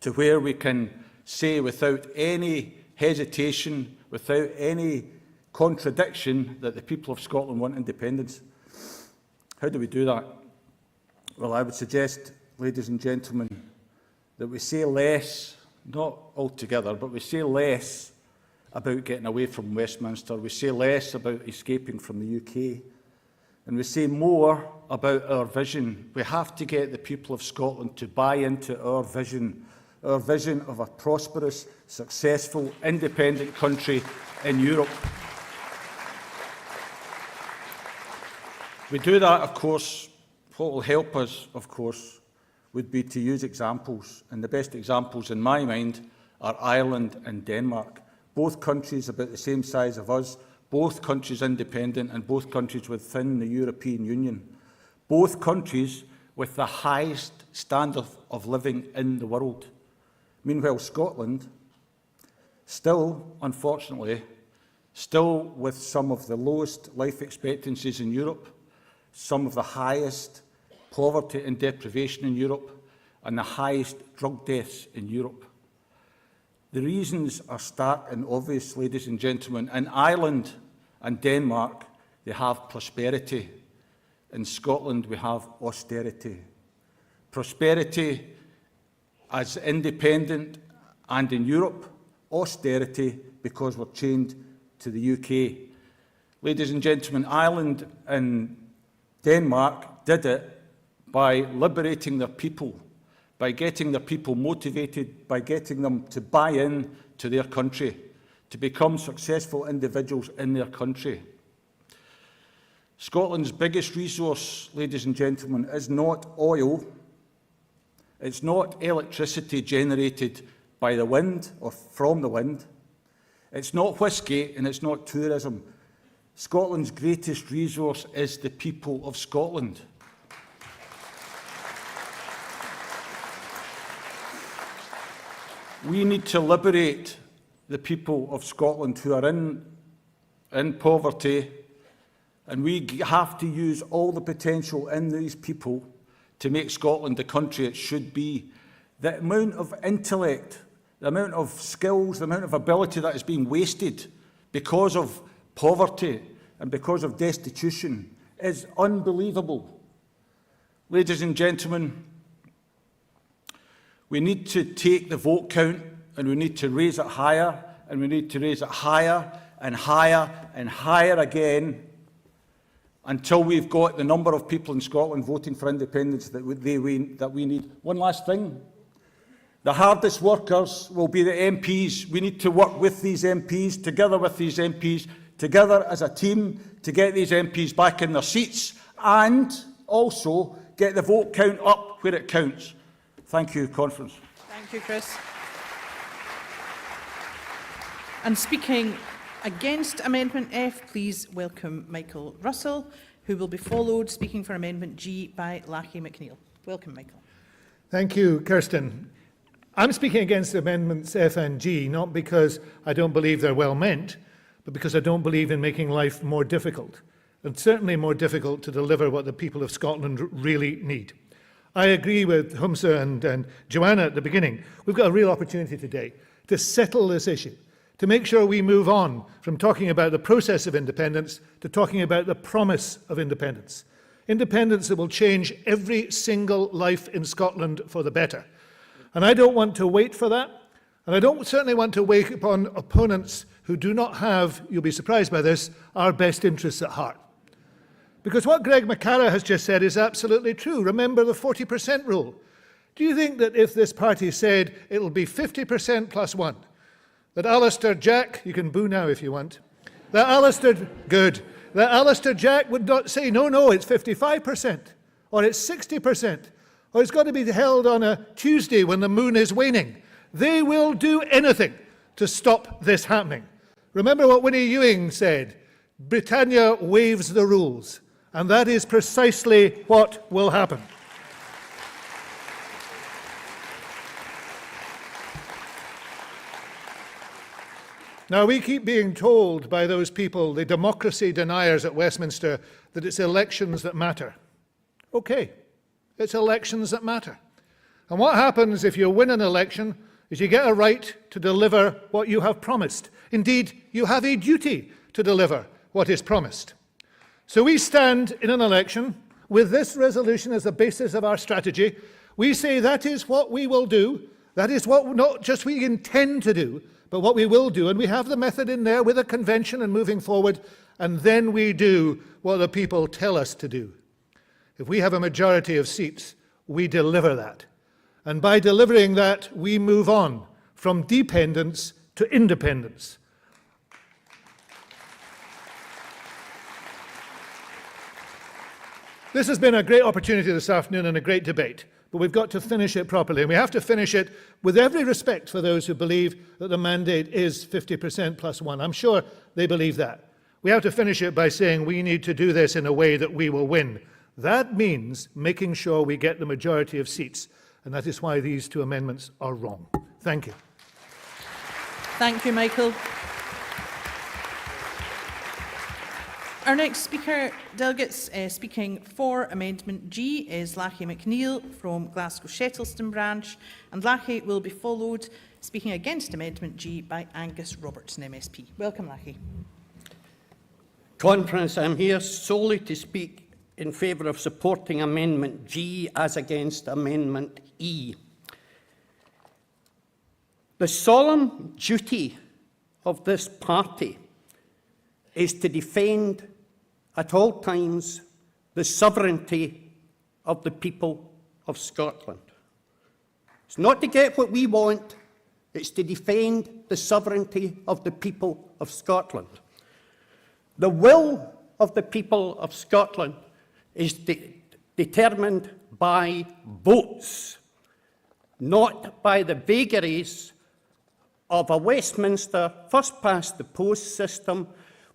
Speaker 11: to where we can say without any hesitation, without any contradiction, that the people of Scotland want independence. How do we do that? Well, I would suggest, ladies and gentlemen, that we say less, not altogether, but we say less about getting away from Westminster. We say less about escaping from the UK. And we say more about our vision. We have to get the people of Scotland to buy into our vision of a prosperous, successful, independent country in Europe. We do that, of course. What will help us, of course, would be to use examples, and the best examples in my mind are Ireland and Denmark. Both countries about the same size of us, both countries independent and both countries within the European Union. Both countries with the highest standard of living in the world. Meanwhile, Scotland, still, unfortunately, still with some of the lowest life expectancies in Europe, some of the highest poverty and deprivation in Europe, and the highest drug deaths in Europe. The reasons are stark and obvious, ladies and gentlemen. In Ireland and Denmark, they have prosperity. In Scotland, we have austerity. Prosperity as independent, and in Europe, austerity because we're chained to the UK. Ladies and gentlemen, Ireland and Denmark did it by liberating their people, by getting their people motivated, by getting them to buy in to their country, to become successful individuals in their country. Scotland's biggest resource, ladies and gentlemen, is not oil. It's not electricity generated by the wind or from the wind. It's not whisky and it's not tourism. Scotland's greatest resource is the people of Scotland. We need to liberate the people of Scotland who are in poverty, and we have to use all the potential in these people to make Scotland the country it should be. The amount of intellect, the amount of skills, the amount of ability that is being wasted because of poverty and because of destitution is unbelievable. Ladies and gentlemen, we need to take the vote count and we need to raise it higher, and we need to raise it higher and higher and higher again until we've got the number of people in Scotland voting for independence that we need. One last thing. The hardest workers will be the MPs. We need to work with these MPs, together with these MPs, together as a team to get these MPs back in their seats and also get the vote count up where it counts. Thank you, Conference.
Speaker 4: Thank you, Chris. And speaking against Amendment F, please welcome Michael Russell, who will be followed, speaking for Amendment G, by Lachie McNeill. Welcome, Michael.
Speaker 8: Thank you, Kirsten. I'm speaking against Amendments F and G, not because I don't believe they're well meant, but because I don't believe in making life more difficult, and certainly more difficult to deliver what the people of Scotland really need. I agree with Humsa and Joanna at the beginning. We've got a real opportunity today to settle this issue, to make sure we move on from talking about the process of independence to talking about the promise of independence. Independence that will change every single life in Scotland for the better. And I don't want to wait for that. And I don't certainly want to wait upon opponents who do not have, you'll be surprised by this, our best interests at heart. Because what Greg McCarra has just said is absolutely true. Remember the 40% rule. Do you think that if this party said it'll be 50% plus one, that Alistair Jack, you can boo now if you want, that Alistair Jack would not say, no, it's 55%, or it's 60%, or it's got to be held on a Tuesday when the moon is waning. They will do anything to stop this happening. Remember what Winnie Ewing said, Britannia waives the rules, and that is precisely what will happen. Now, we keep being told by those people, the democracy deniers at Westminster, that it's elections that matter. Okay, it's elections that matter. And what happens if you win an election is you get a right to deliver what you have promised. Indeed, you have a duty to deliver what is promised. So we stand in an election with this resolution as the basis of our strategy. We say that is what we will do. That is what not just we intend to do, but what we will do. And we have the method in there with a convention and moving forward. And then we do what the people tell us to do. If we have a majority of seats, we deliver that. And by delivering that, we move on from dependence to independence. This has been a great opportunity this afternoon and a great debate. but we've got to finish it properly. And we have to finish it with every respect for those who believe that the mandate is 50% plus one. I'm sure they believe that. We have to finish it by saying we need to do this in a way that we will win. That means making sure we get the majority of seats. And that is why these two amendments are wrong. Thank you.
Speaker 4: Thank you, Michael. Our next speaker, delegates speaking for Amendment G, is Lachie McNeill from Glasgow Shettleston branch, and Lachie will be followed, speaking against Amendment G, by Angus Robertson MSP. Welcome, Lachie.
Speaker 12: Conference, I'm here solely to speak in favour of supporting Amendment G as against Amendment E. The solemn duty of this party is to defend at all times the sovereignty of the people of Scotland. It's not to get what we want, it's to defend the sovereignty of the people of Scotland. The will of the people of Scotland is determined by votes, not by the vagaries of a Westminster first-past-the-post system,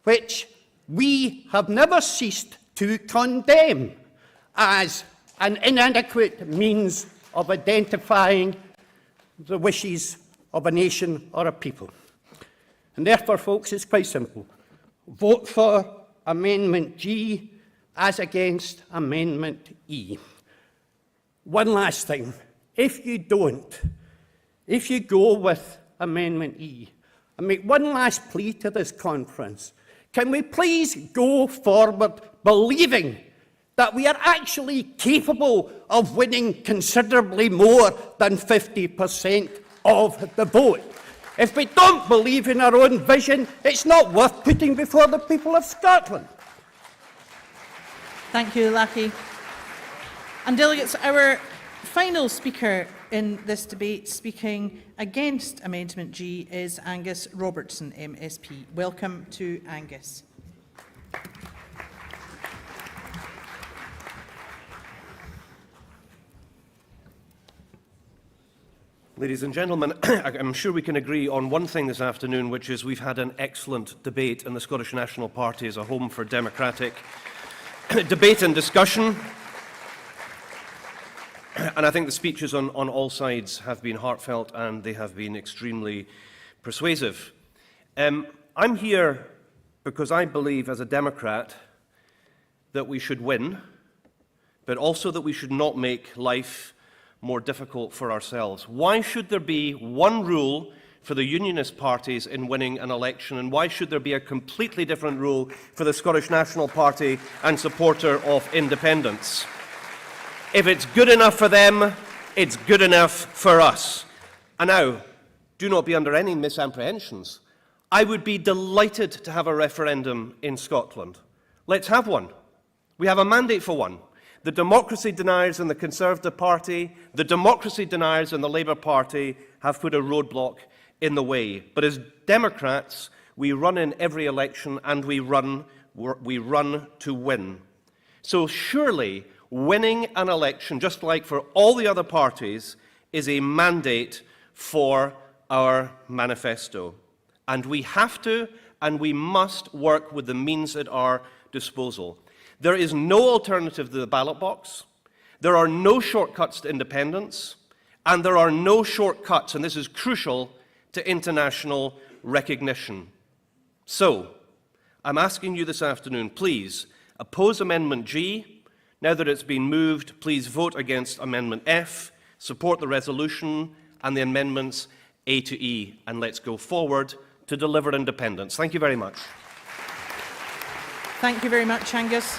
Speaker 12: which we have never ceased to condemn as an inadequate means of identifying the wishes of a nation or a people. And therefore, folks, it's quite simple. Vote for Amendment G as against Amendment E. One last thing. If you don't, if you go with Amendment E, I make one last plea to this conference. Can we please go forward believing that we are actually capable of winning considerably more than 50% of the vote? If we don't believe in our own vision, it's not worth putting before the people of Scotland.
Speaker 4: Thank you, Lachie. And delegates, our final speaker in this debate speaking against Amendment G is Angus Robertson, MSP. Welcome to Angus.
Speaker 13: Ladies and gentlemen, I'm sure we can agree on one thing this afternoon, which is we've had an excellent debate and the Scottish National Party is a home for democratic debate and discussion. And I think the speeches on all sides have been heartfelt and they have been extremely persuasive. I'm here because I believe as a Democrat that we should win, but also that we should not make life more difficult for ourselves. Why should there be one rule for the Unionist parties in winning an election, and why should there be a completely different rule for the Scottish National Party and supporter of independence? If it's good enough for them, it's good enough for us. And now, do not be under any misapprehensions. I would be delighted to have a referendum in Scotland. Let's have one. We have a mandate for one. The democracy deniers in the Conservative Party, the democracy deniers in the Labour Party have put a roadblock in the way. But as Democrats, we run in every election and we run to win. So surely winning an election, just like for all the other parties, is a mandate for our manifesto. And we have to and we must work with the means at our disposal. There is no alternative to the ballot box. There are no shortcuts to independence. And there are no shortcuts, and this is crucial, to international recognition. So, I'm asking you this afternoon, please oppose Amendment G. Now that it's been moved, please vote against Amendment F, support the resolution and the amendments A to E, and let's go forward to deliver independence. Thank you very much.
Speaker 4: Thank you very much, Angus.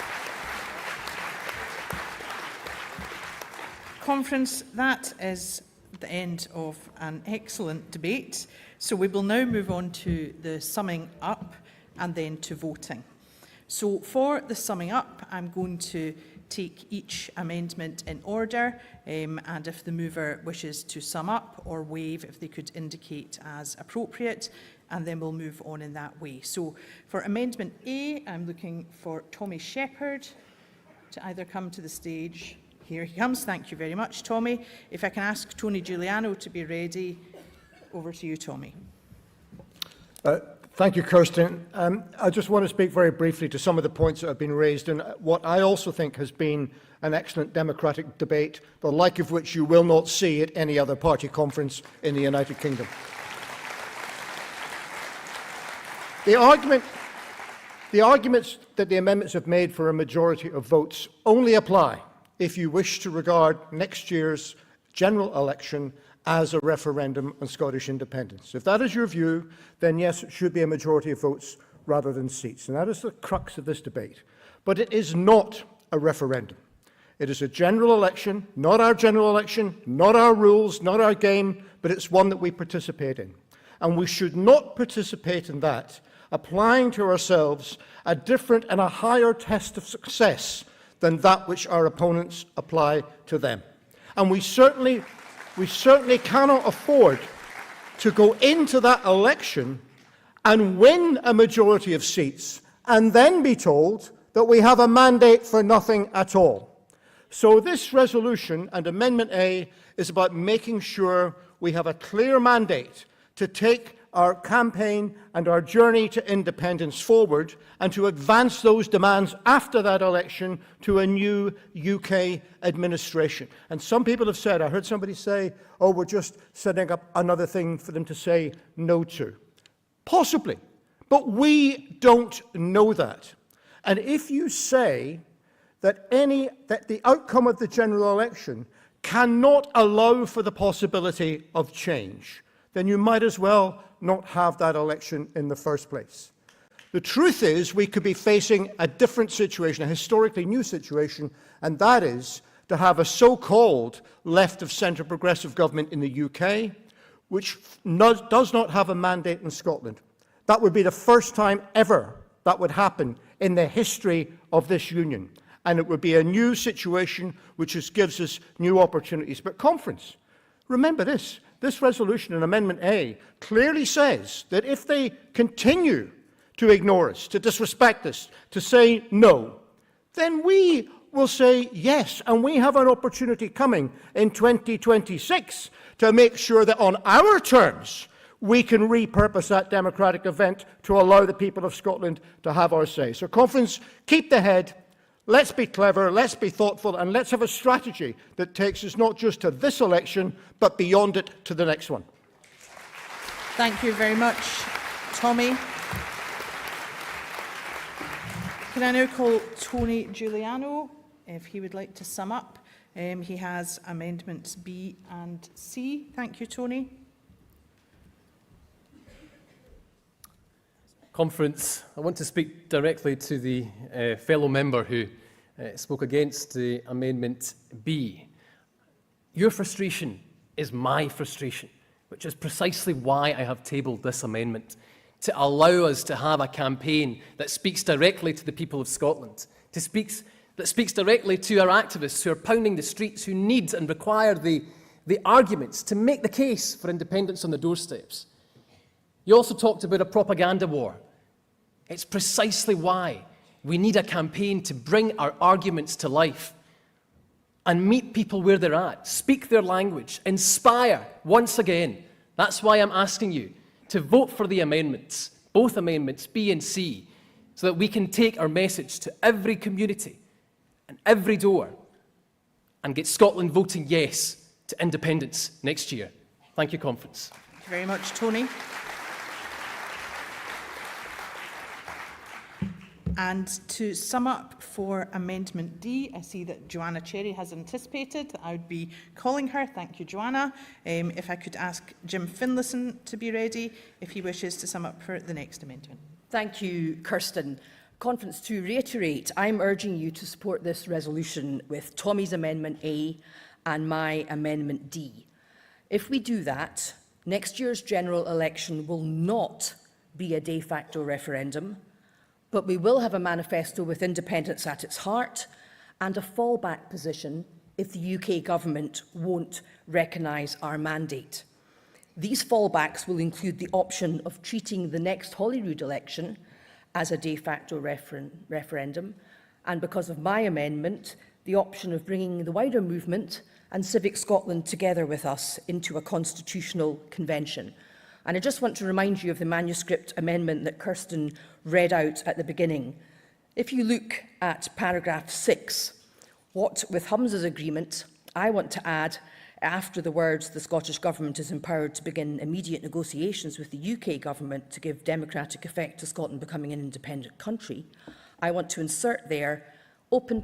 Speaker 4: Conference, that is the end of an excellent debate. So we will now move on to the summing up and then to voting. So for the summing up, I'm going to take each amendment in order, and if the mover wishes to sum up or waive, if they could indicate as appropriate, and then we'll move on in that way. So for Amendment A, I'm looking for Tommy Shepherd to either come to the stage Here he comes. Thank you very much, Tommy. If I can ask Tony Giuliano to be ready. Over to you, Tommy.
Speaker 14: Thank you, Kirsten. I just want to speak very briefly to some of the points that have been raised and what I also think has been an excellent democratic debate, the like of which you will not see at any other party conference in the United Kingdom. The arguments that the amendments have made for a majority of votes only apply if you wish to regard next year's general election as a referendum on Scottish independence. If that is your view, then yes, it should be a majority of votes rather than seats. And that is the crux of this debate. But it is not a referendum. It is a general election, not our general election, not our rules, not our game, but it's one that we participate in. And we should not participate in that, applying to ourselves a different and a higher test of success than that which our opponents apply to them. And we certainly cannot afford to go into that election and win a majority of seats and then be told that we have a mandate for nothing at all. So this resolution and Amendment A is about making sure we have a clear mandate to take our campaign and our journey to independence forward and to advance those demands after that election to a new UK administration. And some people have said, I heard somebody say, oh, we're just setting up another thing for them to say no to. Possibly, but we don't know that. And if you say that the outcome of the general election cannot allow for the possibility of change, then you might as well not have that election in the first place. The truth is we could be facing a different situation, a historically new situation, and that is to have a so-called left-of-centre progressive government in the UK, which does not have a mandate in Scotland. That would be the first time ever that would happen in the history of this union. And it would be a new situation which gives us new opportunities. But conference, remember this. This resolution in Amendment A clearly says that if they continue to ignore us, to disrespect us, to say no, then we will say yes. And we have an opportunity coming in 2026 to make sure that on our terms, we can repurpose that democratic event to allow the people of Scotland to have our say. So conference, keep the head. Let's be clever, let's be thoughtful, and let's have a strategy that takes us not just to this election, but beyond it to the next one.
Speaker 4: Thank you very much, Tommy. Can I now call Tony Giuliano, if he would like to sum up? He has amendments B and C. Thank you, Tony.
Speaker 15: Conference, I want to speak directly to the fellow member who spoke against the Amendment B. Your frustration is my frustration, which is precisely why I have tabled this amendment, to allow us to have a campaign that speaks directly to the people of Scotland, that speaks directly to our activists who are pounding the streets, who need and require the arguments to make the case for independence on the doorsteps. You also talked about a propaganda war. It's precisely why we need a campaign to bring our arguments to life and meet people where they're at, speak their language, inspire once again. That's why I'm asking you to vote for the amendments, both amendments B and C, so that we can take our message to every community and every door and get Scotland voting yes to independence next year. Thank you, Conference.
Speaker 4: Thank you very much, Tony. And to sum up for Amendment D, I see that Joanna Cherry has anticipated that I would be calling her. Thank you, Joanna. If I could ask Jim Finlayson to be ready, if he wishes to sum up for the next amendment.
Speaker 16: Thank you, Kirsten. Conference, to reiterate, I'm urging you to support this resolution with Tommy's Amendment A and my Amendment D. If we do that, next year's general election will not be a de facto referendum, but we will have a manifesto with independence at its heart and a fallback position if the UK government won't recognise our mandate. These fallbacks will include the option of treating the next Holyrood election as a de facto referendum, and because of my amendment, the option of bringing the wider movement and Civic Scotland together with us into a constitutional convention. And I just want to remind you of the manuscript amendment that Kirsten read out at the beginning. If you look at paragraph 6, what with Humza's agreement, I want to add, after the words, the Scottish Government is empowered to begin immediate negotiations with the UK Government to give democratic effect to Scotland becoming an independent country, I want to insert there, open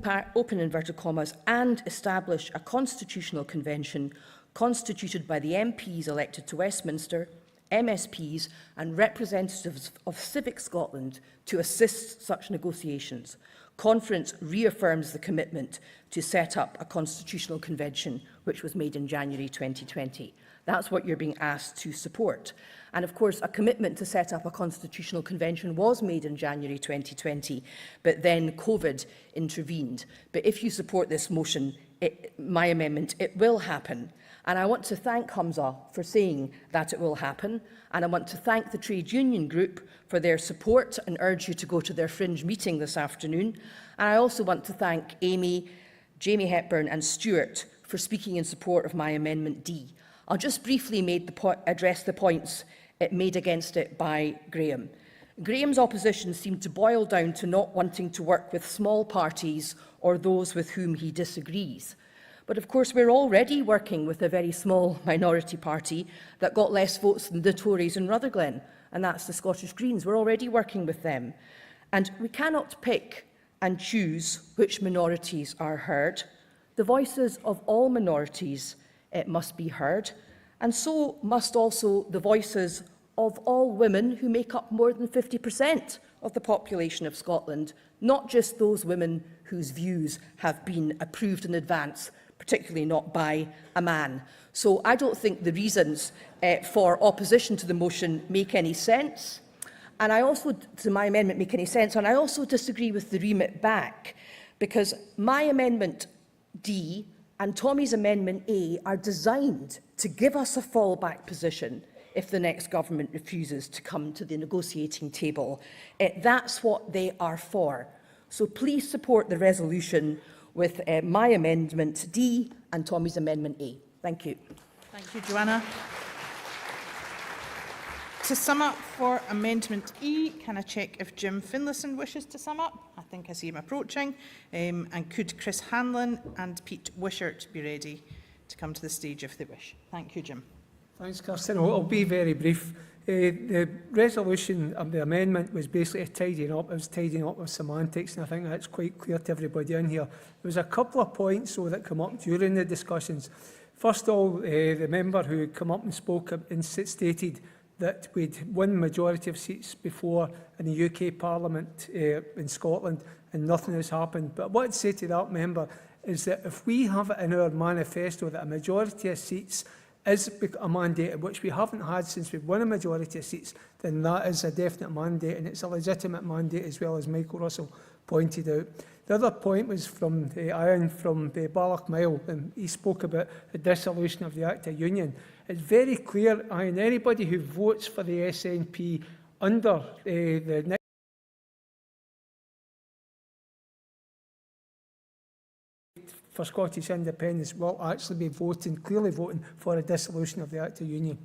Speaker 16: inverted commas, and establish a constitutional convention constituted by the MPs elected to Westminster, MSPs and representatives of Civic Scotland to assist such negotiations. Conference reaffirms the commitment to set up a constitutional convention which was made in January 2020. That's what you're being asked to support. And of course, a commitment to set up a constitutional convention was made in January 2020, but then COVID intervened. But if you support this motion, my amendment, it will happen. And I want to thank Humza for saying that it will happen. And I want to thank the trade union group for their support and urge you to go to their fringe meeting this afternoon. And I also want to thank Amy, Jamie Hepburn and Stuart for speaking in support of my Amendment D. I'll just briefly address the points made against it by Graham. Graham's opposition seemed to boil down to not wanting to work with small parties or those with whom he disagrees. But of course, we're already working with a very small minority party that got less votes than the Tories in Rutherglen, and that's the Scottish Greens. We're already working with them. And we cannot pick and choose which minorities are heard. The voices of all minorities must be heard, and so must also the voices of all women who make up more than 50% of the population of Scotland, not just those women whose views have been approved in advance, particularly not by a man. So I don't think the reasons for opposition to the motion make any sense. And I also, to my amendment, make any sense. And I also disagree with the remit back, because my Amendment D and Tommy's Amendment A are designed to give us a fallback position if the next government refuses to come to the negotiating table. That's what they are for. So please support the resolution with my Amendment D and Tommy's Amendment A. Thank you.
Speaker 4: Thank you, Joanna. To sum up for Amendment E, can I check if Jim Finlayson wishes to sum up? I think I see him approaching. And could Chris Hanlon and Pete Wishart be ready to come to the stage if they wish? Thank you, Jim.
Speaker 1: Thanks, Kirsten. I'll be very brief. The resolution of the amendment was basically tidying up. It was tidying up with semantics, and I think that's quite clear to everybody in here. There was a couple of points though that come up during the discussions. First of all, the member who come up and spoke and stated that we'd won majority of seats before in the UK Parliament in Scotland and nothing has happened. But what I'd say to that member is that if we have it in our manifesto that a majority of seats is a mandate, which we haven't had since we've won a majority of seats, then that is a definite mandate, and it's a legitimate mandate, as well as Michael Russell pointed out. The other point was from Ian from Ballochmyle, and he spoke about the dissolution of the Act of Union. It's very clear, Ian, anybody who votes for the SNP under the next for Scottish independence will actually be clearly voting for a dissolution of the Act of Union.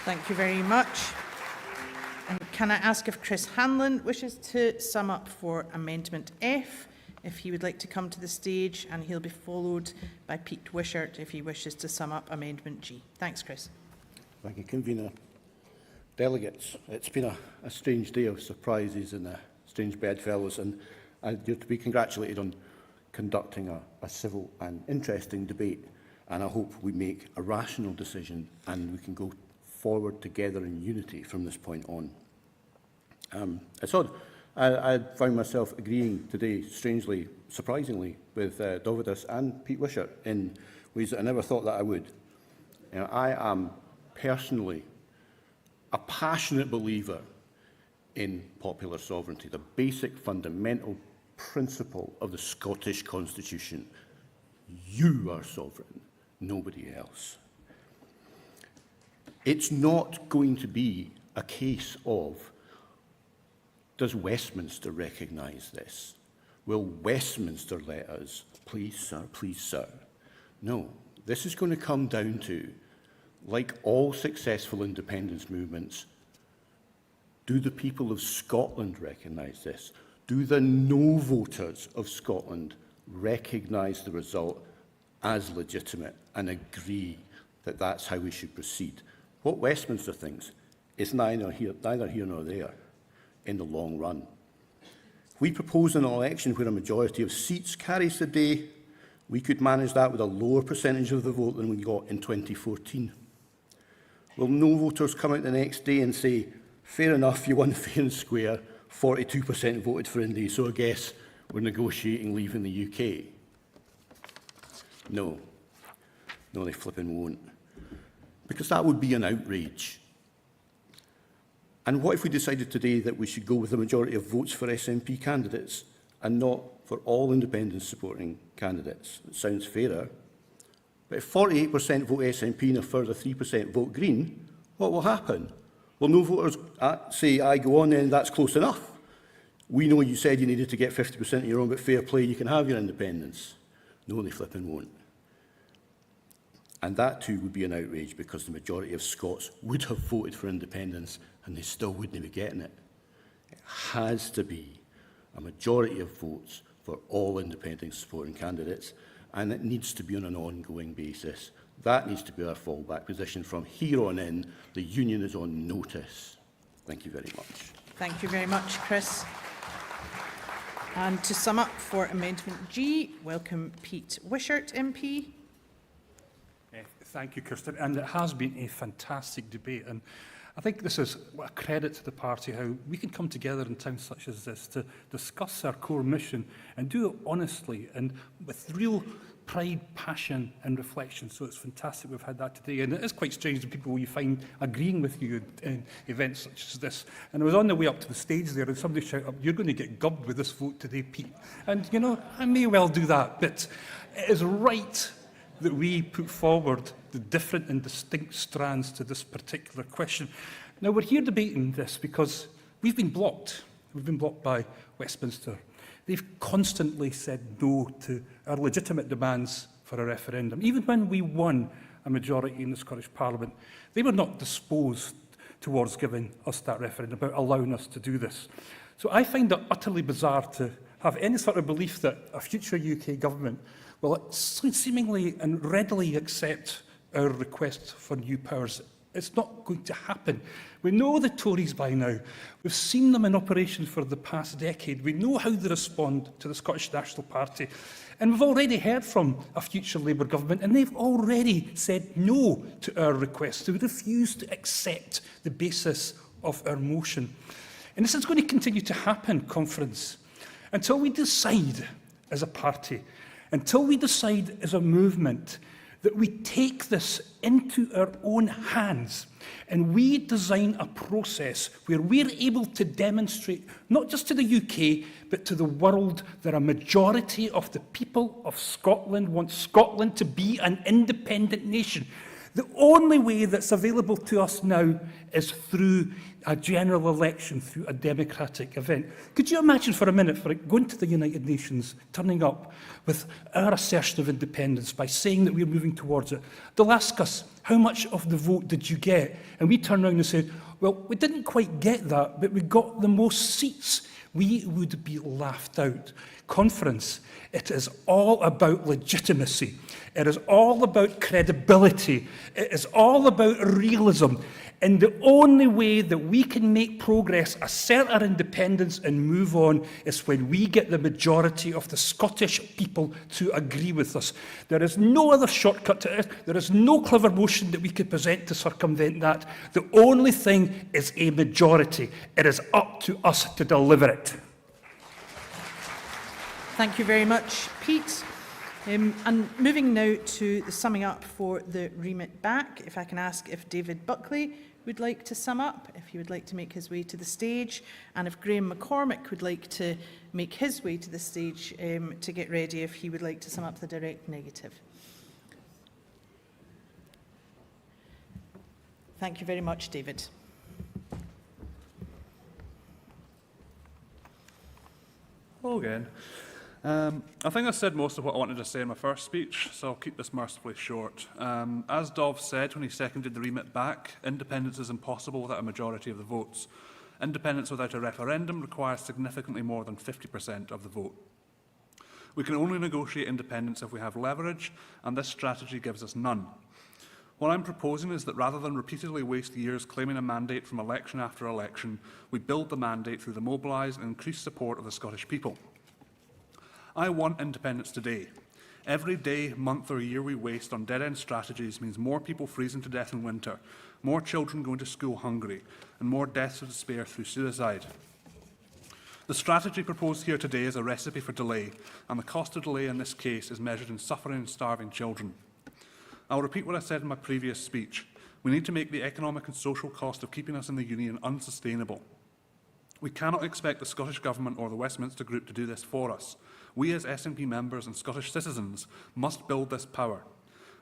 Speaker 4: Thank you very much. And can I ask if Chris Hanlon wishes to sum up for Amendment F, if he would like to come to the stage, and he'll be followed by Pete Wishart if he wishes to sum up Amendment G. Thanks, Chris.
Speaker 21: Thank you, Convener. Delegates, it's been a strange day of surprises and strange bedfellows, and you're to be congratulated on conducting a civil and interesting debate, and I hope we make a rational decision and we can go forward together in unity from this point on. It's odd. I found myself agreeing today, strangely, surprisingly, with Dovidas and Pete Wishart in ways that I never thought that I would. You know, I am personally a passionate believer in popular sovereignty, the basic fundamental principle of the Scottish Constitution. You are sovereign, nobody else. It's not going to be a case of, does Westminster recognise this? Will Westminster let us? Please, sir, please, sir. No, this is going to come down to, like all successful independence movements, do the people of Scotland recognise this? Do the no voters of Scotland recognise the result as legitimate and agree that that's how we should proceed? What Westminster thinks is neither here nor there in the long run. We propose an election where a majority of seats carries the day. We could manage that with a lower percentage of the vote than we got in 2014. Will no voters come out the next day and say, fair enough, you won fair and square, 42% voted for India, so I guess we're negotiating leaving the UK? No. No, they flipping won't. Because that would be an outrage. And what if we decided today that we should go with a majority of votes for SNP candidates and not for all independents supporting candidates? It sounds fairer. But if 48% vote SNP and a further 3% vote Green, what will happen? Will no voters say, I go on then, that's close enough? We know you said you needed to get 50% of your own, but fair play, you can have your independence. No, they flipping won't. And that too would be an outrage because the majority of Scots would have voted for independence and they still wouldn't be getting it. It has to be a majority of votes for all independent supporting candidates, and it needs to be on an ongoing basis. That needs to be our fallback position. From here on in, the union is on notice. Thank you very much.
Speaker 4: Thank you very much, Chris. And to sum up for Amendment G, welcome Pete Wishart MP.
Speaker 17: Thank you, Kirsten. And it has been a fantastic debate. And I think this is a credit to the party, how we can come together in times such as this to discuss our core mission and do it honestly and with real pride, passion and reflection. So it's fantastic we've had that today. And it is quite strange the people you find agreeing with you in events such as this. And I was on the way up to the stage there and somebody shouted up, you're going to get gubbed with this vote today, Pete. And, you know, I may well do that, but it is right that we put forward the different and distinct strands to this particular question. Now, we're here debating this because we've been blocked. We've been blocked by Westminster. They've constantly said no to our legitimate demands for a referendum. Even when we won a majority in the Scottish Parliament, they were not disposed towards giving us that referendum, about allowing us to do this. So I find it utterly bizarre to have any sort of belief that a future UK government will seemingly and readily accept our request for new powers. It's not going to happen. We know the Tories by now. We've seen them in operation for the past decade. We know how they respond to the Scottish National Party. And we've already heard from a future Labour government, and they've already said no to our request. They refuse to accept the basis of our motion. And this is going to continue to happen, Conference, until we decide as a party, until we decide as a movement that we take this into our own hands and we design a process where we're able to demonstrate, not just to the UK, but to the world, that a majority of the people of Scotland want Scotland to be an independent nation. The only way that's available to us now is through a general election, through a democratic event. Could you imagine for a minute for it going to the United Nations, turning up with our assertion of independence by saying that we're moving towards it? They'll ask us, how much of the vote did you get? And we turn around and say, well, we didn't quite get that, but we got the most seats. We would be laughed out. Conference, it is all about legitimacy. It is all about credibility. It is all about realism. And the only way that we can make progress, assert our independence and move on is when we get the majority of the Scottish people to agree with us. There is no other shortcut to it. There is no clever motion that we could present to circumvent that. The only thing is a majority. It is up to us to deliver it.
Speaker 4: Thank you very much, Pete. And moving now to the summing up for the remit back, if I can ask if David Buckley would like to sum up, if he would like to make his way to the stage, and if Graham McCormick would like to make his way to the stage to get ready, if he would like to sum up the direct negative. Thank you very much, David.
Speaker 10: Hello again.
Speaker 18: I think I said most of what I wanted to say in my first speech, so I'll keep this mercifully short. As Dov said when he seconded the remit back, independence is impossible without a majority of the votes. Independence without a referendum requires significantly more than 50% of the vote. We can only negotiate independence if we have leverage, and this strategy gives us none. What I'm proposing is that rather than repeatedly waste years claiming a mandate from election after election, we build the mandate through the mobilised and increased support of the Scottish people. I want independence today. Every day, month or year we waste on dead-end strategies means more people freezing to death in winter, more children going to school hungry, and more deaths of despair through suicide. The strategy proposed here today is a recipe for delay, and the cost of delay in this case is measured in suffering and starving children. I'll repeat what I said in my previous speech. We need to make the economic and social cost of keeping us in the Union unsustainable. We cannot expect the Scottish Government or the Westminster Group to do this for us. We as SNP members and Scottish citizens must build this power.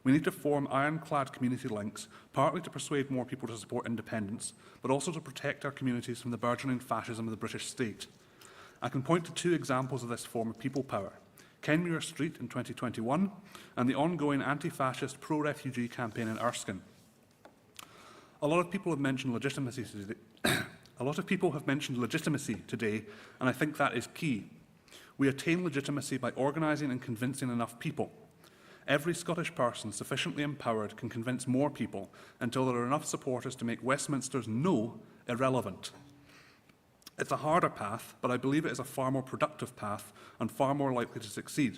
Speaker 18: We need to form ironclad community links, partly to persuade more people to support independence, but also to protect our communities from the burgeoning fascism of the British state. I can point to 2 examples of this form of people power: Kenmure Street in 2021 and the ongoing anti-fascist pro-refugee campaign in Erskine. A lot of people have mentioned legitimacy today, and I think that is key. We attain legitimacy by organising and convincing enough people. Every Scottish person sufficiently empowered can convince more people until there are enough supporters to make Westminster's no irrelevant. It's a harder path, but I believe it is a far more productive path and far more likely to succeed.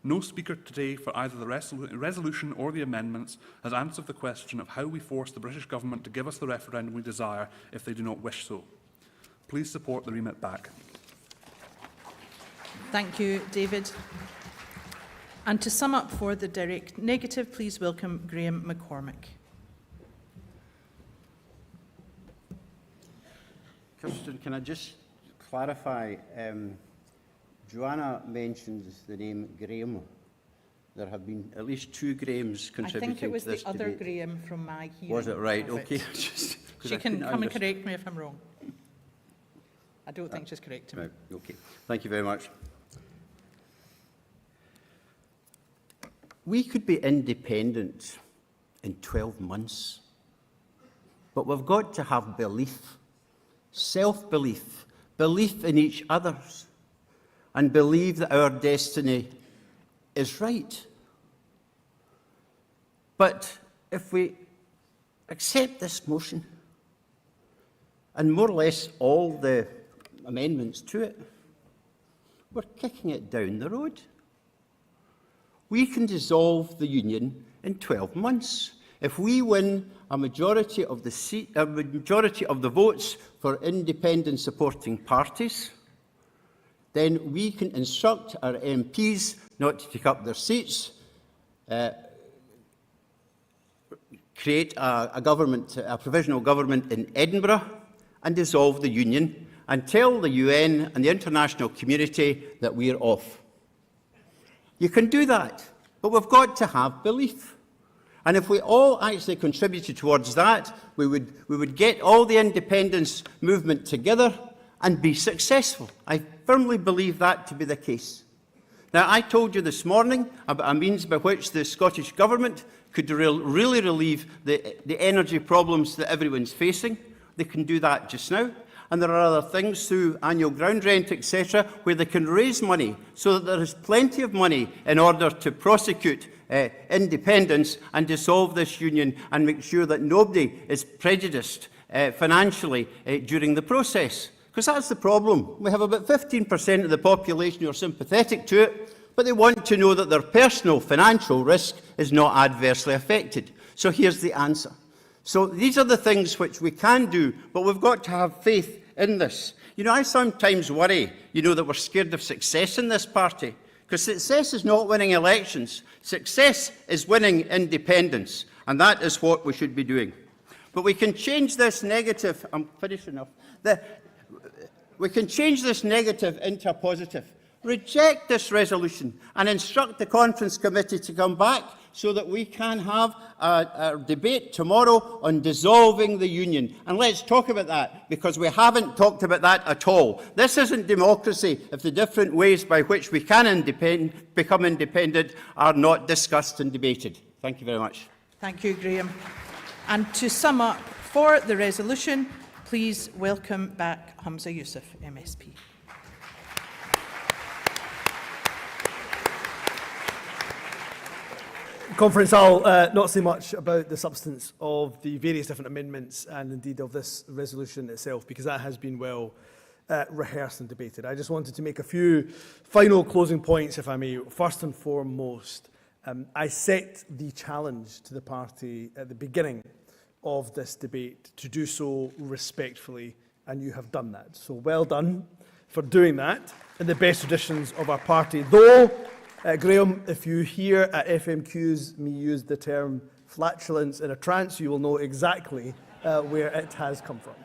Speaker 18: No speaker today for either the resolution or the amendments has answered the question of how we force the British Government to give us the referendum we desire if they do not wish so. Please support the remit back.
Speaker 4: Thank you, David. And to sum up for the direct negative, please welcome Graham McCormick.
Speaker 21: Kirsten, can I just clarify? Joanna mentions the name Graham. There have been at least 2 Grahams contributing
Speaker 4: I think it was
Speaker 21: to this
Speaker 4: the other
Speaker 21: debate.
Speaker 4: Graham from my hearing.
Speaker 21: Was it right?
Speaker 4: of it.
Speaker 21: Okay.
Speaker 4: She can come and correct me if I'm wrong. I don't think she's correcting me.
Speaker 21: Right. Okay. Thank you very much. We could be independent in 12 months, but we've got to have belief, self-belief, belief in each other's, and believe that our destiny is right. But if we accept this motion, and more or less all the amendments to it, we're kicking it down the road. We can dissolve the Union in 12 months. If we win a majority of the votes for independent supporting parties, then we can instruct our MPs not to take up their seats, create a provisional government in Edinburgh and dissolve the Union and tell the UN and the international community that we're off. You can do that, but we've got to have belief. And if we all actually contributed towards that, we would get all the independence movement together and be successful. I firmly believe that to be the case. Now, I told you this morning about a means by which the Scottish Government could really relieve the energy problems that everyone's facing. They can do that just now. And there are other things through annual ground rent, etc., where they can raise money so that there is plenty of money in order to prosecute independence and dissolve this union and make sure that nobody is prejudiced financially during the process. Because that's the problem. We have about 15% of the population who are sympathetic to it, but they want to know that their personal financial risk is not adversely affected. So here's the answer. So these are the things which we can do, but we've got to have faith in this. You know, I sometimes worry, that we're scared of success in this party, because success is not winning elections. Success is winning independence, and that is what we should be doing. But we can change this negative, I'm finishing off, we can change this negative into a positive. Reject this resolution and instruct the Conference Committee to come back so that we can have a debate tomorrow on dissolving the union. And let's talk about that, because we haven't talked about that at all. This isn't democracy if the different ways by which we can become independent are not discussed and debated. Thank you very much.
Speaker 4: Thank you, Graham. And to sum up for the resolution, please welcome back Humza Yousaf, MSP.
Speaker 19: Conference, I'll not say much about the substance of the various different amendments and indeed of this resolution itself, because that has been well rehearsed and debated. I just wanted to make a few final closing points, if I may. First and foremost, I set the challenge to the party at the beginning of this debate to do so respectfully, and you have done that. So well done for doing that in the best traditions of our party. Though, Graham, if you hear at FMQs me use the term flatulence in a trance, you will know exactly where it has come from.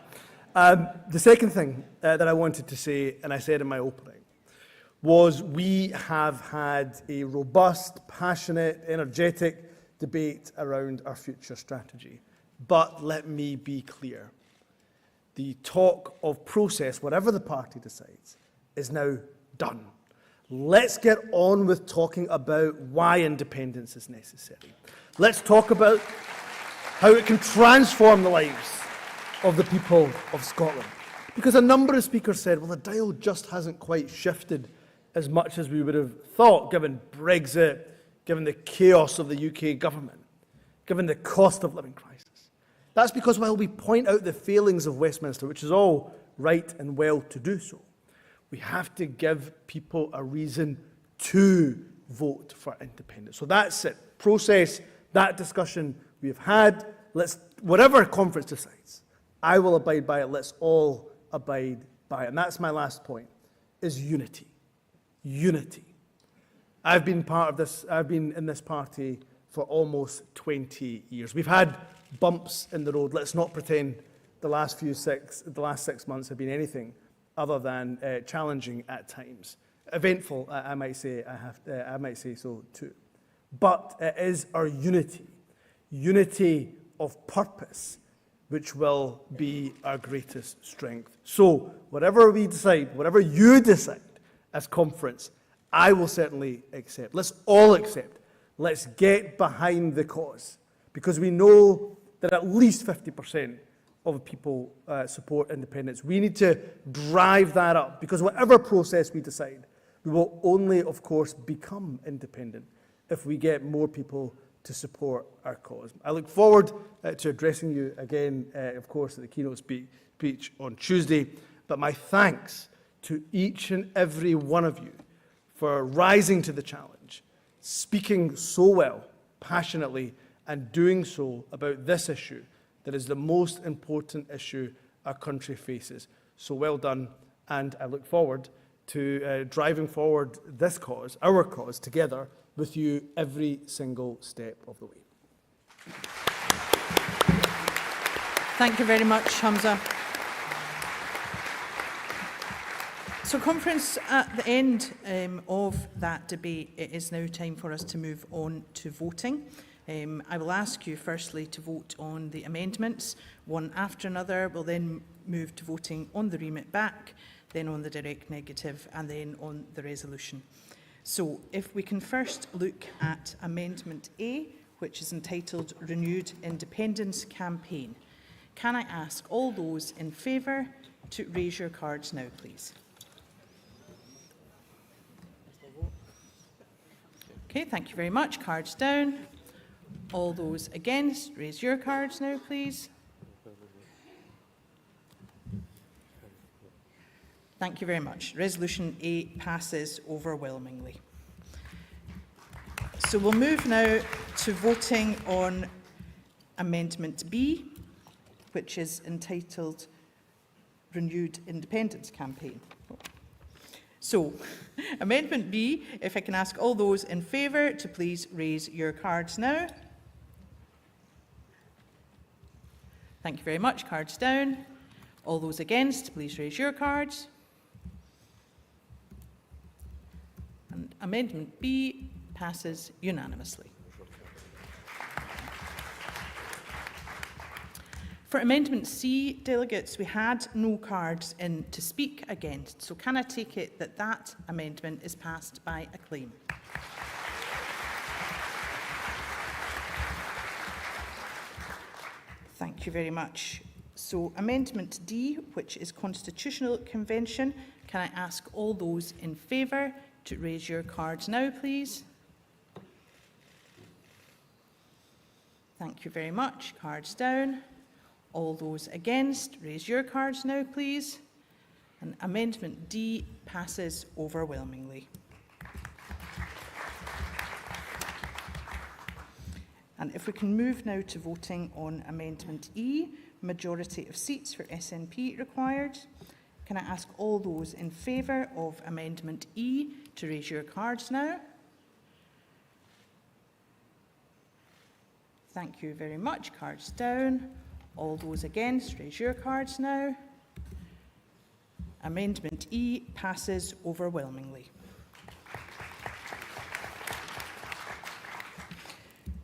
Speaker 19: The second thing that I wanted to say, and I said in my opening, was we have had a robust, passionate, energetic debate around our future strategy. But let me be clear. The talk of process, whatever the party decides, is now done. Let's get on with talking about why independence is necessary. Let's talk about how it can transform the lives of the people of Scotland. Because a number of speakers said, well, the dial just hasn't quite shifted as much as we would have thought, given Brexit, given the chaos of the UK government, given the cost of living crisis. That's because while we point out the failings of Westminster, which is all right and well to do so, we have to give people a reason to vote for independence. So that's it. Process, that discussion we have had. Whatever conference decides, I will abide by it. Let's all abide by it. And that's my last point, is unity. Unity. I've been part of this, I've been in this party for almost 20 years. We've had bumps in the road. Let's not pretend the last 6 months have been anything other than challenging at times. Eventful, I might say so too. But it is our unity of purpose, which will be our greatest strength. So whatever we decide, whatever you decide as conference, I will certainly accept. Let's all accept. Let's get behind the cause, because we know that at least 50% of people support independence. We need to drive that up, because whatever process we decide, we will only, of course, become independent if we get more people to support our cause. I look forward to addressing you again, of course, at the keynote speech on Tuesday, but my thanks to each and every one of you for rising to the challenge, speaking so well, passionately, and doing so about this issue that is the most important issue our country faces. So well done, and I look forward to driving forward this cause, our cause, together with you every single step of the way.
Speaker 4: Thank you very much, Humza. So, conference, at the end of that debate, it is now time for us to move on to voting. I will ask you firstly to vote on the amendments, one after another. We'll then move to voting on the remit back, then on the direct negative, and then on the resolution. So if we can first look at Amendment A, which is entitled Renewed Independence Campaign. Can I ask all those in favour to raise your cards now, please? Okay, thank you very much. Cards down. All those against, raise your cards now, please. Thank you very much. Resolution A passes overwhelmingly. So we'll move now to voting on Amendment B, which is entitled Renewed Independence Campaign. So, Amendment B, if I can ask all those in favour to please raise your cards now. Thank you very much. Cards down. All those against, please raise your cards. And Amendment B passes unanimously. For Amendment C, delegates, we had no cards in to speak against. So can I take it that that amendment is passed by acclaim? Thank you very much. So Amendment D, which is Constitutional Convention, can I ask all those in favour to raise your cards now, please? Thank you very much. Cards down. All those against, raise your cards now, please. And Amendment D passes overwhelmingly. And if we can move now to voting on Amendment E, majority of seats for SNP required. Can I ask all those in favour of Amendment E to raise your cards now? Thank you very much. Cards down. All those against, raise your cards now. Amendment E passes overwhelmingly.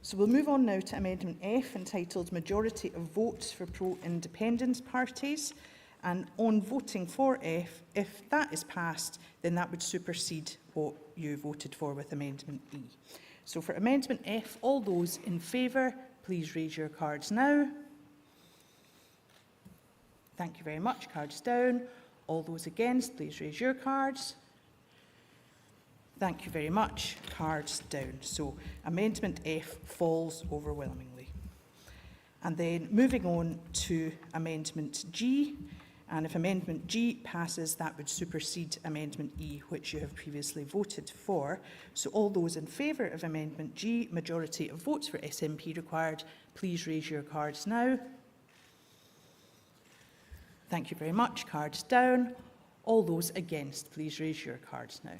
Speaker 4: So we'll move on now to Amendment F, entitled Majority of Votes for Pro-Independence Parties. And on voting for F, if that is passed, then that would supersede what you voted for with Amendment E. So for Amendment F, all those in favour, please raise your cards now. Thank you very much. Cards down. All those against, please raise your cards. Thank you very much. Cards down. So Amendment F falls overwhelmingly. And then moving on to Amendment G. And if Amendment G passes, that would supersede Amendment E, which you have previously voted for. So all those in favour of Amendment G, majority of votes for SNP required, please raise your cards now. Thank you very much. Cards down. All those against, please raise your cards now.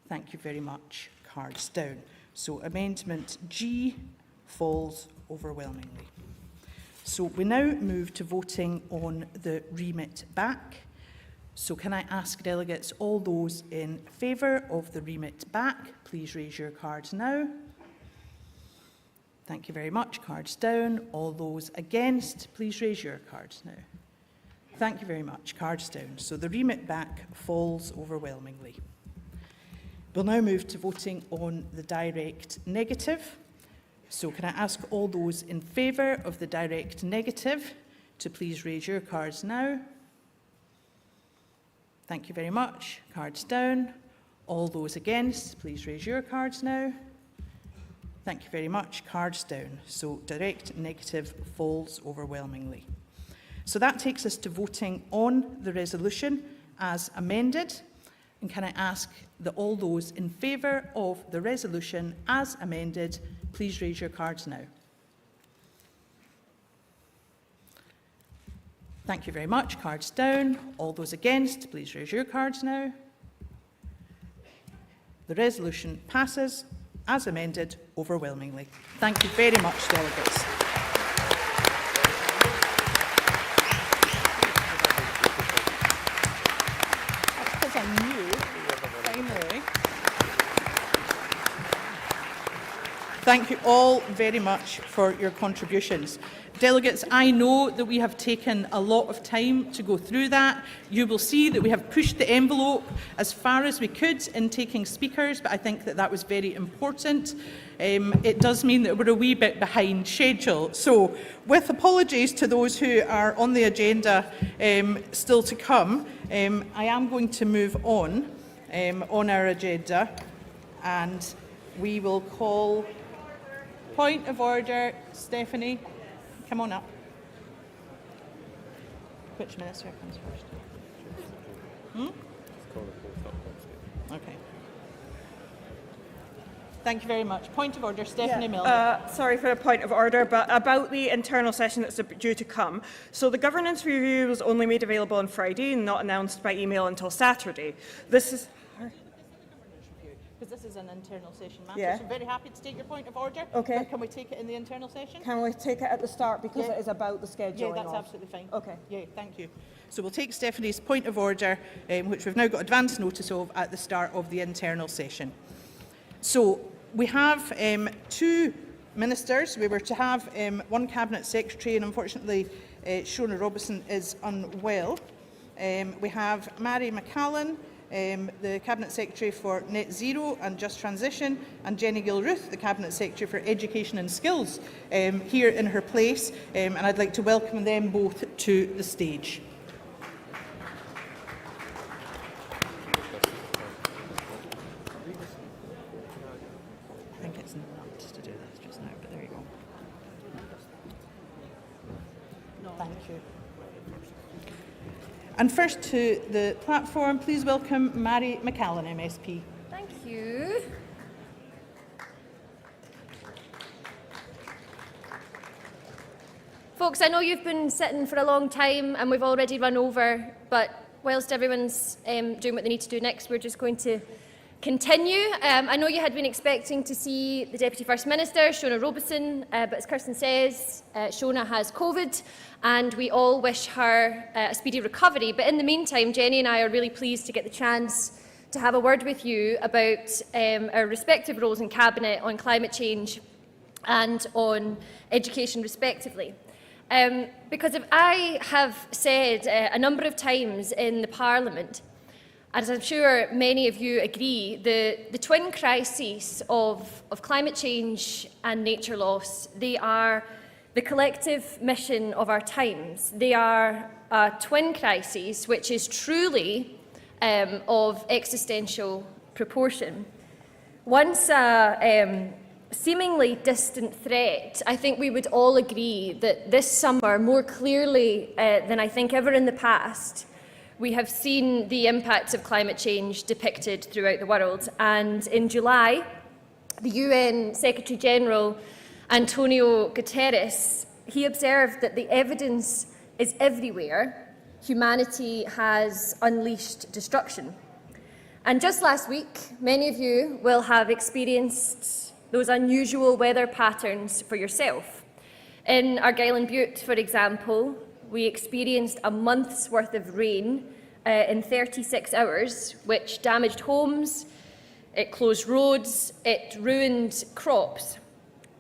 Speaker 4: Thank you very much. Cards down. So Amendment G falls overwhelmingly. So we now move to voting on the remit back. So can I ask delegates, all those in favour of the remit back, please raise your cards now. Thank you very much. Cards down. All those against, please raise your cards now. Thank you very much. Cards down. So the remit back falls overwhelmingly. We'll now move to voting on the direct negative. So can I ask all those in favour of the direct negative to please raise your cards now? Thank you very much. Cards down. All those against, please raise your cards now. Thank you very much. Cards down. So direct negative falls overwhelmingly. So that takes us to voting on the resolution as amended. And can I ask that all those in favour of the resolution as amended, please raise your cards now. Thank you very much. Cards down. All those against, please raise your cards now. The resolution passes as amended overwhelmingly. Thank you very much, delegates. Thank you all very much for your contributions. Delegates, I know that we have taken a lot of time to go through that. You will see that we have pushed the envelope as far as we could in taking speakers, but I think that that was very important. It does mean that we're a wee bit behind schedule. So, with apologies to those who are on the agenda still to come, I am going to move on our agenda, and we will call... Point of order, Stephanie. Come on up. Which minister comes first? Okay. Thank you very much. Point of order, Stephanie Milner.
Speaker 2: Sorry for a point of order, but about the internal session that's due to come. So the governance review was only made available on Friday and not announced by email until Saturday. This is...
Speaker 4: Because this is an internal session matter,
Speaker 2: Yeah.
Speaker 4: so I'm very happy to take your point of order.
Speaker 2: Okay.
Speaker 4: But can we take it in the internal session?
Speaker 2: Can we take it at the start because
Speaker 4: Yeah.
Speaker 2: it is about the scheduling?
Speaker 4: Yeah, that's
Speaker 2: of-
Speaker 4: absolutely fine.
Speaker 2: Okay.
Speaker 4: Yeah, thank you. So we'll take Stephanie's point of order, which we've now got advance notice of at the start of the internal session. So we have two ministers. We were to have one Cabinet Secretary, and unfortunately Shona Robison is unwell. We have Mary McCallan, the Cabinet Secretary for Net Zero and Just Transition, and Jenny Gilruth, the Cabinet Secretary for Education and Skills, here in her place, and I'd like to welcome them both to the stage. I think it's not to do this just now, but there you go. Thank you. And first to the platform, please welcome Mary McCallan, MSP.
Speaker 3: Thank you. Folks, I know you've been sitting for a long time and we've already run over, but whilst everyone's doing what they need to do next, we're just going to continue. I know you had been expecting to see the Deputy First Minister, Shona Robison, but as Kirsten says, Shona has COVID, and we all wish her a speedy recovery. But in the meantime, Jenny and I are really pleased to get the chance to have a word with you about our respective roles in Cabinet on climate change and on education respectively. Because if I have said a number of times in the Parliament, as I'm sure many of you agree, the twin crises of climate change and nature loss, they are the collective mission of our times. They are a twin crisis which is truly of existential proportion. Once a seemingly distant threat, I think we would all agree that this summer, more clearly than I think ever in the past, we have seen the impacts of climate change depicted throughout the world. And in July, the UN Secretary-General Antonio Guterres, he observed that the evidence is everywhere. Humanity has unleashed destruction. And just last week, many of you will have experienced those unusual weather patterns for yourself. In Argyll and Bute, for example, we experienced a month's worth of rain in 36 hours, which damaged homes, it closed roads, it ruined crops.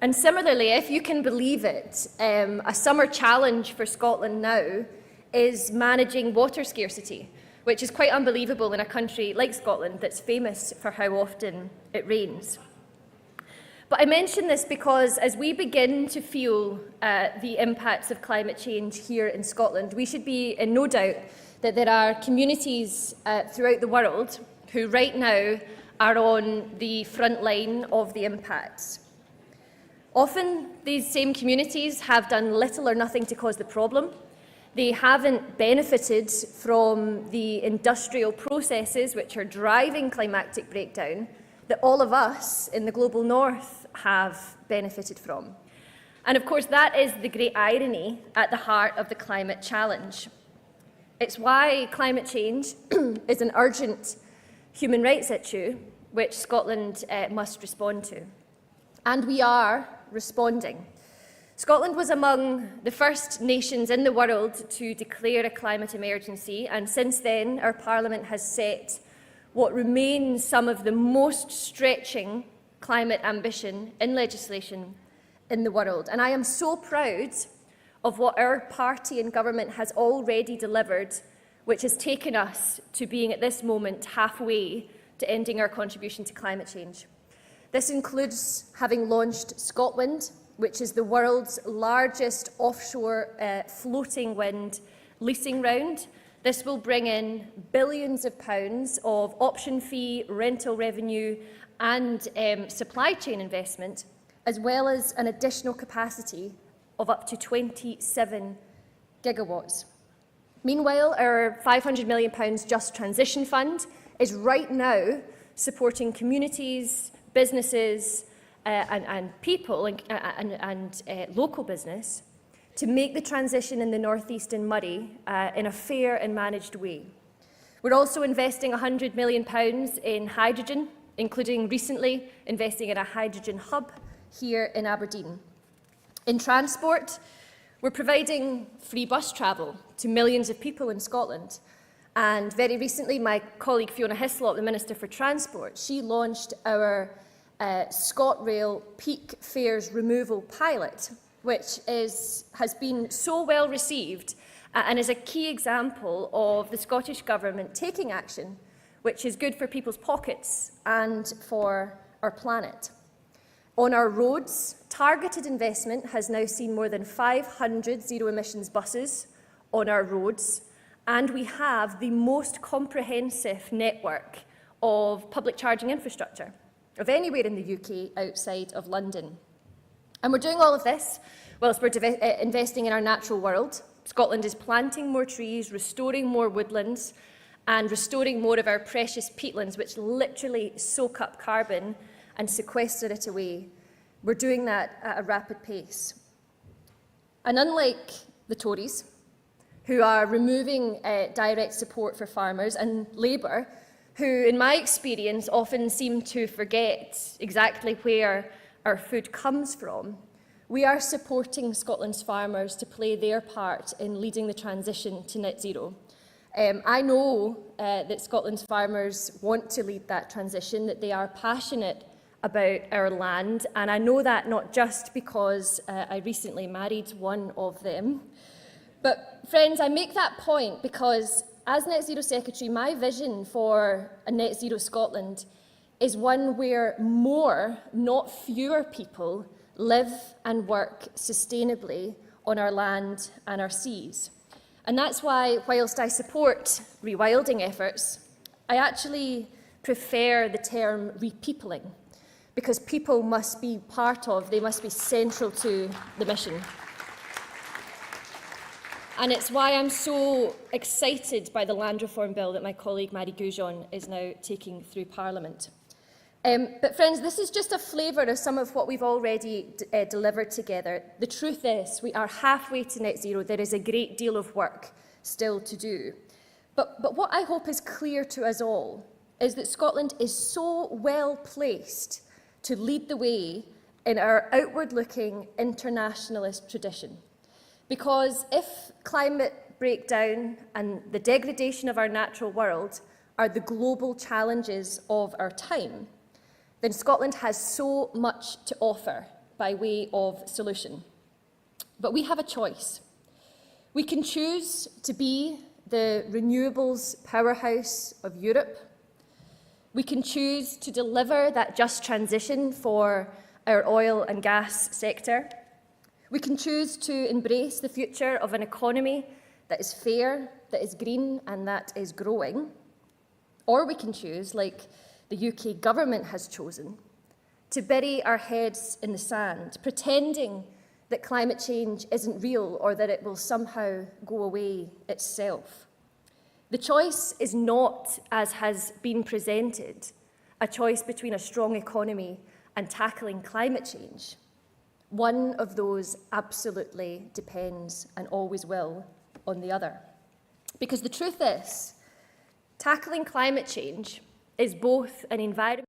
Speaker 3: And similarly, if you can believe it, a summer challenge for Scotland now is managing water scarcity, which is quite unbelievable in a country like Scotland that's famous for how often it rains. But I mention this because as we begin to feel the impacts of climate change here in Scotland, we should be in no doubt that there are communities throughout the world who right now are on the front line of the impacts. Often these same communities have done little or nothing to cause the problem. They haven't benefited from the industrial processes which are driving climatic breakdown that all of us in the global north have benefited from. And of course, that is the great irony at the heart of the climate challenge. It's why climate change is an urgent human rights issue which Scotland must respond to. And we are responding. Scotland was among the first nations in the world to declare a climate emergency, and since then our Parliament has set what remains some of the most stretching climate ambition in legislation in the world. And I am so proud of what our party and government has already delivered, which has taken us to being at this moment halfway to ending our contribution to climate change. This includes having launched ScotWind, which is the world's largest offshore floating wind leasing round. This will bring in billions of pounds of option fee, rental revenue and supply chain investment, as well as an additional capacity of up to 27 gigawatts. Meanwhile, our £500 million Just Transition Fund is right now supporting communities, businesses and people and local business to make the transition in the North East and Moray in a fair and managed way. We're also investing £100 million in hydrogen, including recently investing in a hydrogen hub here in Aberdeen. In transport, we're providing free bus travel to millions of people in Scotland. And very recently, my colleague Fiona Hislop, the Minister for Transport, she launched our ScotRail peak fares removal pilot, which has been so well received and is a key example of the Scottish Government taking action, which is good for people's pockets and for our planet. On our roads, targeted investment has now seen more than 500 zero-emissions buses on our roads, and we have the most comprehensive network of public charging infrastructure of anywhere in the UK outside of London. And we're doing all of this whilst we're investing in our natural world. Scotland is planting more trees, restoring more woodlands, and restoring more of our precious peatlands, which literally soak up carbon and sequester it away. We're doing that at a rapid pace. And unlike the Tories, who are removing direct support for farmers, and Labour, who, in my experience, often seem to forget exactly where our food comes from, we are supporting Scotland's farmers to play their part in leading the transition to net zero. I know that Scotland's farmers want to lead that transition, that they are passionate about our land, and I know that not just because I recently married one of them. But friends, I make that point because as Net Zero Secretary, my vision for a Net Zero Scotland is one where more, not fewer people live and work sustainably on our land and our seas. And that's why, whilst I support rewilding efforts, I actually prefer the term repeopling, because people must be part of, they must be central to the mission. And it's why I'm so excited by the land reform bill that my colleague Marie Goujon is now taking through Parliament. But friends, this is just a flavour of some of what we've already delivered together. The truth is, we are halfway to net zero. There is a great deal of work still to do. But what I hope is clear to us all is that Scotland is so well placed to lead the way in our outward-looking internationalist tradition. Because if climate breakdown and the degradation of our natural world are the global challenges of our time, then Scotland has so much to offer by way of solution. But we have a choice. We can choose to be the renewables powerhouse of Europe. We can choose to deliver that just transition for our oil and gas sector. We can choose to embrace the future of an economy that is fair, that is green, and that is growing. Or we can choose, like the UK government has chosen, to bury our heads in the sand, pretending that climate change isn't real or that it will somehow go away itself. The choice is not, as has been presented, a choice between a strong economy and tackling climate change. One of those absolutely depends, and always will, on the other. Because the truth is, tackling climate change is both an environmental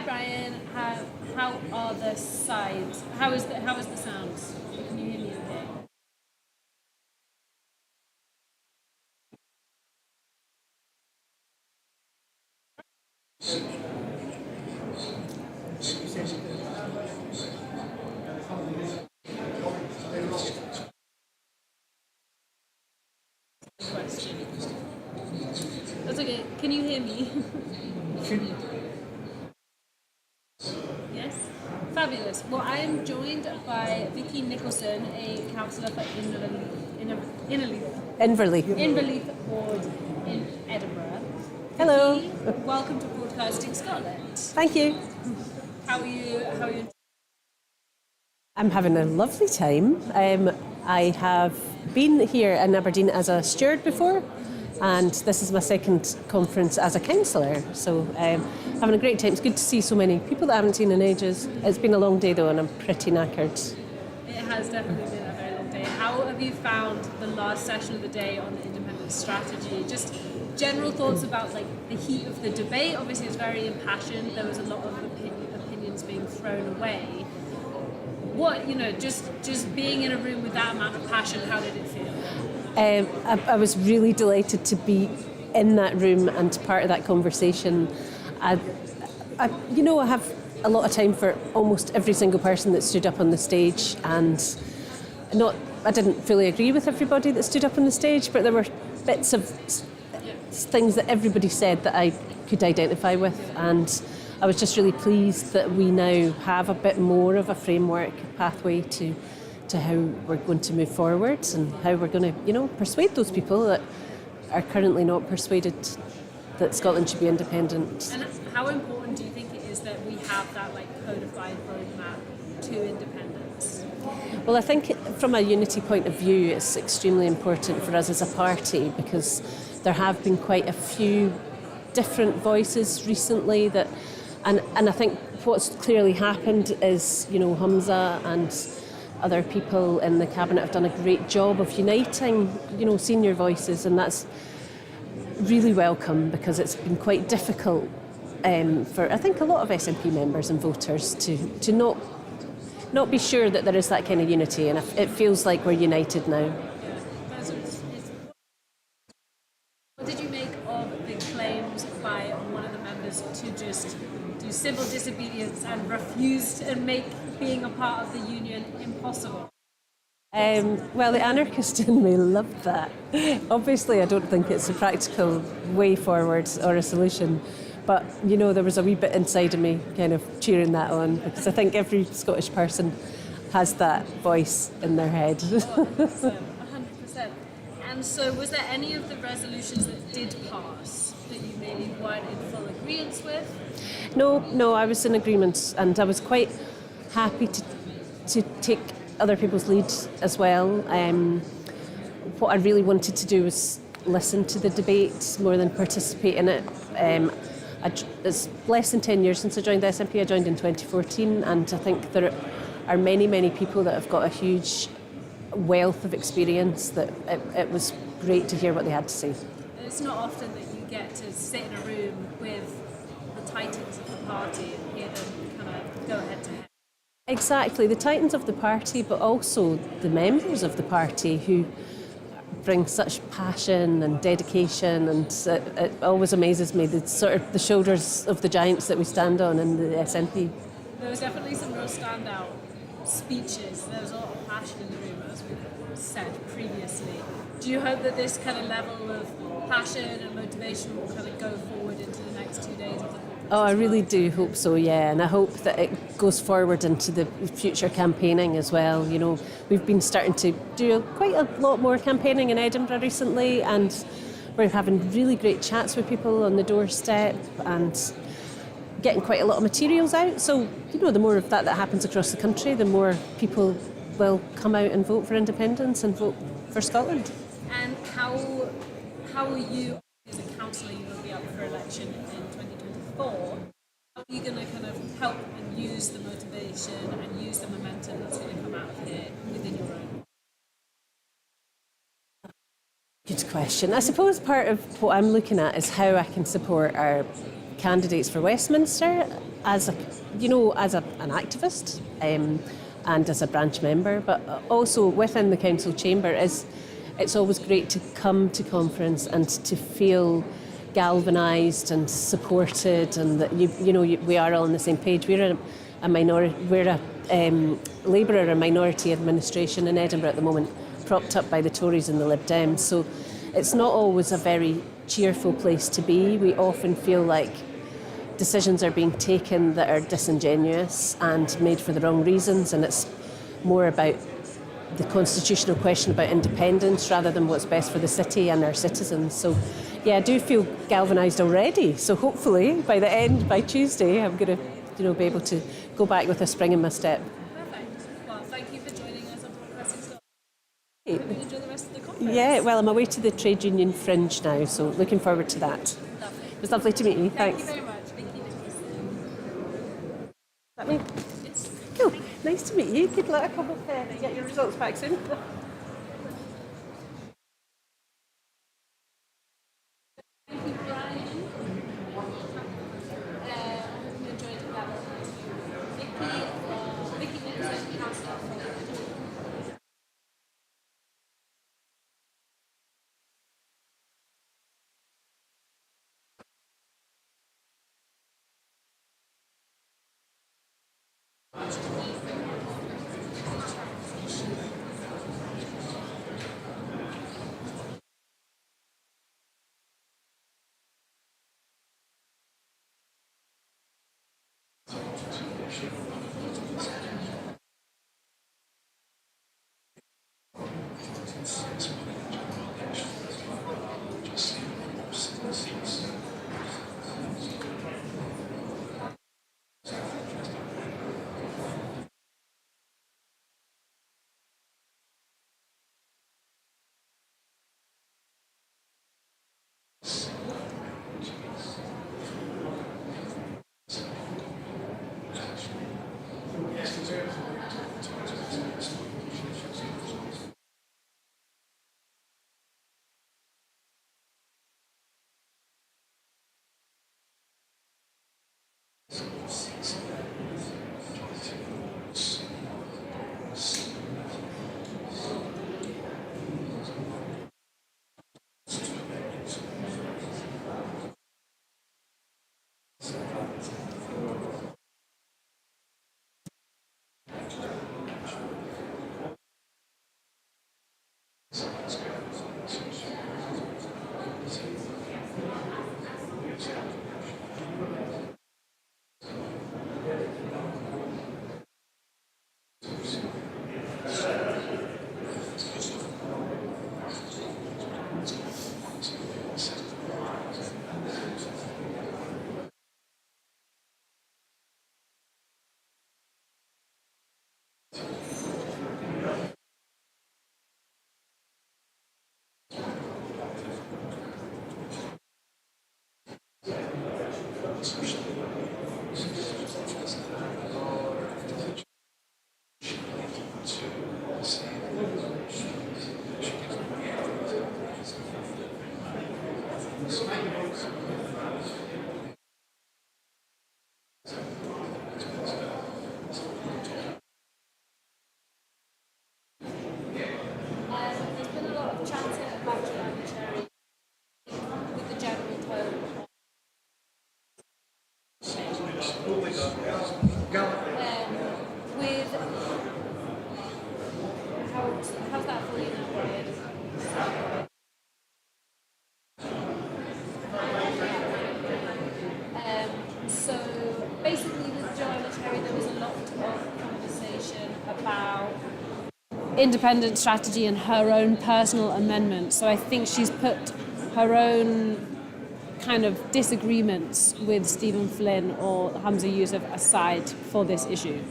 Speaker 5: Hi Brian, how are the sides? How is the sound? Can you hear me okay? That's okay. Can you hear me? Yes? Fabulous. Well, I am joined by Vicky Nicholson, a councillor for Inverleith Ward in Edinburgh.
Speaker 20: Hello.
Speaker 5: Vicky, welcome to Broadcasting Scotland.
Speaker 20: Thank you.
Speaker 5: How are you?
Speaker 20: I'm having a lovely time. I have been here in Aberdeen as a steward before, and this is my second conference as a councillor. So having a great time. It's good to see so many people that I haven't seen in ages. It's been a long day though, and I'm pretty knackered.
Speaker 5: It has definitely been a very long day. How have you found the last session of the day on the independent strategy? Just general thoughts about like the heat of the debate. Obviously, it's very impassioned. There was a lot of opinions being thrown away. What, just being in a room with that amount of passion, how did it feel?
Speaker 20: I was really delighted to be in that room and part of that conversation. I have a lot of time for almost every single person that stood up on the stage, and I didn't fully agree with everybody that stood up on the stage, but there were bits of things that everybody said that I could identify with, and I was just really pleased that we now have a bit more of a framework pathway to how we're going to move forward and how we're going to, persuade those people that are currently not persuaded that Scotland should be independent.
Speaker 5: And how important do you think it is that we have that codified roadmap to independence?
Speaker 20: Well, I think from a unity point of view, it's extremely important for us as a party, because there have been quite a few different voices recently that, and I think what's clearly happened is, Humza and other people in the cabinet have done a great job of uniting, senior voices, and that's really welcome, because it's been quite difficult for, I think, a lot of SNP members and voters to not be sure that there is that kind of unity, and it feels like we're united now.
Speaker 5: What did you make of the claims by one of the members to just do civil disobedience and refuse to make being a part of the union impossible?
Speaker 20: Well, the anarchist in me loved that. Obviously, I don't think it's a practical way forward or a solution, but there was a wee bit inside of me kind of cheering that on, because I think every Scottish person has that voice in their head.
Speaker 5: 100%. And so, was there any of the resolutions that did pass that you maybe weren't in full agreement with?
Speaker 20: No, I was in agreement, and I was quite happy to take other people's lead as well. What I really wanted to do was listen to the debate more than participate in it. It's less than 10 years since I joined the SNP. I joined in 2014, and I think there are many, many people that have got a huge wealth of experience that it was great to hear what they had to say.
Speaker 5: It's not often that you get to sit in a room with the titans of the party and hear them kind of go head to head.
Speaker 20: Exactly, the titans of the party, but also the members of the party who bring such passion and dedication, and it always amazes me, the shoulders of the giants that we stand on in the SNP.
Speaker 5: There was definitely some real standout speeches. There was a lot of passion in the room, as we said previously. Do you hope that this kind of level of passion and motivation will kind of go forward into the next 2 days of the conference?
Speaker 20: Oh, I really do hope so, yeah, and I hope that it goes forward into the future campaigning as well. We've been starting to do quite a lot more campaigning in Edinburgh recently, and we're having really great chats with people on the doorstep and getting quite a lot of materials out. So, the more of that happens across the country, the more people will come out and vote for independence and vote for Scotland.
Speaker 5: And how are you, as a councillor, you will be up for election in 2024? How are you going to kind of help and use the motivation and use the momentum that's going to come out of here within your own?
Speaker 20: Good question. I suppose part of what I'm looking at is how I can support our candidates for Westminster. as a, an activist and as a branch member, but also within the council chamber, it's always great to come to conference and to feel galvanised and supported, and that we are all on the same page. We're a minority, we're a Labour or a minority administration in Edinburgh at the moment, propped up by the Tories and the Lib Dems. So it's not always a very cheerful place to be. We often feel like decisions are being taken that are disingenuous and made for the wrong reasons, and it's more about the constitutional question about independence rather than what's best for the city and our citizens. So yeah, I do feel galvanised already. So hopefully by Tuesday, I'm going to be able to go back with a spring in my step.
Speaker 5: Perfect. Well, thank you for joining us on Pressing Stop. Enjoy the rest of the conference.
Speaker 20: Yeah, well, I'm away to the trade union fringe now, so looking forward to that.
Speaker 5: Lovely.
Speaker 20: It was lovely to meet you. Thanks.
Speaker 5: Thank you very much. Thank you.
Speaker 20: Is that me? Cool. Nice to meet you. Good luck. I hope to get your results back soon.
Speaker 5: Thank you, Brian. Enjoyed that. Vicky Nicholas, Councillor for there's been a lot of chanting about January with the general tone. With how's that for you now, Brian? So basically with Joanna Cherry there was a lot of conversation about independent strategy and her own personal amendments. So I think she's put her own kind of disagreements with Stephen Flynn or Hamza Yousaf aside for this issue.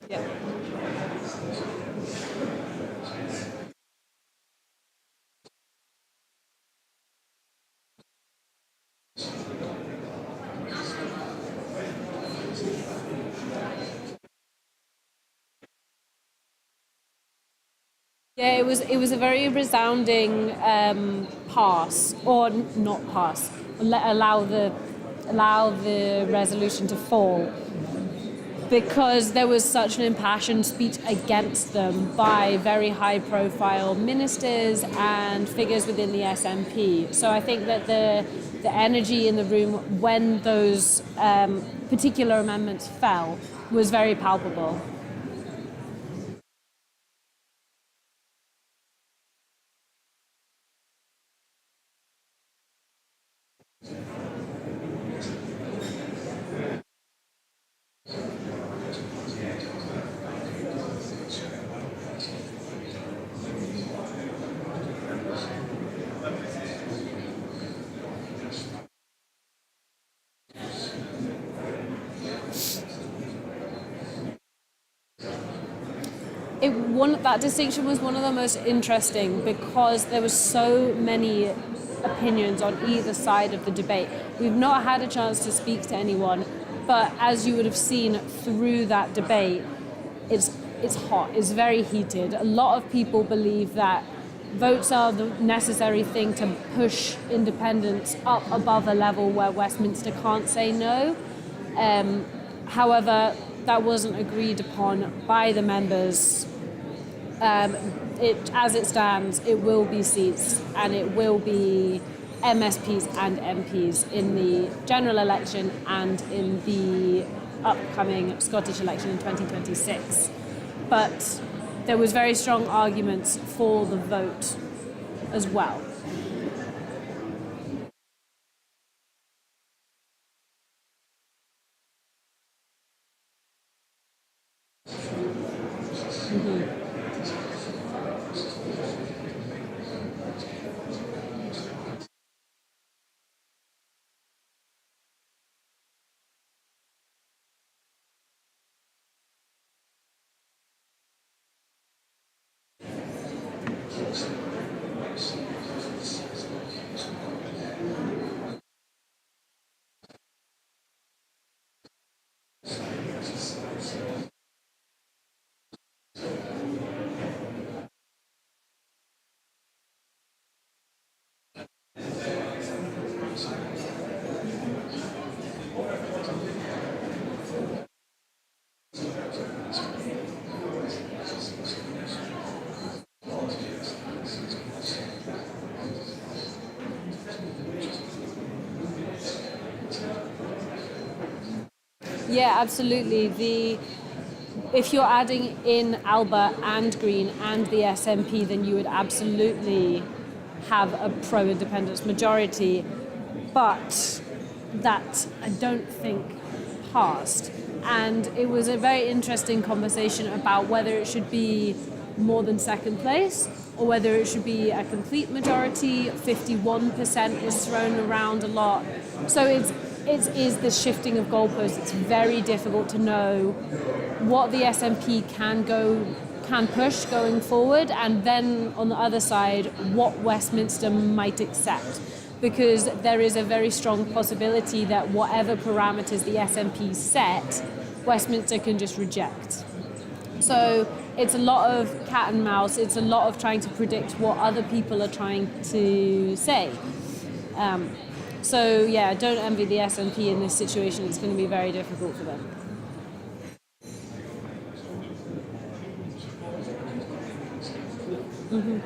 Speaker 5: Yeah.
Speaker 20: Yeah, it was a very resounding pass, or not pass, allow the resolution to fall, because there was such an impassioned speech against them by very high-profile ministers and figures within the SNP. So I think that the energy in the room when those particular amendments fell was very palpable. That distinction was one of the most interesting because there were so many opinions on either side of the debate. We've not had a chance to speak to anyone, but as you would have seen through that debate, it's hot, it's very heated. A lot of people believe that votes are the necessary thing to push independence up above a level where Westminster can't say no. However, that wasn't agreed upon by the members. As it stands, it will be seats and it will be MSPs and MPs in the general election and in the upcoming Scottish election in 2026. But there was very strong arguments for the vote as well. Yeah, absolutely. If you're adding in Alba and Green and the SNP, then you would absolutely have a pro-independence majority. But that, I don't think, passed. And it was a very interesting conversation about whether it should be more than second place or whether it should be a complete majority. 51% was thrown around a lot. So it is the shifting of goalposts. It's very difficult to know what the SNP can push going forward, and then on the other side, what Westminster might accept. Because there is a very strong possibility that whatever parameters the SNP set, Westminster can just reject. So it's a lot of cat and mouse. It's a lot of trying to predict what other people are trying to say. So yeah, don't envy the SNP in this situation. It's going to be very difficult for them. Mm-hmm.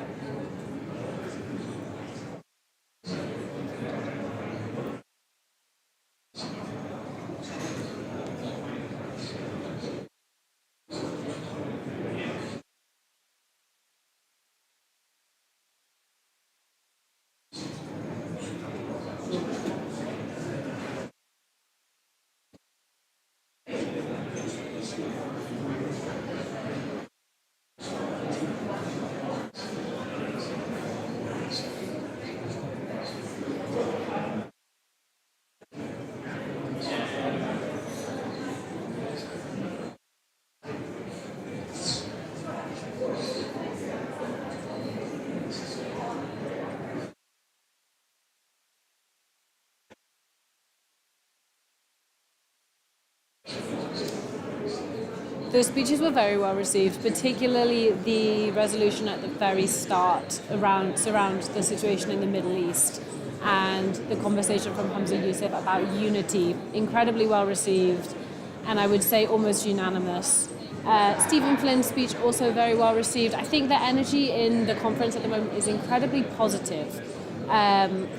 Speaker 20: The speeches were very well received, particularly the resolution at the very start around the situation in the Middle East and the conversation from Hamza Youssef about unity. Incredibly well received, and I would say almost unanimous. Stephen Flynn's speech also very well received. I think the energy in the conference at the moment is incredibly positive.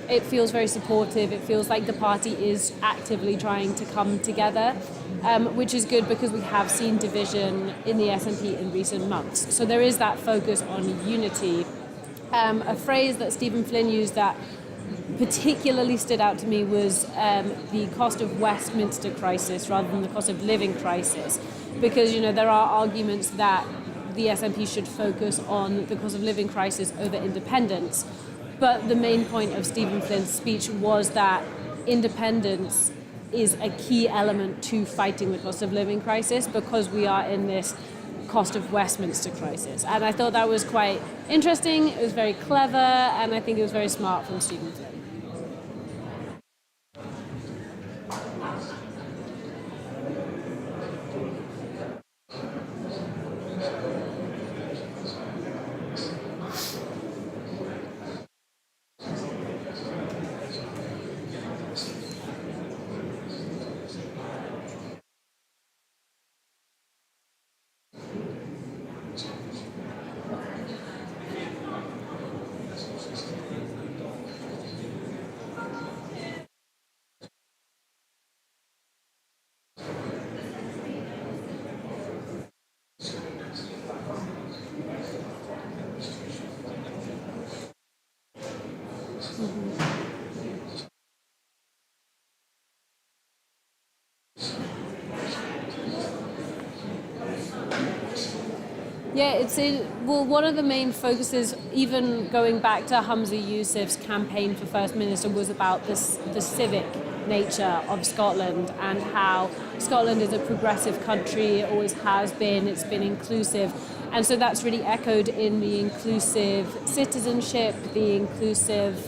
Speaker 20: It feels very supportive. It feels like the party is actively trying to come together, which is good because we have seen division in the SNP in recent months. So there is that focus on unity. A phrase that Stephen Flynn used that particularly stood out to me was the cost of Westminster crisis rather than the cost of living crisis, because there are arguments that the SNP should focus on the cost of living crisis over independence. But the main point of Stephen Flynn's speech was that independence is a key element to fighting the cost of living crisis because we are in this cost of Westminster crisis. And I thought that was quite interesting, it was very clever, and I think it was very smart from Stephen Flynn. Yeah, one of the main focuses, even going back to Hamza Youssef's campaign for First Minister, was about the civic nature of Scotland and how Scotland is a progressive country, it always has been, it's been inclusive. And so that's really echoed in the inclusive citizenship, the inclusive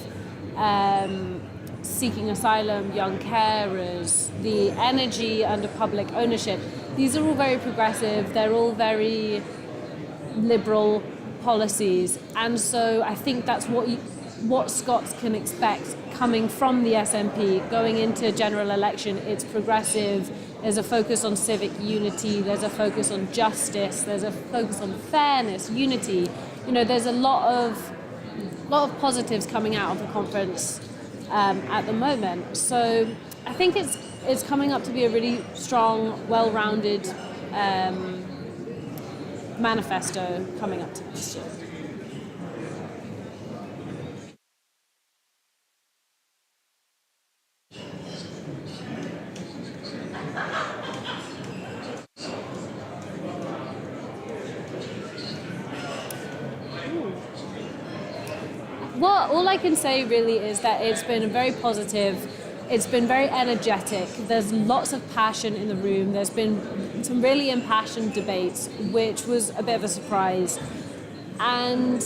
Speaker 20: seeking asylum, young carers, the energy under public ownership. These are all very progressive, they're all very liberal policies, and so I think that's what Scots can expect coming from the SNP going into general election. It's progressive, there's a focus on civic unity, there's a focus on justice, there's a focus on fairness, unity. There's a lot of positives coming out of the conference at the moment. So I think it's coming up to be a really strong, well-rounded manifesto coming up to next year. Well, all I can say really is that it's been very positive. It's been very energetic. There's lots of passion in the room. There's been some really impassioned debates, which was a bit of a surprise. And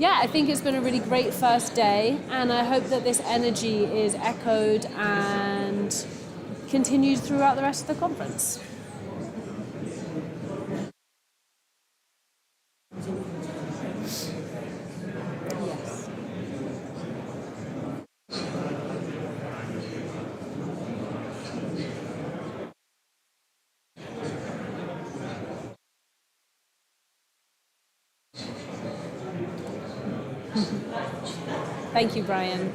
Speaker 20: yeah, I think it's been a really great first day, and I hope that this energy is echoed and continued throughout the rest of the conference. Thank you, Brian.